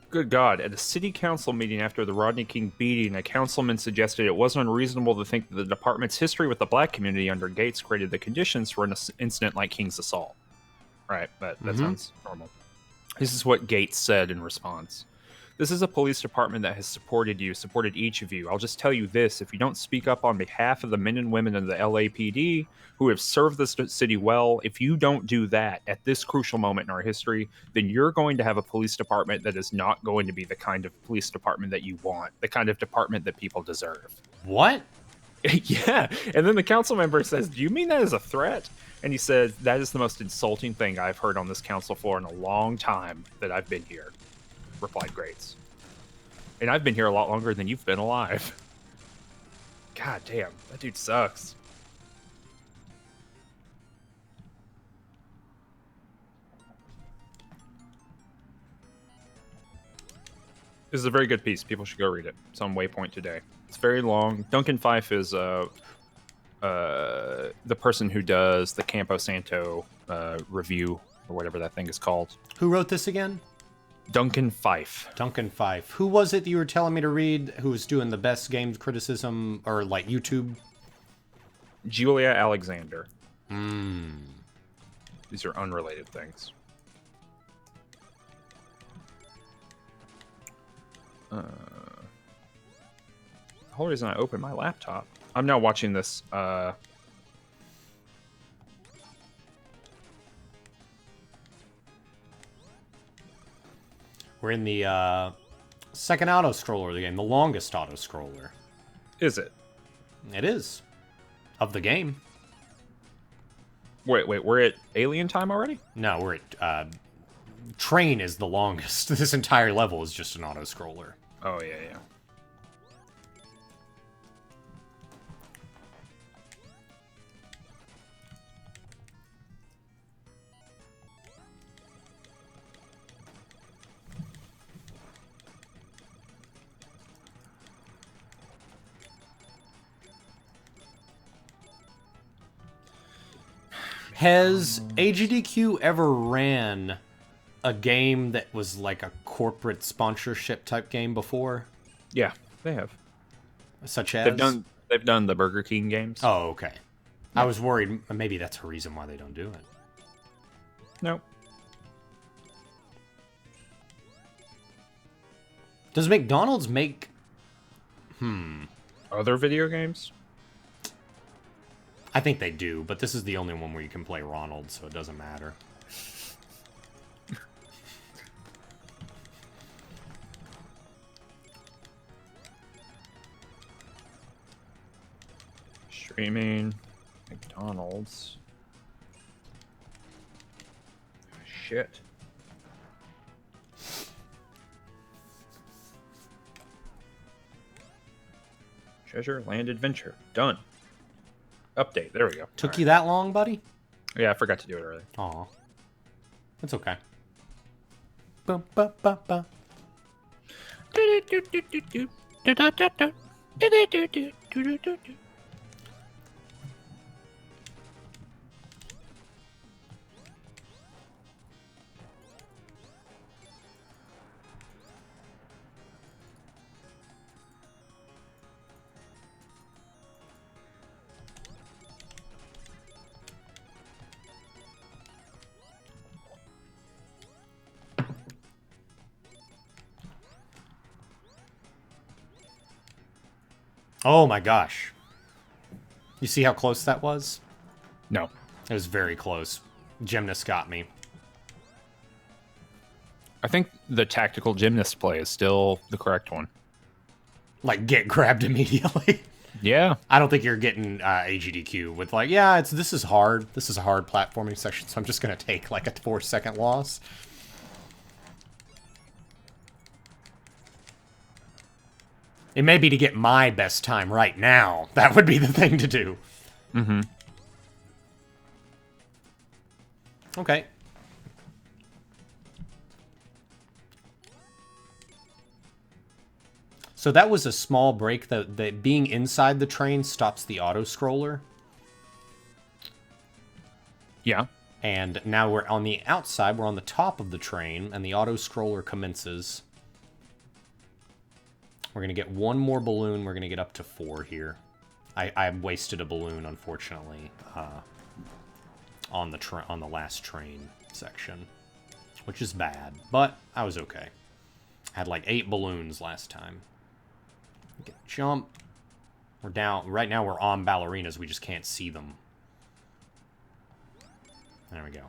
Good God. At a city council meeting after the Rodney King beating, a councilman suggested it wasn't unreasonable to think that the department's history with the black community under Gates created the conditions for an incident like King's assault. Right, but that sounds normal. This is what Gates said in response. This is a police department that has supported each of you. I'll just tell you this, if you don't speak up on behalf of the men and women of the LAPD who have served this city well, if you don't do that at this crucial moment in our history, then you're going to have a police department that is not going to be the kind of police department that you want, the kind of department that people deserve. What? Yeah, and then the council member says, do you mean that as a threat? And he says, that is the most insulting thing I've heard on this council floor in a long time that I've been here, replied Grates. And I've been here a lot longer than you've been alive. God damn, that dude sucks. This is a very good piece. People should go read it. It's on Waypoint today. It's very long. Duncan Fife is the person who does the Campo Santo review, or whatever that thing is called. Who wrote this again? Duncan Fife. Duncan Fife. Who was it that you were telling me to read who was doing the best games criticism, or like YouTube? Julia Alexander. Hmm. These are unrelated things. The whole reason I opened my laptop. I'm now watching this. We're in the second auto-scroller of the game, the longest auto-scroller. Is it? It is. Of the game. Wait, we're at alien time already? No, we're at... train is the longest. This entire level is just an auto-scroller. Oh, yeah. Has AGDQ ever ran a game that was like a corporate sponsorship type game before? Yeah, they have. Such as? They've done the Burger King games. Oh, okay. Yeah. I was worried maybe that's a reason why they don't do it. No. Does McDonald's make... Other video games? I think they do, but this is the only one where you can play Ronald, so it doesn't matter. Streaming, McDonald's. Shit. Treasure Land Adventure. Done. Update. There we go. Took you that long, buddy? Yeah, I forgot to do it earlier. Aw. It's okay. Bum, ba, ba, ba. Oh my gosh. You see how close that was? No. It was very close. Gymnast got me. I think the tactical gymnast play is still the correct one. Like, get grabbed immediately. Yeah. I don't think you're getting AGDQ with like, yeah, this is hard. This is a hard platforming section, so I'm just going to take like a 4-second loss. It may be to get my best time right now. That would be the thing to do. Mm-hmm. Okay. So that was a small break. That being inside the train stops the auto-scroller. Yeah. And now we're on the outside. We're on the top of the train, and the auto-scroller commences. We're going to get one more balloon. We're going to get up to 4 here. I wasted a balloon, unfortunately, on the last train section, which is bad, but I was okay. I had like 8 balloons last time. Get jump. We're down. Right now we're on ballerinas. We just can't see them. There we go.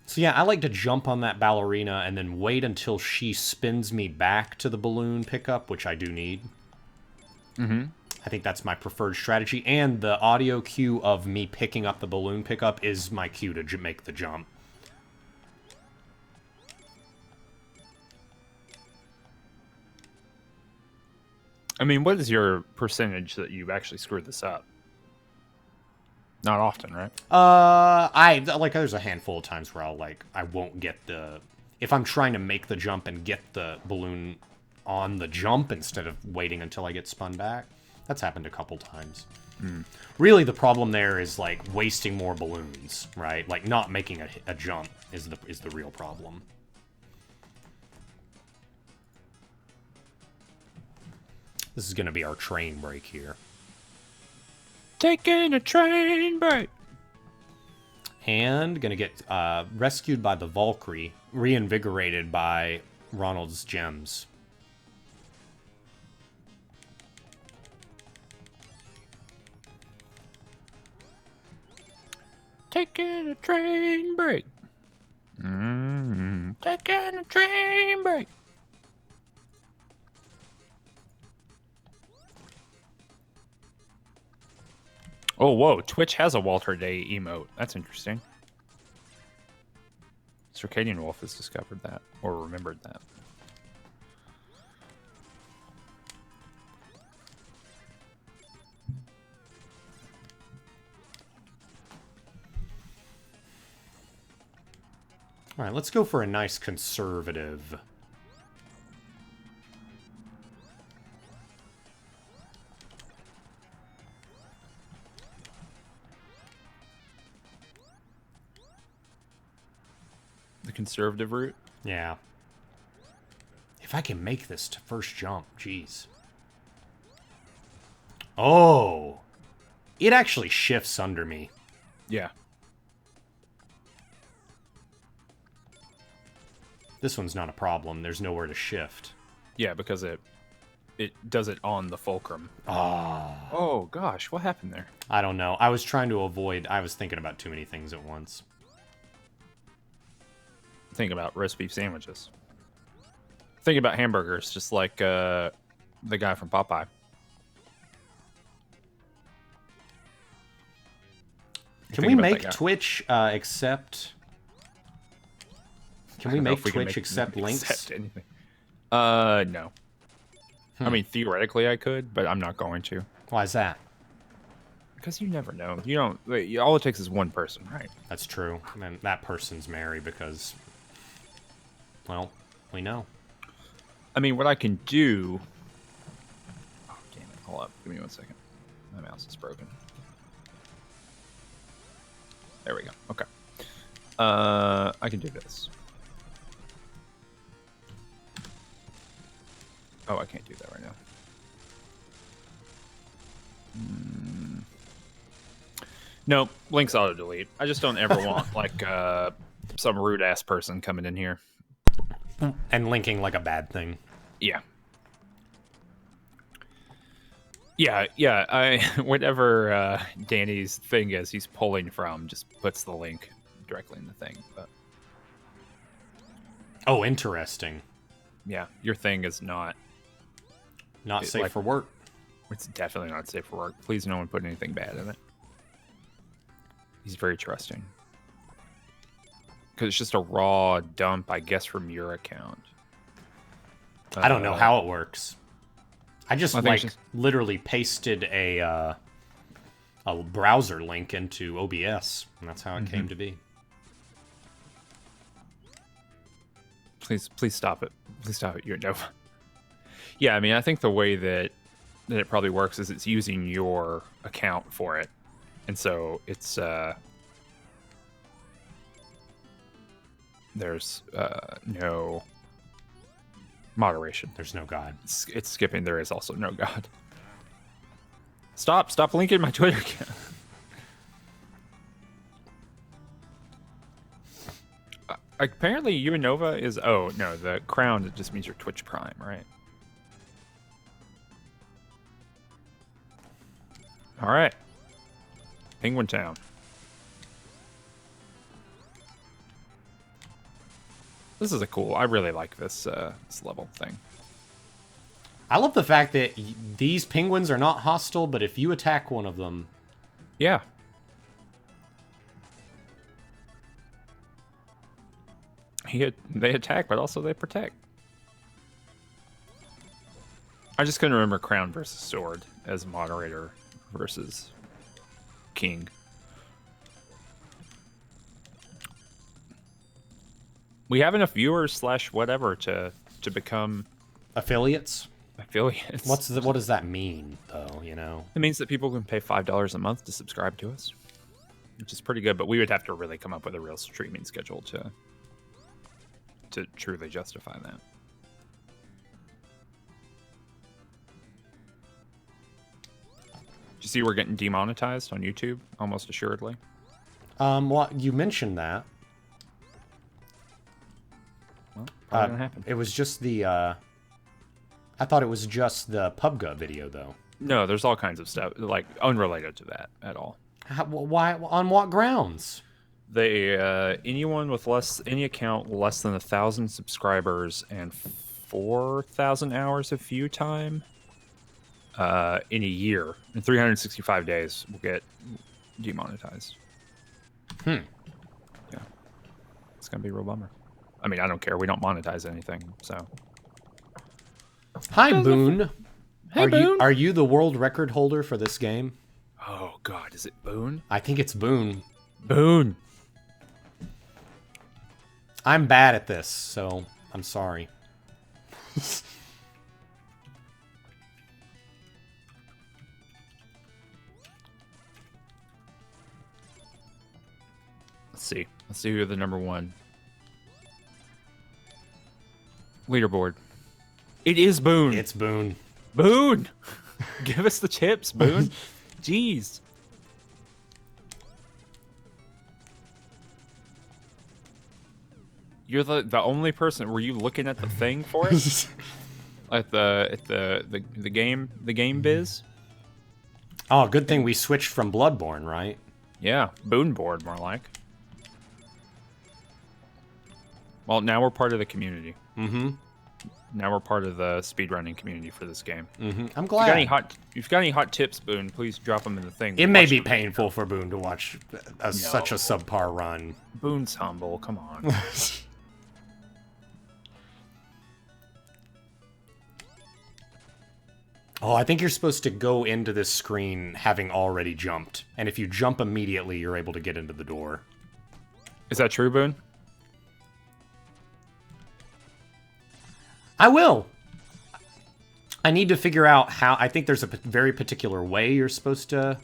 So yeah, I like to jump on that ballerina and then wait until she spins me back to the balloon pickup, which I do need. Mm-hmm. I think that's my preferred strategy, and the audio cue of me picking up the balloon pickup is my cue to make the jump. I mean, what is your percentage that you've actually screwed this up? Not often, right? There's a handful of times where I won't get if I'm trying to make the jump and get the balloon on the jump instead of waiting until I get spun back. That's happened a couple times. Really, the problem there is, like, wasting more balloons, right? Like, not making a jump is the real problem. This is going to be our train break here. Taking a train break. And gonna get rescued by the Valkyrie, reinvigorated by Ronald's gems. Taking a train break. Taking a train break. Oh, whoa. Twitch has a Walter Day emote. That's interesting. Circadian Wolf has discovered that, or remembered that. All right, let's go for a nice conservative. conservative route. Yeah. If I can make this to first jump, jeez. Oh. It actually shifts under me. Yeah. This one's not a problem. There's nowhere to shift. Yeah, because it does it on the fulcrum. Oh gosh, what happened there? I don't know. I was trying to avoid... I was thinking about too many things at once. Think about roast beef sandwiches. Think about hamburgers, just like the guy from Popeye. Can we make Twitch accept... Can we make Twitch accept links? Accept anything. No. I mean, theoretically I could, but I'm not going to. Why is that? Because you never know. You don't. All it takes is one person, right? That's true. And that person's Mary because, well, we know. I mean, what I can do... Oh, damn it. Hold up. Give me 1 second. My mouse is broken. There we go. Okay. I can do this. Oh, I can't do that right now. No, links auto-delete. I just don't ever want, like, some rude-ass person coming in here. And linking like a bad thing. Yeah. Yeah, whatever Danny's thing is he's pulling from just puts the link directly in the thing. But oh, interesting. Yeah, your thing is not safe for work. It's definitely not safe for work. Please, no one put anything bad in it. He's very trusting. Because it's just a raw dump, I guess, from your account. I don't know how it works. I just literally pasted a browser link into OBS, and that's how it came to be. Please stop it. Please stop it. Yeah, I mean, I think the way that it probably works is it's using your account for it, and so it's there's no moderation. There's no God. It's skipping. There is also no God. Stop linking my Twitter account. Apparently, Uinova is... Oh, no, the crown, it just means your Twitch Prime, right? All right. Penguin Town. This is a cool... I really like this level thing. I love the fact that these penguins are not hostile, but if you attack one of them... Yeah. They attack, but also they protect. I just couldn't remember Crown versus Sword as moderator versus King. We have enough viewers / whatever to become affiliates. Affiliates. What does that mean, though? You know, it means that people can pay $5 a month to subscribe to us, which is pretty good. But we would have to really come up with a real streaming schedule to truly justify that. You see, we're getting demonetized on YouTube almost assuredly. Well, you mentioned that. Well, probably gonna happen. It was just the. I thought it was just the PUBG video, though. No, there's all kinds of stuff like unrelated to that at all. Why? On what grounds? They anyone with any account less than 1,000 subscribers and 4,000 hours of view time in a year, in 365 days, will get demonetized. Yeah, it's gonna be a real bummer. I mean, I don't care. We don't monetize anything, so. Hi, Boone. Hey, Boone. Are you the world record holder for this game? Oh God, is it Boone? I think it's Boone. Boone. I'm bad at this, so I'm sorry. Let's see. Let's see who the number one. Leaderboard. It is Boone. It's Boone. Boone! Give us the chips, Boone. Jeez. You're the only person. Were you looking at the thing for it? At the game biz? Oh, good thing we switched from Bloodborne, right? Yeah, Boone board more like. Well, now we're part of the community. Mm-hmm. Now we're part of the speedrunning community for this game. Mm-hmm. I'm If glad. you've got any hot tips, Boone, please drop them in the thing. It may be painful for Boone to watch such a subpar run. Boone's humble. Come on. Oh, I think you're supposed to go into this screen having already jumped. And if you jump immediately, you're able to get into the door. Is that true, Boone? I will. I need to figure out how... I think there's a very particular way you're supposed to,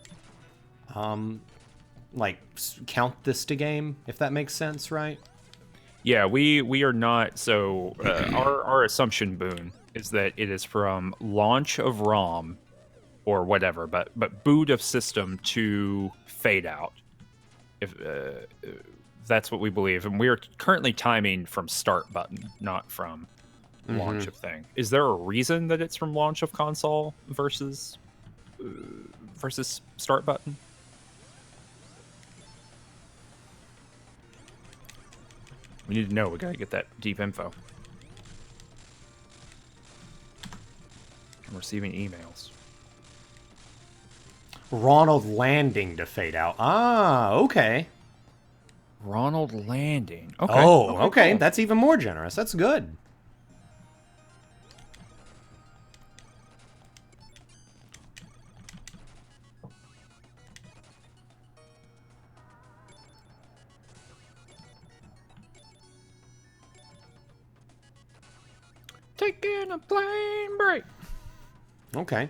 like, count this to game, if that makes sense, right? Yeah, we are not. So our assumption, Boone, is that it is from launch of ROM or whatever, but boot of system to fade out. If that's what we believe, and we are currently timing from start button, not from launch of thing. Is there a reason that it's from launch of console versus start button? We need to know. We gotta get that deep info. I'm receiving emails. Ronald landing to fade out. Ah, okay. Ronald Landing. Okay. Oh, okay. Cool. That's even more generous. That's good. Taking a plane break. Okay.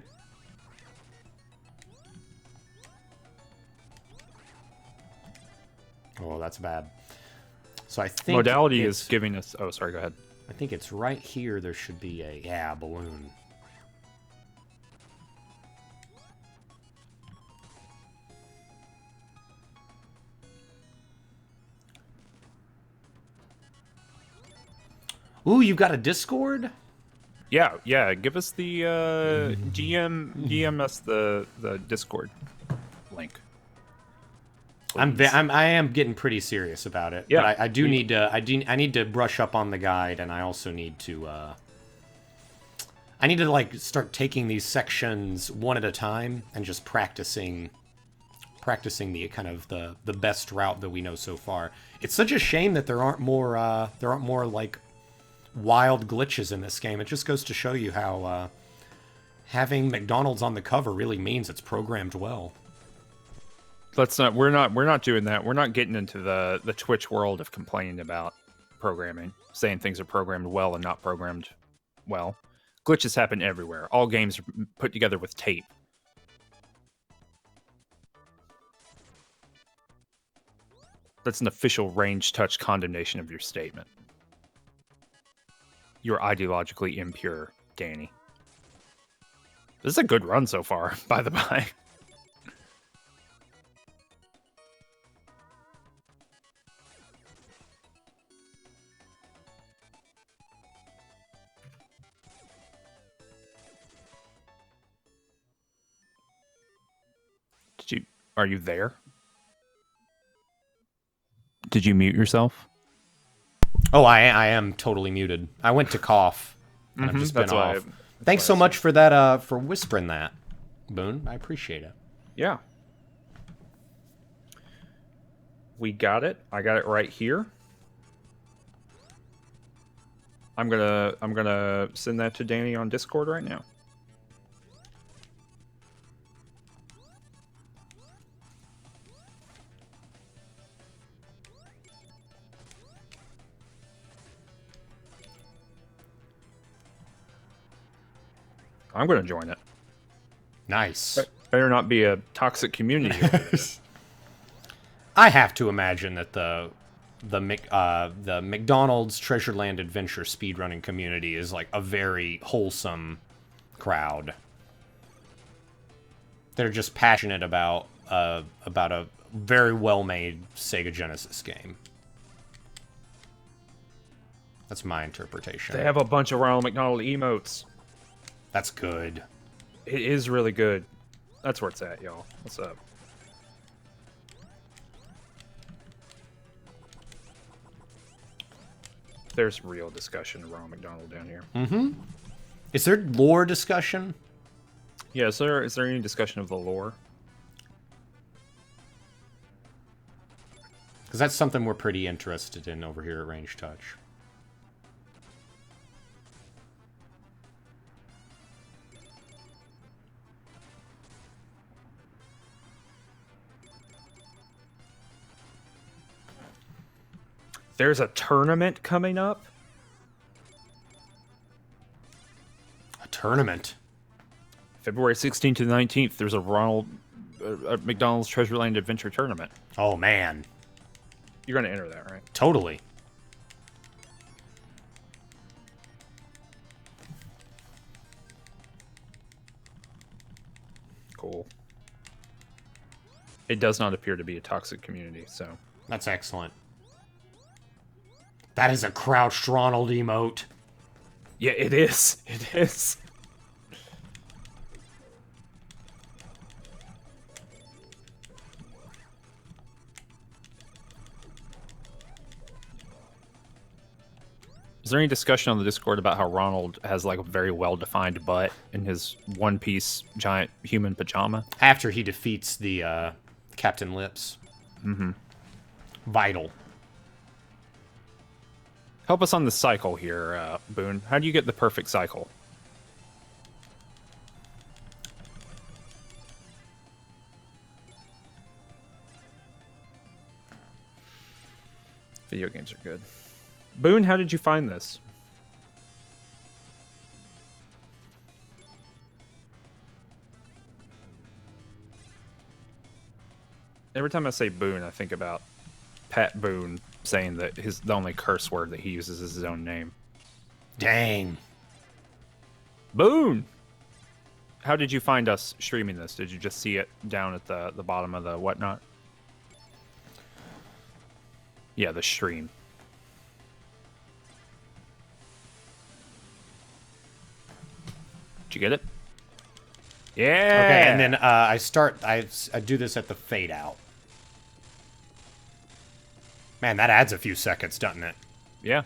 Oh, that's bad. So I think Modality is giving us... Oh, sorry, go ahead. I think it's right here. There should be a... Yeah, balloon. Ooh, you've got a Discord? Yeah. Give us the GM us the Discord link. I am getting pretty serious about it. Yeah. But I need to brush up on the guide, and I also need to I need to like start taking these sections one at a time and just practicing the kind of the best route that we know so far. It's such a shame that there aren't more like wild glitches in this game. It just goes to show you how having McDonald's on the cover really means it's programmed well. We're not doing that. We're not getting into the Twitch world of complaining about programming, saying things are programmed well and not programmed well. Glitches happen everywhere. All games are put together with tape. That's an official range touch condemnation of your statement. You're ideologically impure, Danny. This is a good run so far, by the by. Are you there? Did you mute yourself? Oh, I am totally muted. I went to cough, and I've just been off. Thanks so much for that, for whispering that, Boone. I appreciate it. Yeah. We got it. I got it right here. I'm gonna send that to Danny on Discord right now. I'm going to join it. Nice. Better not be a toxic community. I have to imagine that the McDonald's Treasureland Adventure speedrunning community is like a very wholesome crowd. They're just passionate about a very well-made Sega Genesis game. That's my interpretation. They have a bunch of Ronald McDonald emotes. That's good. It is really good. That's where it's at, y'all. What's up? There's real discussion of Ronald McDonald down here. Mm-hmm. Is there lore discussion? Yeah, is there any discussion of the lore? Because that's something we're pretty interested in over here at Range Touch. There's a tournament coming up? A tournament? February 16th to the 19th, there's a McDonald's Treasureland Adventure tournament. Oh, man. You're going to enter that, right? Totally. Cool. It does not appear to be a toxic community, so... That's excellent. That is a crouched Ronald emote. Yeah, it is. It is. Is there any discussion on the Discord about how Ronald has like a very well-defined butt in his one-piece giant human pajama? After he defeats the Captain Lips. Mm-hmm. Vital. Help us on the cycle here, Boone. How do you get the perfect cycle? Video games are good. Boone, how did you find this? Every time I say Boone, I think about Pat Boone saying that the only curse word that he uses is his own name. Dang. Boone! How did you find us streaming this? Did you just see it down at the bottom of the whatnot? Yeah, the stream. Did you get it? Yeah! Okay, and then I do this at the fade out. Man, that adds a few seconds, doesn't it? Yeah.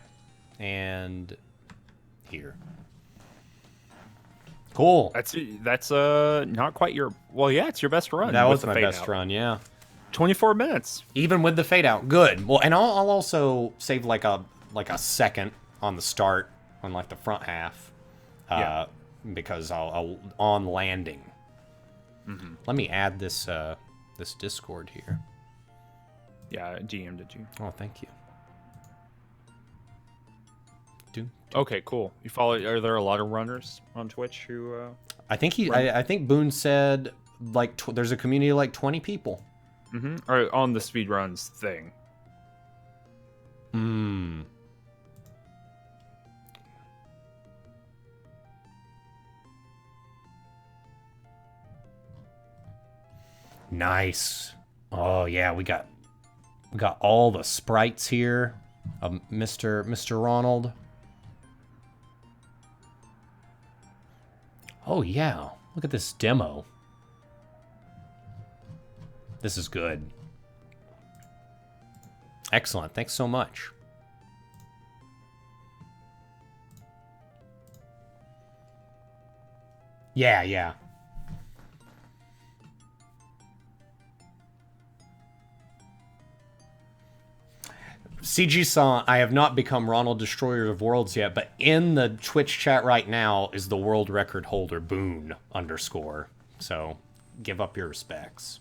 And here. Cool. That's not quite your... Well, yeah, it's your best run. That was my best run, yeah. 24 minutes. Even with the fade out. Good. Well, and I'll also save like a second on the start, on like the front half. Yeah. Because I'll on landing. Mm-hmm. Let me add this this Discord here. Yeah, DM did you? Oh, thank you. Okay, cool. You follow? Are there a lot of runners on Twitch who? I think I think Boone said like there's a community of like 20 people. Mm-hmm. Or on the speedruns thing. Hmm. Nice. Oh yeah, we got all the sprites here of Mr. Ronald. Oh yeah, look at this demo. This is good. Excellent. Thanks so much. Yeah, yeah. CG-san, I have not become Ronald Destroyer of Worlds yet, but in the Twitch chat right now is the world record holder, Boone _. So, give up your respects.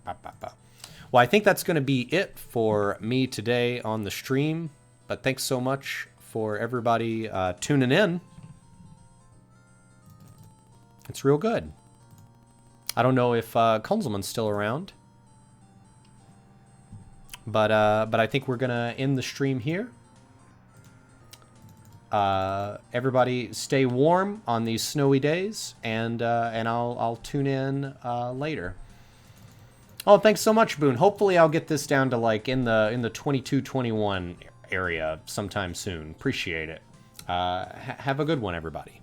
Well, I think that's going to be it for me today on the stream, but thanks so much for everybody tuning in. It's real good. I don't know if Kunzelman's still around. But I think we're gonna end the stream here. Everybody stay warm on these snowy days, and I'll tune in later. Oh, thanks so much, Boone. Hopefully I'll get this down to like in the 22-21 area sometime soon. Appreciate it. Have a good one, everybody.